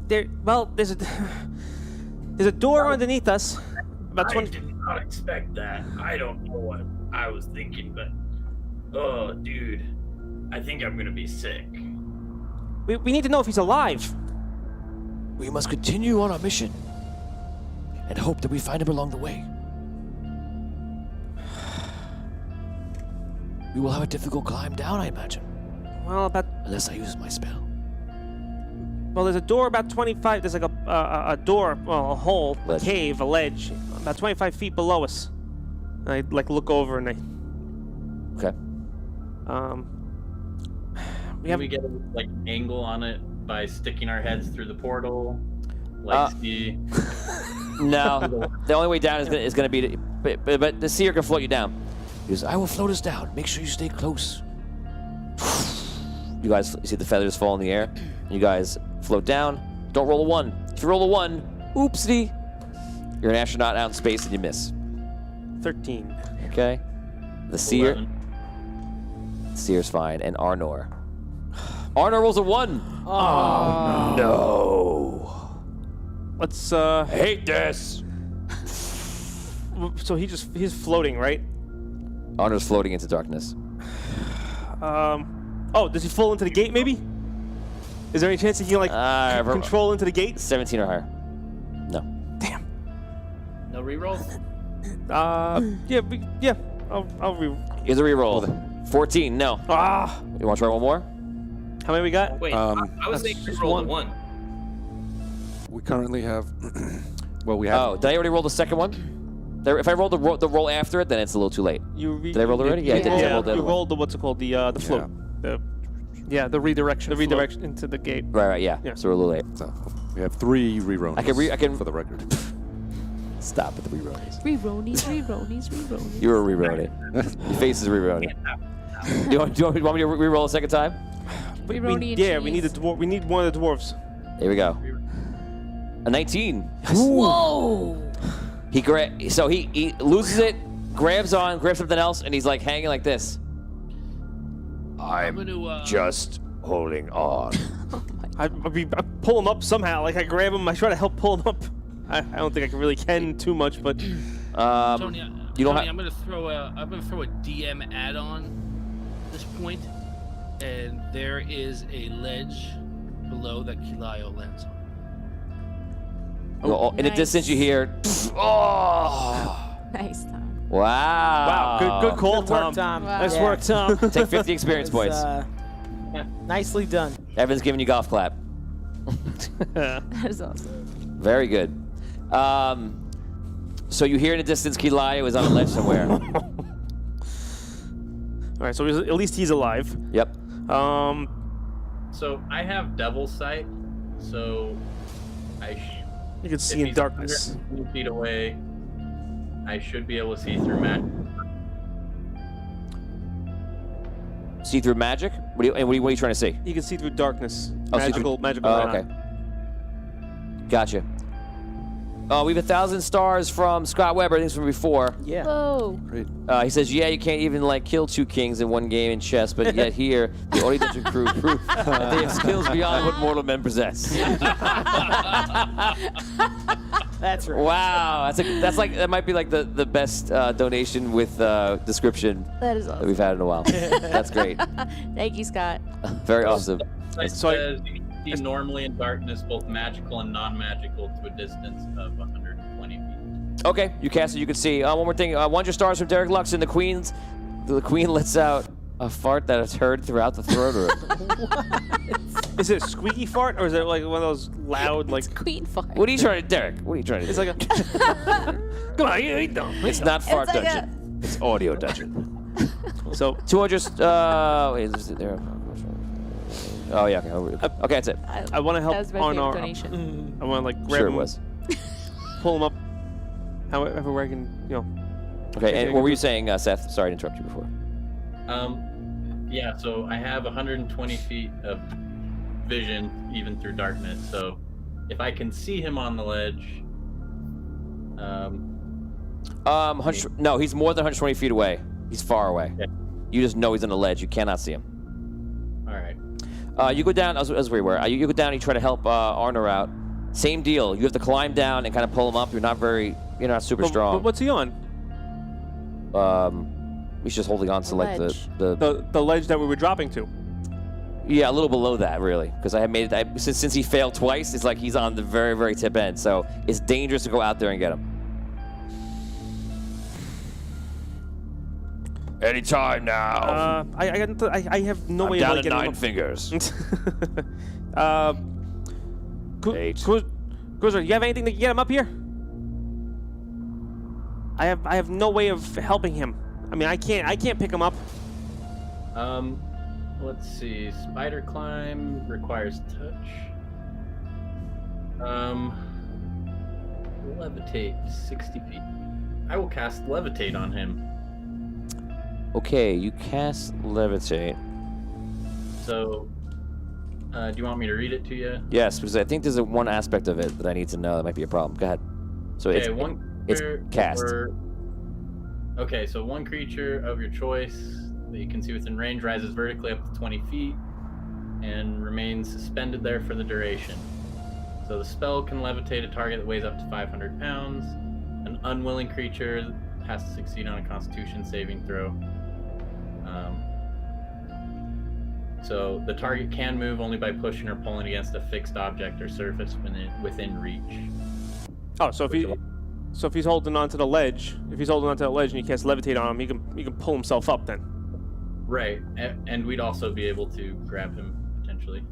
There's a door underneath us. About 20.
I did not expect that. I don't know what I was thinking, but oh, dude, I think I'm gonna be sick.
We need to know if he's alive.
We must continue on our mission and hope that we find him along the way. We will have a difficult climb down, I imagine,
Well,
unless I use my spell.
there's a door about 25. There's like a door, well, a hole, a
Ledge.
cave, a ledge, about 25 feet below us. And I like look over and
Okay.
Can we get a like angle on it by sticking our heads through the portal? Like see.
No, the only way down is going to be, but the Seer can float you down.
He goes, I will float us down. Make sure you stay close.
You guys see the feathers fall in the air. You guys float down. Don't roll a 1. If you roll a 1, oopsie, you're an astronaut out in space and you miss.
13.
Okay. The Seer.
11.
Seer's fine, and Arnor. Arnor rolls a 1.
Oh,
No.
Let's
Hate this.
So he's floating, right?
Arnor's floating into darkness.
Oh, does he fall into the gate? Maybe. Is there any chance he can like control into the gate?
17 or higher. No.
Damn.
No rerolls?
Yeah. I'll re.
Here's a reroll. 14. No.
Ah.
You want to try one more?
How many we got?
Wait, I was thinking
just
just roll
one.
a 1.
We currently have. Well, we have.
Oh, did I already roll the second one? If I roll the roll after it, then it's a little too late. Did I roll it already? Yeah, I did.
Yeah,
I rolled it.
you rolled the what's it called? The float.
The redirection.
The redirection into the gate.
Right, yeah.
Yeah.
So we're a little late.
So we have 3 reruns.
I can
for the record.
stop at the rerolls.
Re-ronies.
You're a rerolling. Your face is rerolling. Do you want me to reroll a second time?
We
Reroni and
need the
cheese.
dwarf. We need one of the dwarves.
Here we go. A 19.
Whoa!
He loses it, grabs something else, and he's like hanging like this.
I'm gonna
Just holding on.
I pull him up somehow. Like I grab him. I try to help pull him up. I don't think I really can too much, but
Tony,
you don't
Tony,
have.
I'm gonna throw a DM add-on at this point, and there is a ledge below that Kilio lands on.
In the
Nice.
distance, you hear. Oh!
Nice, Tom.
Wow!
wow, good call,
good work,
Tom.
Tom.
Wow.
Nice
Yeah.
work, Tom.
Take 50 experience
It's,
points.
Nicely done.
Evan's giving you golf clap.
That is awesome.
Very good. So you hear in the distance, Kilio is on a ledge somewhere.
All right, so at least he's alive.
Yep.
So I have Devil Sight, so
You can see
if
in
he's
darkness.
120 feet away, I should be able to see through magic.
See through magic? What are you trying to see?
You can see through darkness.
Oh,
Magical
Oh,
light
okay. Gotcha. We have 1,000 stars from Scott Weber. I think it's from before.
Yeah.
Whoa.
He says, yeah, you can't even like kill 2 kings in one game in chess, but yet here, the Ori Dungeon crew prove that they have skills beyond what mortal men possess.
That's right.
Wow, that might be like the best donation with description
That is
that
awesome.
we've had in a while. That's great.
Thank you, Scott.
Very awesome.
It
So I-
says you can see normally in darkness, both magical and non-magical, to a distance of 120 feet.
Okay, you cast it. You can see. One more thing. 100 stars from Derek Luxon. The queen lets out a fart that is heard throughout the throne room.
Is it a squeaky fart or is it like one of those loud like?
It's queen fart.
What are you trying to, Derek? What are you trying to do?
It's like a. Come on, you don't.
It's not fart
like
dungeon. It's audio dungeon.
So
200. Wait, is it there? Oh yeah. Okay, that's it.
I want to help
That was my
on
favorite
our.
donation.
I want to like grab
Sure it
him,
was.
pull him up, however I can,
Okay, and what were you saying, Seth? Sorry to interrupt you before.
Yeah, so I have 120 feet of vision even through darkness. So if I can see him on the ledge,
No, he's more than 120 feet away. He's far away.
Okay.
You just know he's on the ledge. You cannot see him.
all right.
You go down, as where you were. You go down, you try to help Arner out. Same deal. You have to climb down and kind of pull him up. You're not super strong.
But what's he on?
He's just holding on to like
Ledge.
the
The ledge that we were dropping to.
yeah, a little below that really, because I have made it. Since he failed twice, it's like he's on the very very tip end. So it's dangerous to go out there and get him. Anytime now.
I have no
I'm
way
down
of
to
like,
9 fingers. Eight.
Cruiser, you have anything to get him up here? I have no way of helping him. I mean, I can't pick him up.
Let's see. Spider climb requires touch. Levitate 60 feet. I will cast levitate on him.
Okay, you cast levitate.
So, do you want me to read it to you?
Yes, because I think there's one aspect of it that I need to know that might be a problem. Go ahead. So
Okay,
it's
it's
cast.
Okay, so one creature of your choice that you can see within range rises vertically up to 20 feet and remains suspended there for the duration. So the spell can levitate a target that weighs up to 500 pounds. An unwilling creature has to succeed on a Constitution saving throw. So the target can move only by pushing or pulling against a fixed object or surface within reach.
Oh, so if he's holding onto the ledge, and you cast levitate on him, he can pull himself up then.
Right, and we'd also be able to grab him potentially.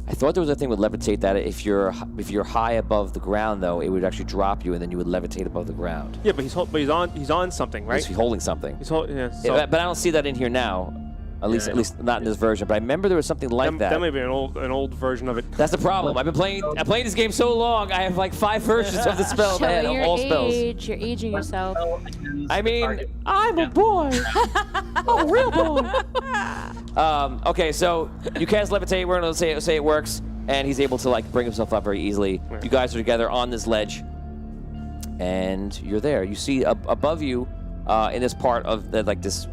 I thought there was a thing with levitate that if you're high above the ground though, it would actually drop you and then you would levitate above the ground.
Yeah, but he's on something, right?
He's holding something.
Yeah. So
But I don't see that in here now. At least not in this version. But I remember there was something like that.
That may be an old version of it.
That's the problem. I'm playing this game so long. I have like 5 versions of the spell in my head,
Show
of
your
all spells.
age. You're aging yourself.
I mean, I'm a boy. A real boy. Okay, so you cast levitate. We're gonna say it works, and he's able to like bring himself up very easily. You guys are together on this ledge, and you're there. You see above you, in this part of the, like this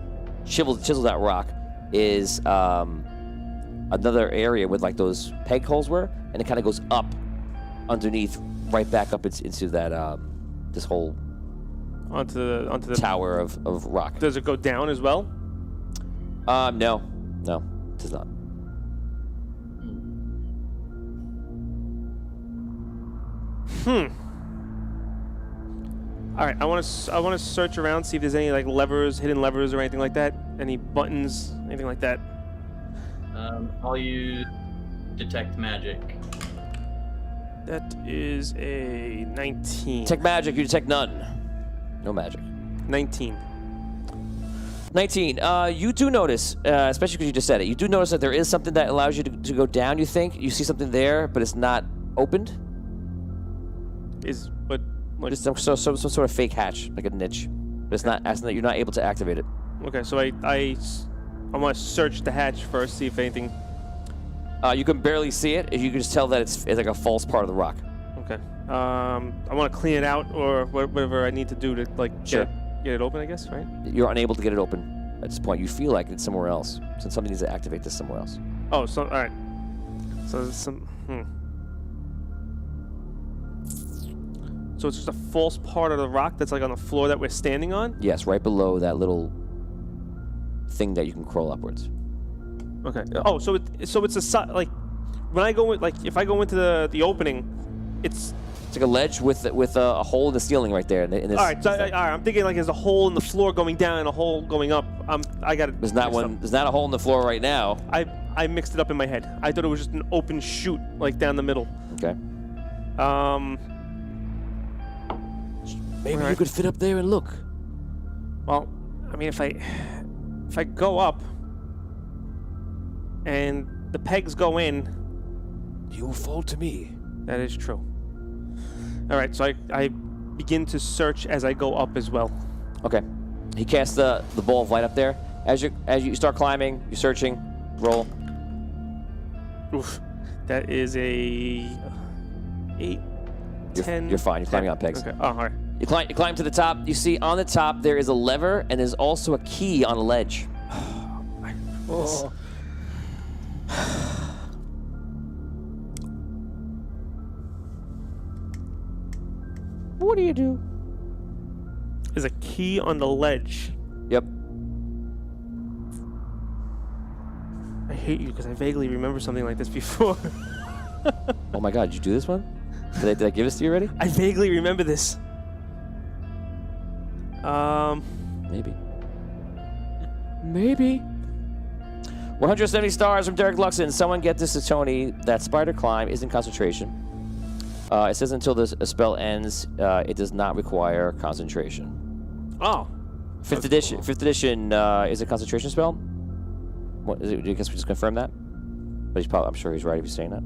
chiseled out rock, is another area with like those peg holes were, and it kind of goes up underneath, right back up into that this whole
Onto the
tower of rock.
Does it go down as well?
No, it does not.
All right, I want to search around, see if there's any like levers, hidden levers, or anything like that. Any buttons, anything like that.
I'll use detect magic.
That is a 19.
Detect magic. You detect none. No magic.
19.
19. You do notice, especially because you just said it, you do notice that there is something that allows you to go down, you think. You see something there, but it's not opened. Just some sort of fake hatch, like a niche. But it's not, you're not able to activate it.
Okay, so I I want to search the hatch first, see if anything.
You can barely see it. You can just tell that it's like a false part of the rock.
Okay. I want to clean it out or whatever I need to do to like
Sure.
get it open, I guess, right?
You're unable to get it open at this point. You feel like it's somewhere else. So somebody needs to activate this somewhere else.
Oh, so all right. So there's some. So it's just a false part of the rock that's like on the floor that we're standing on.
Yes, right below that little thing that you can crawl upwards.
Okay. Oh, so it's a like when I go in, like if I go into the opening, it's
like a ledge with a hole in the ceiling right there. In this,
all right. So all right, I'm thinking like there's a hole in the floor going down and a hole going up. I got it.
There's not one. There's not a hole in the floor right now.
I mixed it up in my head. I thought it was just an open chute like down the middle.
Okay.
Maybe you could fit up there and look.
Well, I mean, if I go up and the pegs go in,
You will fall to me.
that is true. All right, so I begin to search as I go up as well.
Okay. He casts the ball of light up there. As you start climbing, you're searching. Roll.
Oof, that is a 8, 10.
You're fine. You're climbing
10.
on pegs.
Okay. Oh, all right.
You climb to the top. You see on the top there is a lever and there's also a key on a ledge.
Oh.
What do you do?
There's a key on the ledge.
Yep.
I hate you because I vaguely remember something like this before.
Oh my God! Did you do this one? Did I give this to you already?
I vaguely remember this.
Maybe. Maybe. 170 stars from Derek Luxon. Someone get this to Tony. That spider climb is in concentration. It says until a spell ends, it does not require concentration.
Oh.
Fifth edition. Cool. Fifth edition is a concentration spell. What is it? I guess we just confirm that. But I'm sure he's right if he's saying that.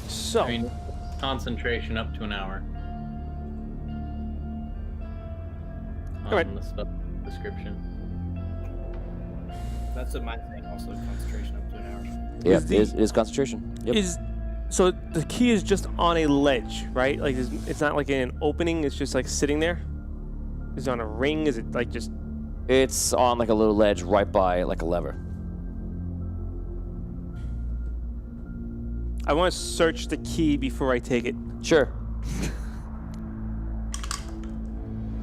So.
I mean, concentration up to an hour.
Right.
The spell description.
That's what mine saying. Also, concentration up to an hour.
Yeah, it is concentration. Yep.
So the key is just on a ledge, right? Like it's not like in an opening. It's just like sitting there. Is it on a ring? Is it like just?
It's on like a little ledge right by like a lever.
I want to search the key before I take it.
Sure.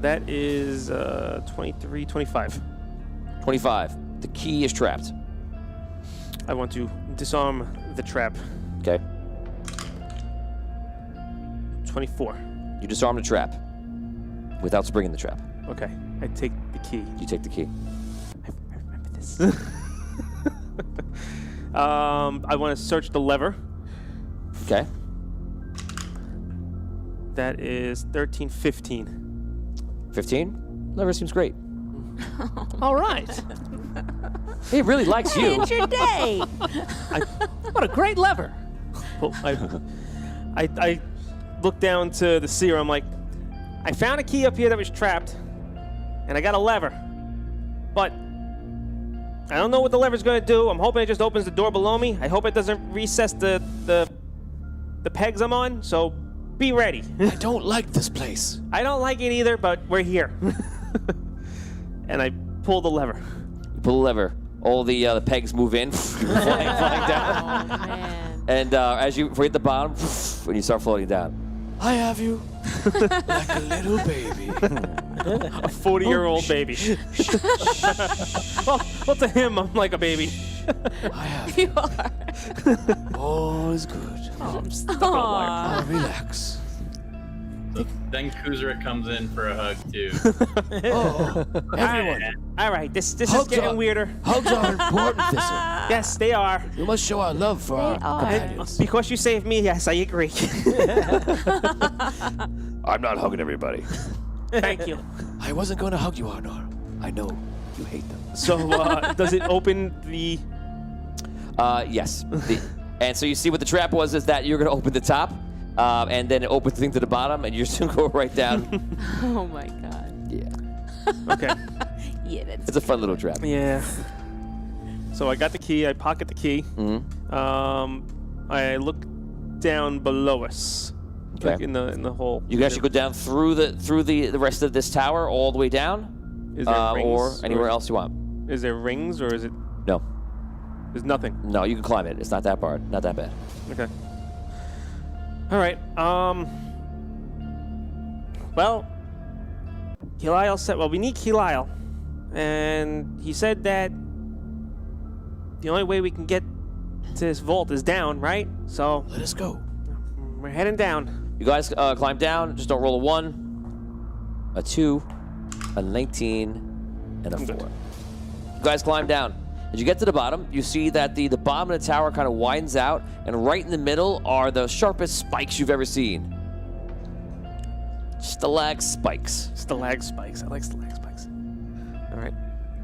That is 23, 25.
25. The key is trapped.
I want to disarm the trap.
Okay.
24.
You disarm the trap without springing the trap.
Okay. I take the key.
You take the key.
I remember this. I want to search the lever.
Okay.
That is 13, 15.
15? Lever seems great.
All right.
He really likes you.
It's your day.
What a great lever.
Well, I look down to the seer. I'm like, I found a key up here that was trapped, and I got a lever. But I don't know what the lever's going to do. I'm hoping it just opens the door below me. I hope it doesn't recess the pegs I'm on, so be ready.
I don't like this place.
I don't like it either, but we're here. And I pull the lever.
You pull the lever. All the pegs move in, flying down.
Oh, man.
And as you hit the bottom, when you start floating down.
I have you like a little baby.
A 40-year-old baby. well, to him, I'm like a baby.
I have
You are.
all is good.
I'm stuck on a wire.
Now relax.
So then Kuzra comes in for a hug too.
Oh, everyone.
All right, this is
Hugs
getting
are-
weirder.
Hugs are important, Thistle.
Yes, they are.
We must show our love for our
are.
companions.
Because you saved me, yes, I agree.
I'm not hugging everybody.
Thank you.
I wasn't going to hug you, Arnor. I know you hate them.
So, does it open the...
Yes. And so you see what the trap was is that you're going to open the top, and then it opens the thing to the bottom, and you're just going to go right down.
Oh my god.
Yeah.
Okay.
Yeah, that's
It's a fun little trap.
Yeah. So I got the key. I pocket the key.
Mm-hmm.
I look down below us, like
Okay.
in the hole.
You can actually go down through the rest of this tower all the way down,
Is there
or
rings,
anywhere else you want.
Is there rings or is it?
No,
There's nothing.
no, you can climb it. It's not that hard, not that bad.
Okay. All right. Well, Kelisle said. Well, we need Kelisle, and he said that the only way we can get to this vault is down, right? So
Let us go.
we're heading down.
You guys climb down. Just don't roll a 1, a 2, a 19, and a 4. You guys climb down. As you get to the bottom, you see that the bottom of the tower kind of widens out, and right in the middle are the sharpest spikes you've ever seen. Stalag spikes.
Stalag spikes. I like stalag spikes. All right.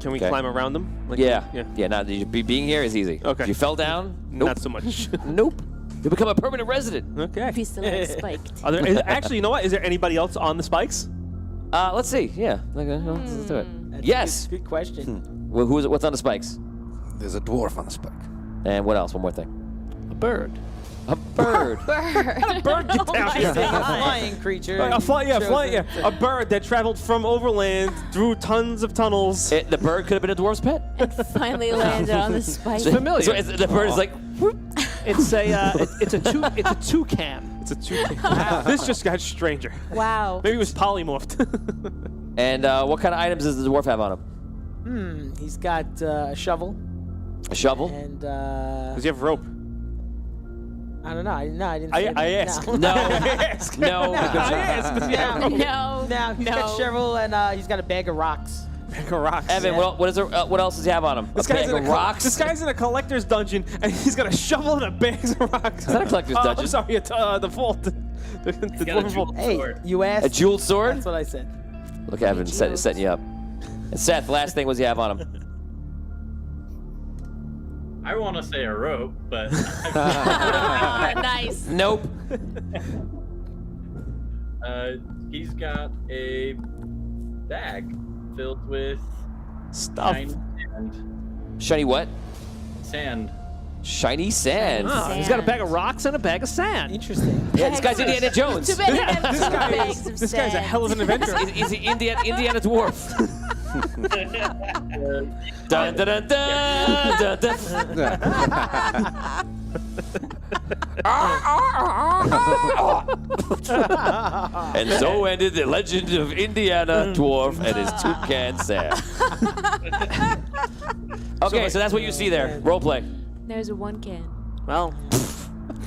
Can we
Okay.
climb around them? Like,
Yeah.
Yeah.
Now being here is easy.
Okay.
If you fell down, nope.
Not so much.
Nope. You become a permanent resident.
Okay.
Be still like spiked.
Are there, actually, you know what? Is there anybody else on the spikes?
Let's see. Yeah. Okay, let's do it.
That's
Yes.
a good question.
Well, who's what's on the spikes?
There's a dwarf on the spike.
And what else? One more thing.
A bird.
A bird.
Bird.
Bird get down here.
A flying creature.
A
Chosen.
A bird that traveled from overland through tons of tunnels.
The bird could have been a dwarf's pet.
And finally landed on the spike.
familiar.
So the bird is like, whoop.
It's a toucan.
It's a two. This just got stranger.
Wow.
Maybe it was polymorphed.
And what kind of items does the dwarf have on him?
He's got a shovel
A shovel?
and
Does he have rope?
I don't know. I didn't. Say
I
that.
asked.
No.
No.
ask.
No.
I asked. Does he have rope?
No.
No, he's got a shovel and he's got a bag of rocks.
Bag of rocks.
Evan, what else does he have on him?
This
a
guy's
bag
in
of rocks?
This guy's in a collector's dungeon, and he's got a shovel and a bag of rocks.
Is that a collector's
I'm
dungeon?
sorry, it's the vault. The
Got a
dwarven vault.
jewel
Hey,
sword.
you asked.
A jeweled sword?
That's what I said.
Look, Evan setting you up. And Seth, last thing was he have on him?
I want to say a rope, but
Ah, nice.
Nope.
he's got a bag filled with
Stuff.
shiny sand.
Shiny what?
Sand.
Shiny sand.
Oh, he's got a bag of rocks and a bag of sand.
Interesting.
Yeah, this guy's Indiana Jones.
Too bad he had
This
two
guy
bags of
this guy's a
sand.
hell of an adventurer.
He's the Indiana dwarf. Dun, dun, dun, dun, dun, dun. And so ended the legend of Indiana dwarf and his toucan Sam. Okay, so that's what you see there. Role play.
There's a one can.
Well,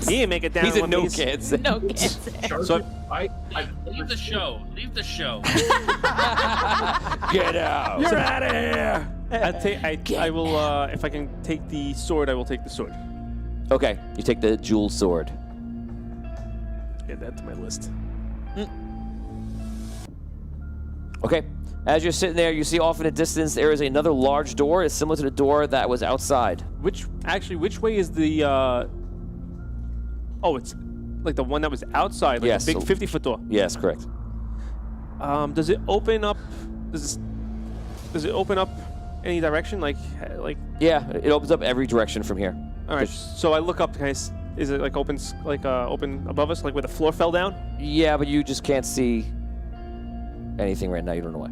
he didn't make it down.
He's
in
a
one
no
piece.
can Sam.
No can.
So
Leave the show. Leave the show.
Get out.
you're out of here. I will. If I can take the sword, I will take the sword.
Okay, you take the jeweled sword.
Add that to my list.
Okay. As you're sitting there, you see off in the distance there is another large door. It's similar to the door that was outside.
Which way is the? Oh, it's like the one that was outside, like
Yes,
the big
so-
50-foot door.
Yes, correct.
Does it open up? Does it open up any direction? Like?
Yeah, it opens up every direction from here.
All right. So I look up. Is it like open above us, like where the floor fell down?
Yeah, but you just can't see anything right now. You don't know why.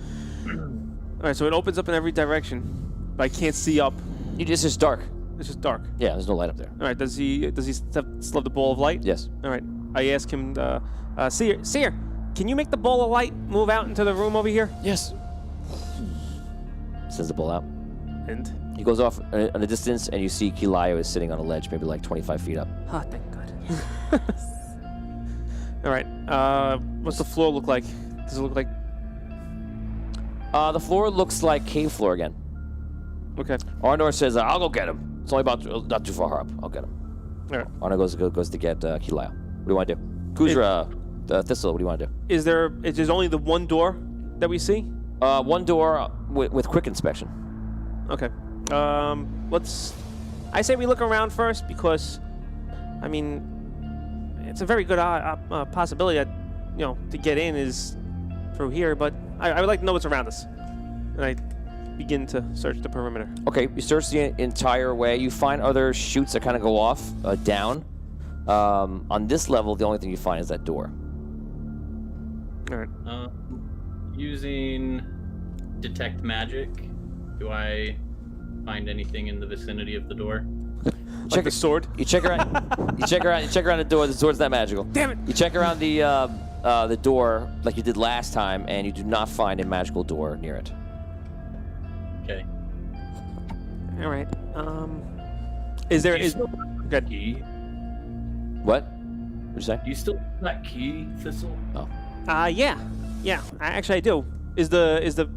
All right. So it opens up in every direction, but I can't see up.
It's just dark.
It's just dark.
Yeah, there's no light up there.
All right. Does he still have the ball of light?
Yes.
All right. I ask him, Seer, can you make the ball of light move out into the room over here?
Yes.
Sends the ball out.
And?
He goes off in a distance, and you see Kilayo is sitting on a ledge, maybe like 25 feet up.
Oh, thank God. All right. What's the floor look like? Does it look like?
The floor looks like cave floor again.
Okay.
Arnor says, "I'll go get him. It's only about not too far up. I'll get him."
All right.
Arnor goes to get Kilayo. What do you want to do? Kuzra, Thistle, what do you want to do?
Is there only the one door that we see?
One door with quick inspection.
Okay. I say we look around first because I mean, it's a very good possibility that, to get in is through here, but I would like to know what's around us. And I begin to search the perimeter.
Okay, you search the entire way. You find other chutes that kind of go off, down. On this level, the only thing you find is that door.
All right.
Using detect magic, do I find anything in the vicinity of the door?
Check the sword.
You check around. you check around the door. The sword's not magical.
Damn it!
You check around the door like you did last time, and you do not find a magical door near it.
Okay.
All right. Is there good?
Key?
What? What'd you say?
Do you still have that key, Thistle?
Oh.
Yeah. I do. Is the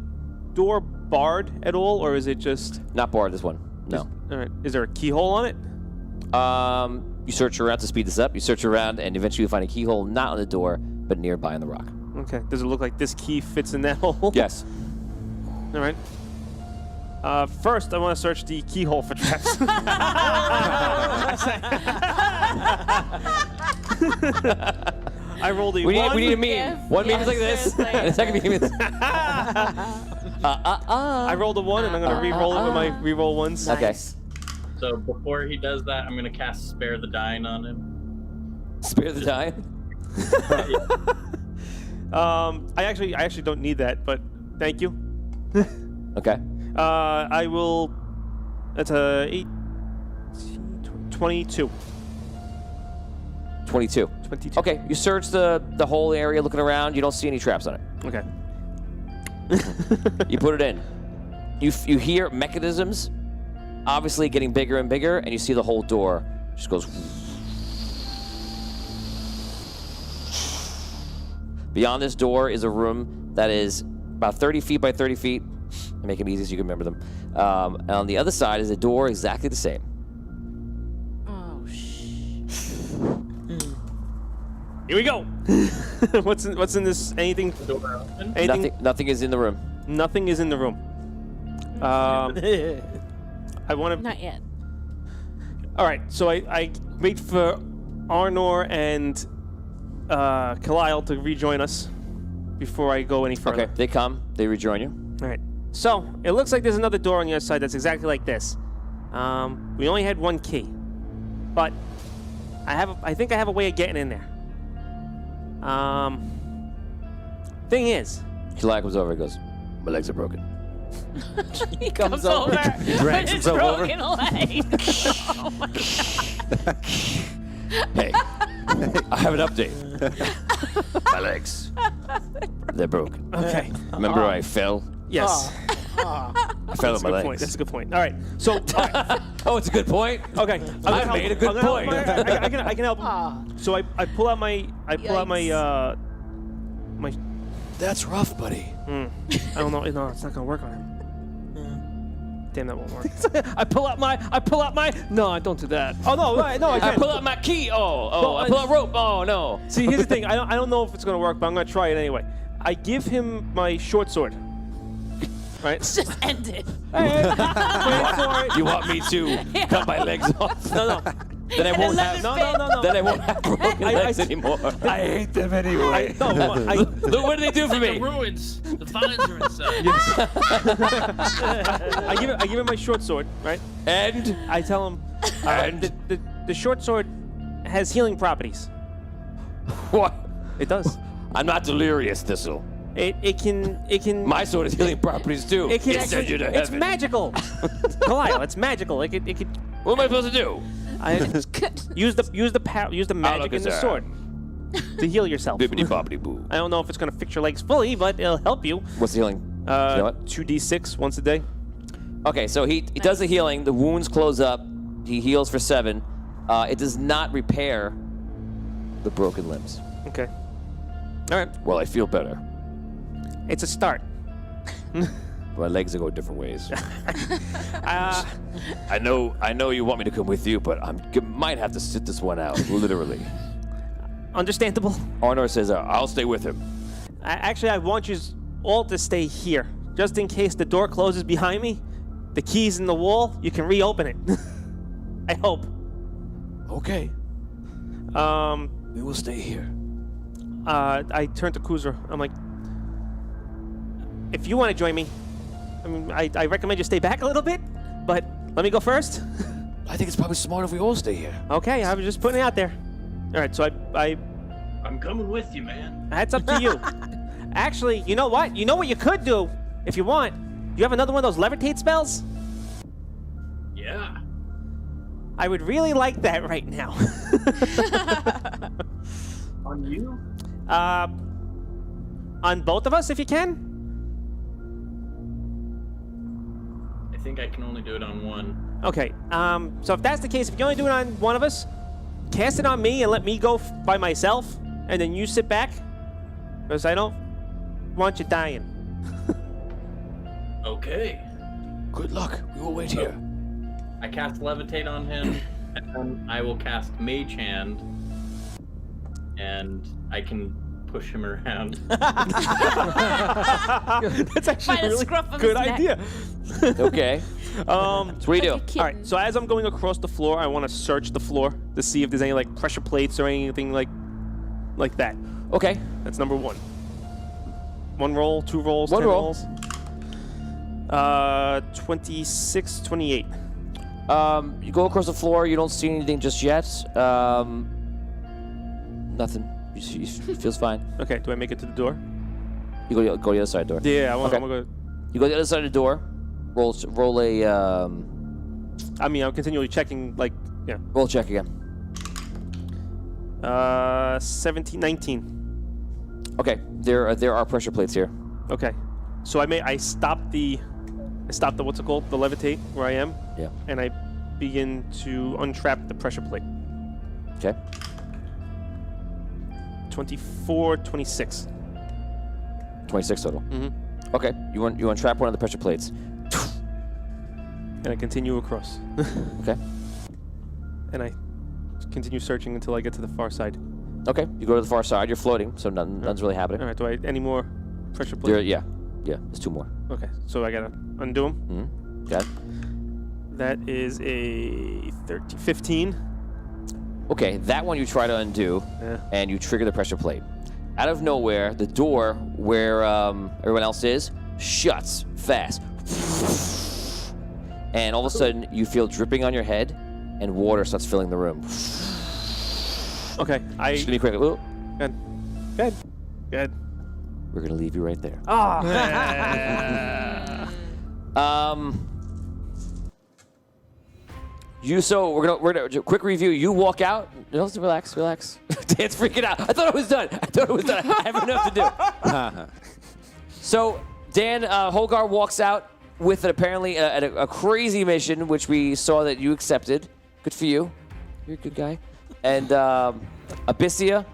door barred at all, or is it just?
Not barred. This one. No.
All right. Is there a keyhole on it?
You search around to speed this up. You search around, and eventually you find a keyhole not on the door, but nearby on the rock.
Okay. Does it look like this key fits in that hole?
Yes.
All right. First, I want to search the keyhole for traps. I rolled a
We
one.
need a meme. One meme is like this, and the second meme is.
I rolled a 1, and I'm going to re-roll it with my re-roll ones.
Okay.
So before he does that, I'm gonna cast Spare the Dying on him.
Spare the dying.
I actually don't need that, but thank you.
Okay.
I will. That's a 22.
22.
22.
Okay. You search the whole area, looking around. You don't see any traps on it.
Okay.
You put it in. You hear mechanisms, obviously getting bigger and bigger, and you see the whole door just goes. Beyond this door is a room that is about 30 feet by 30 feet. I make them easy so you can remember them. And on the other side is a door exactly the same.
Oh,
Here we go. What's in this? Anything?
The door open?
Anything?
Nothing is in the room.
Nothing is in the room. I want to.
not yet.
All right, so I wait for Arnor and Kalile to rejoin us before I go any further.
Okay. They come. They rejoin you.
All right. So it looks like there's another door on the other side that's exactly like this. We only had one key, but I think I have a way of getting in there. Thing is,
Kalai comes over and goes, "My legs are broken."
He comes over.
Drags
with his
himself over.
broken leg. Oh my god.
Hey, I have an update. My legs, they're broken.
okay.
Remember I fell?
Yes.
I fell
That's
on
a
my
good point.
legs.
That's a good point. All right. So,
Oh, it's a good point.
okay.
I made a good point.
I can help. So I pull out my my
That's rough, buddy.
I don't know. No, it's not gonna work on him. Damn, that won't work.
I pull out my. No, don't do that.
Oh no, I
I
can't.
pull out my key. Oh,
Well,
I pull out rope. Oh no.
See, here's the thing. I don't know if it's gonna work, but I'm gonna try it anyway. I give him my short sword. Right.
Just end it.
Wait for it.
You want me to cut my legs off?
No.
Then I won't have.
No.
Then I won't have broken legs anymore.
I hate them anyway.
Look, what do they do for
The
me?
ruins. The vines are inside.
I give him my short sword, right?
And
I tell him, the short sword has healing properties.
what?
It does.
I'm not delirious, Thistle.
It can.
My sword has healing properties too.
It can
It sends you to
It's
heaven.
magical. Kalile, it's magical. It could.
What am I supposed to do?
Use the magic in the sword to heal yourself.
Bibbidi bobbidi boo.
I don't know if it's gonna fix your legs fully, but it'll help you.
What's the healing? You know what?
2d6 once a day.
Okay, so he does the healing. The wounds close up. He heals for 7. It does not repair the broken limbs.
Okay. All right.
Well, I feel better.
It's a start.
My legs are going different ways. I know you want me to come with you, but I might have to sit this one out, literally.
Understandable.
Arnor says, I'll stay with him.
Actually, I want you all to stay here, just in case the door closes behind me. The key's in the wall. You can reopen it. I hope.
Okay. We will stay here.
I turn to Kuzra. I'm like, if you want to join me, I mean, I recommend you stay back a little bit, but let me go first.
I think it's probably smart if we all stay here.
Okay, I was just putting it out there. All right, so
I'm coming with you, man.
that's up to you. Actually, you know what? You know what you could do if you want? You have another one of those levitate spells?
Yeah.
I would really like that right now.
On you?
On both of us, if you can?
I think I can only do it on one.
Okay, so if that's the case, if you can only do it on one of us, cast it on me and let me go by myself, and then you sit back, because I don't want you dying.
Okay.
Good luck. We will wait here.
I cast Levitate on him, and then I will cast Mage Hand, and I can push him around.
That's actually
By
a
the
really
scruff of
good
his neck.
idea.
Okay. So what do you do?
All right, so as I'm going across the floor, I want to search the floor to see if there's any like pressure plates or anything like that.
Okay.
That's number one. One roll, two rolls,
One
10
roll.
rolls. 26, 28.
You go across the floor. You don't see anything just yet. Nothing. You feels fine.
Okay, do I make it to the door?
You go to the other side door.
Yeah, I'm
Okay.
gonna go.
You go to the other side of the door. Roll a
I mean, I'm continually checking, like, yeah.
roll check again.
17, 19.
Okay. There are pressure plates here.
Okay, so I stopped the what's it called? The levitate where I am.
Yeah.
And I begin to untrap the pressure plate.
Okay.
24, 26.
26 total.
Mm-hmm.
Okay. You untrap one of the pressure plates.
And I continue across.
Okay.
And I continue searching until I get to the far side.
Okay. You go to the far side. You're floating, so nothing's really happening.
All right, do I any more pressure
There,
plates?
yeah. There's two more.
Okay, so I gotta undo them.
Mm-hmm. Okay.
That is a 15.
Okay. That one you try to undo,
Yeah.
and you trigger the pressure plate. Out of nowhere, the door where everyone else is shuts fast. And all of a sudden, you feel dripping on your head, and water starts filling the room.
Okay,
Just give me a quick. Ooh,
Good.
we're gonna leave you right there.
Ah.
We're gonna quick review. You walk out. No, relax. Dan's freaking out. I thought it was done. I have enough to do. So Dan Holgar walks out with apparently a crazy mission, which we saw that you accepted. Good for you. You're a good guy. And Abyssia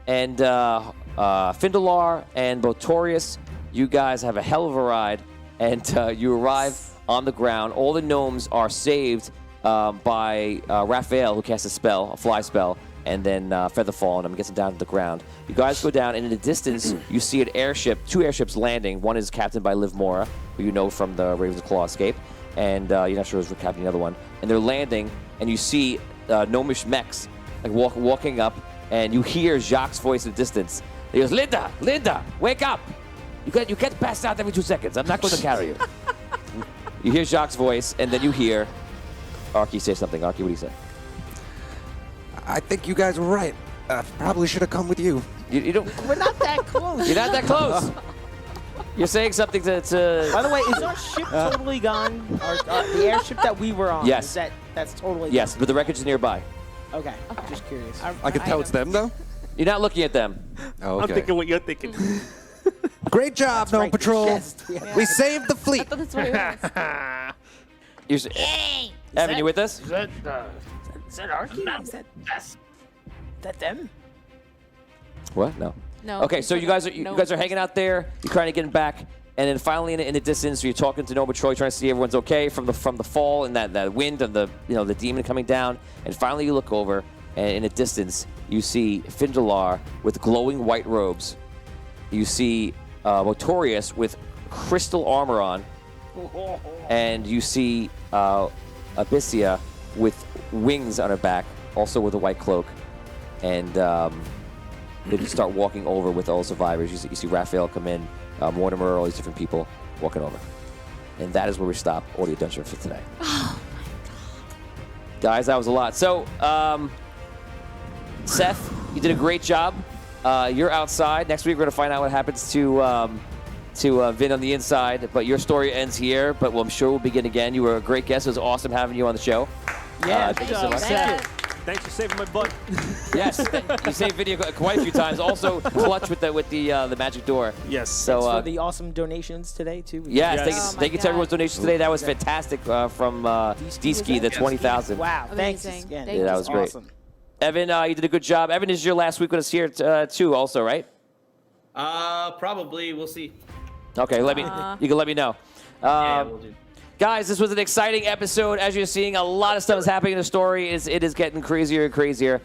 and Findalar and Botorius, you guys have a hell of a ride. And you arrive on the ground. All the gnomes are saved by Raphael, who casts a fly spell, and then Featherfall, and I'm getting down to the ground. You guys go down, and in the distance, you see two airships landing. One is captained by Liv Mora, who you know from the Raven's Claw escape, and you're not sure who's captaining the other one. And they're landing, and you see gnomish mechs like walking up, and you hear Jacques' voice in the distance. He goes, Linda, wake up! You can't pass out every 2 seconds. I'm not going to carry you. You hear Jacques' voice, and then you hear Arky say something. Arky, what do you say?
I think you guys were right. Probably should have come with you.
You don't.
We're not that close.
You're not that close. You're saying something to.
By the way, is our ship totally gone? The airship that we were on?
Yes.
That's totally
Yes, but the wreckage is nearby.
gone? Okay. Just curious.
I can tell it's them, though?
You're not looking at them.
Oh,
I'm
okay.
thinking what you're thinking.
Great job, Gnome
right,
Patrol.
yes.
We saved the fleet.
That's what it was.
Hey, Evan, you with us?
Is that Arky? Is that them?
What? No.
No.
Okay, so you guys are hanging out there. You're trying to get back, and then finally in the distance, you're talking to Nova Troy, trying to see everyone's okay from the fall and that wind and the demon coming down. And finally, you look over, and in the distance, you see Findalar with glowing white robes. You see Botorius with crystal armor on, and you see Abyssia with wings on her back, also with a white cloak. and they just start walking over with all the survivors. You see Raphael come in, Mortimer, all these different people walking over. And that is where we stop Audio Dungeon for today.
Oh my god.
Guys, that was a lot. So, Seth, you did a great job. You're outside. Next week, we're going to find out what happens to Vin on the inside. But your story ends here, but I'm sure we'll begin again. You were a great guest. It was awesome having you on the show.
Yeah,
thank you so much.
Thank you.
Thanks for saving my butt.
Yes, you saved video quite a few times. Also, clutch with the magic door.
Yes.
So
for the awesome donations today too.
yes,
Yes.
thank you,
Oh my
thank you to everyone's
God.
donations today. That was fantastic from D-Ski, the 20,000.
Wow, thanks
Amazing.
again.
Thank
Yeah, that
you.
was great.
Awesome.
Evan, you did a good job. Evan, this is your last week with us here too, also, right?
Probably. We'll see.
Okay, you can let me know.
Yeah, we'll do.
Guys, this was an exciting episode. As you're seeing, a lot of stuff is happening in the story. It is getting crazier and crazier.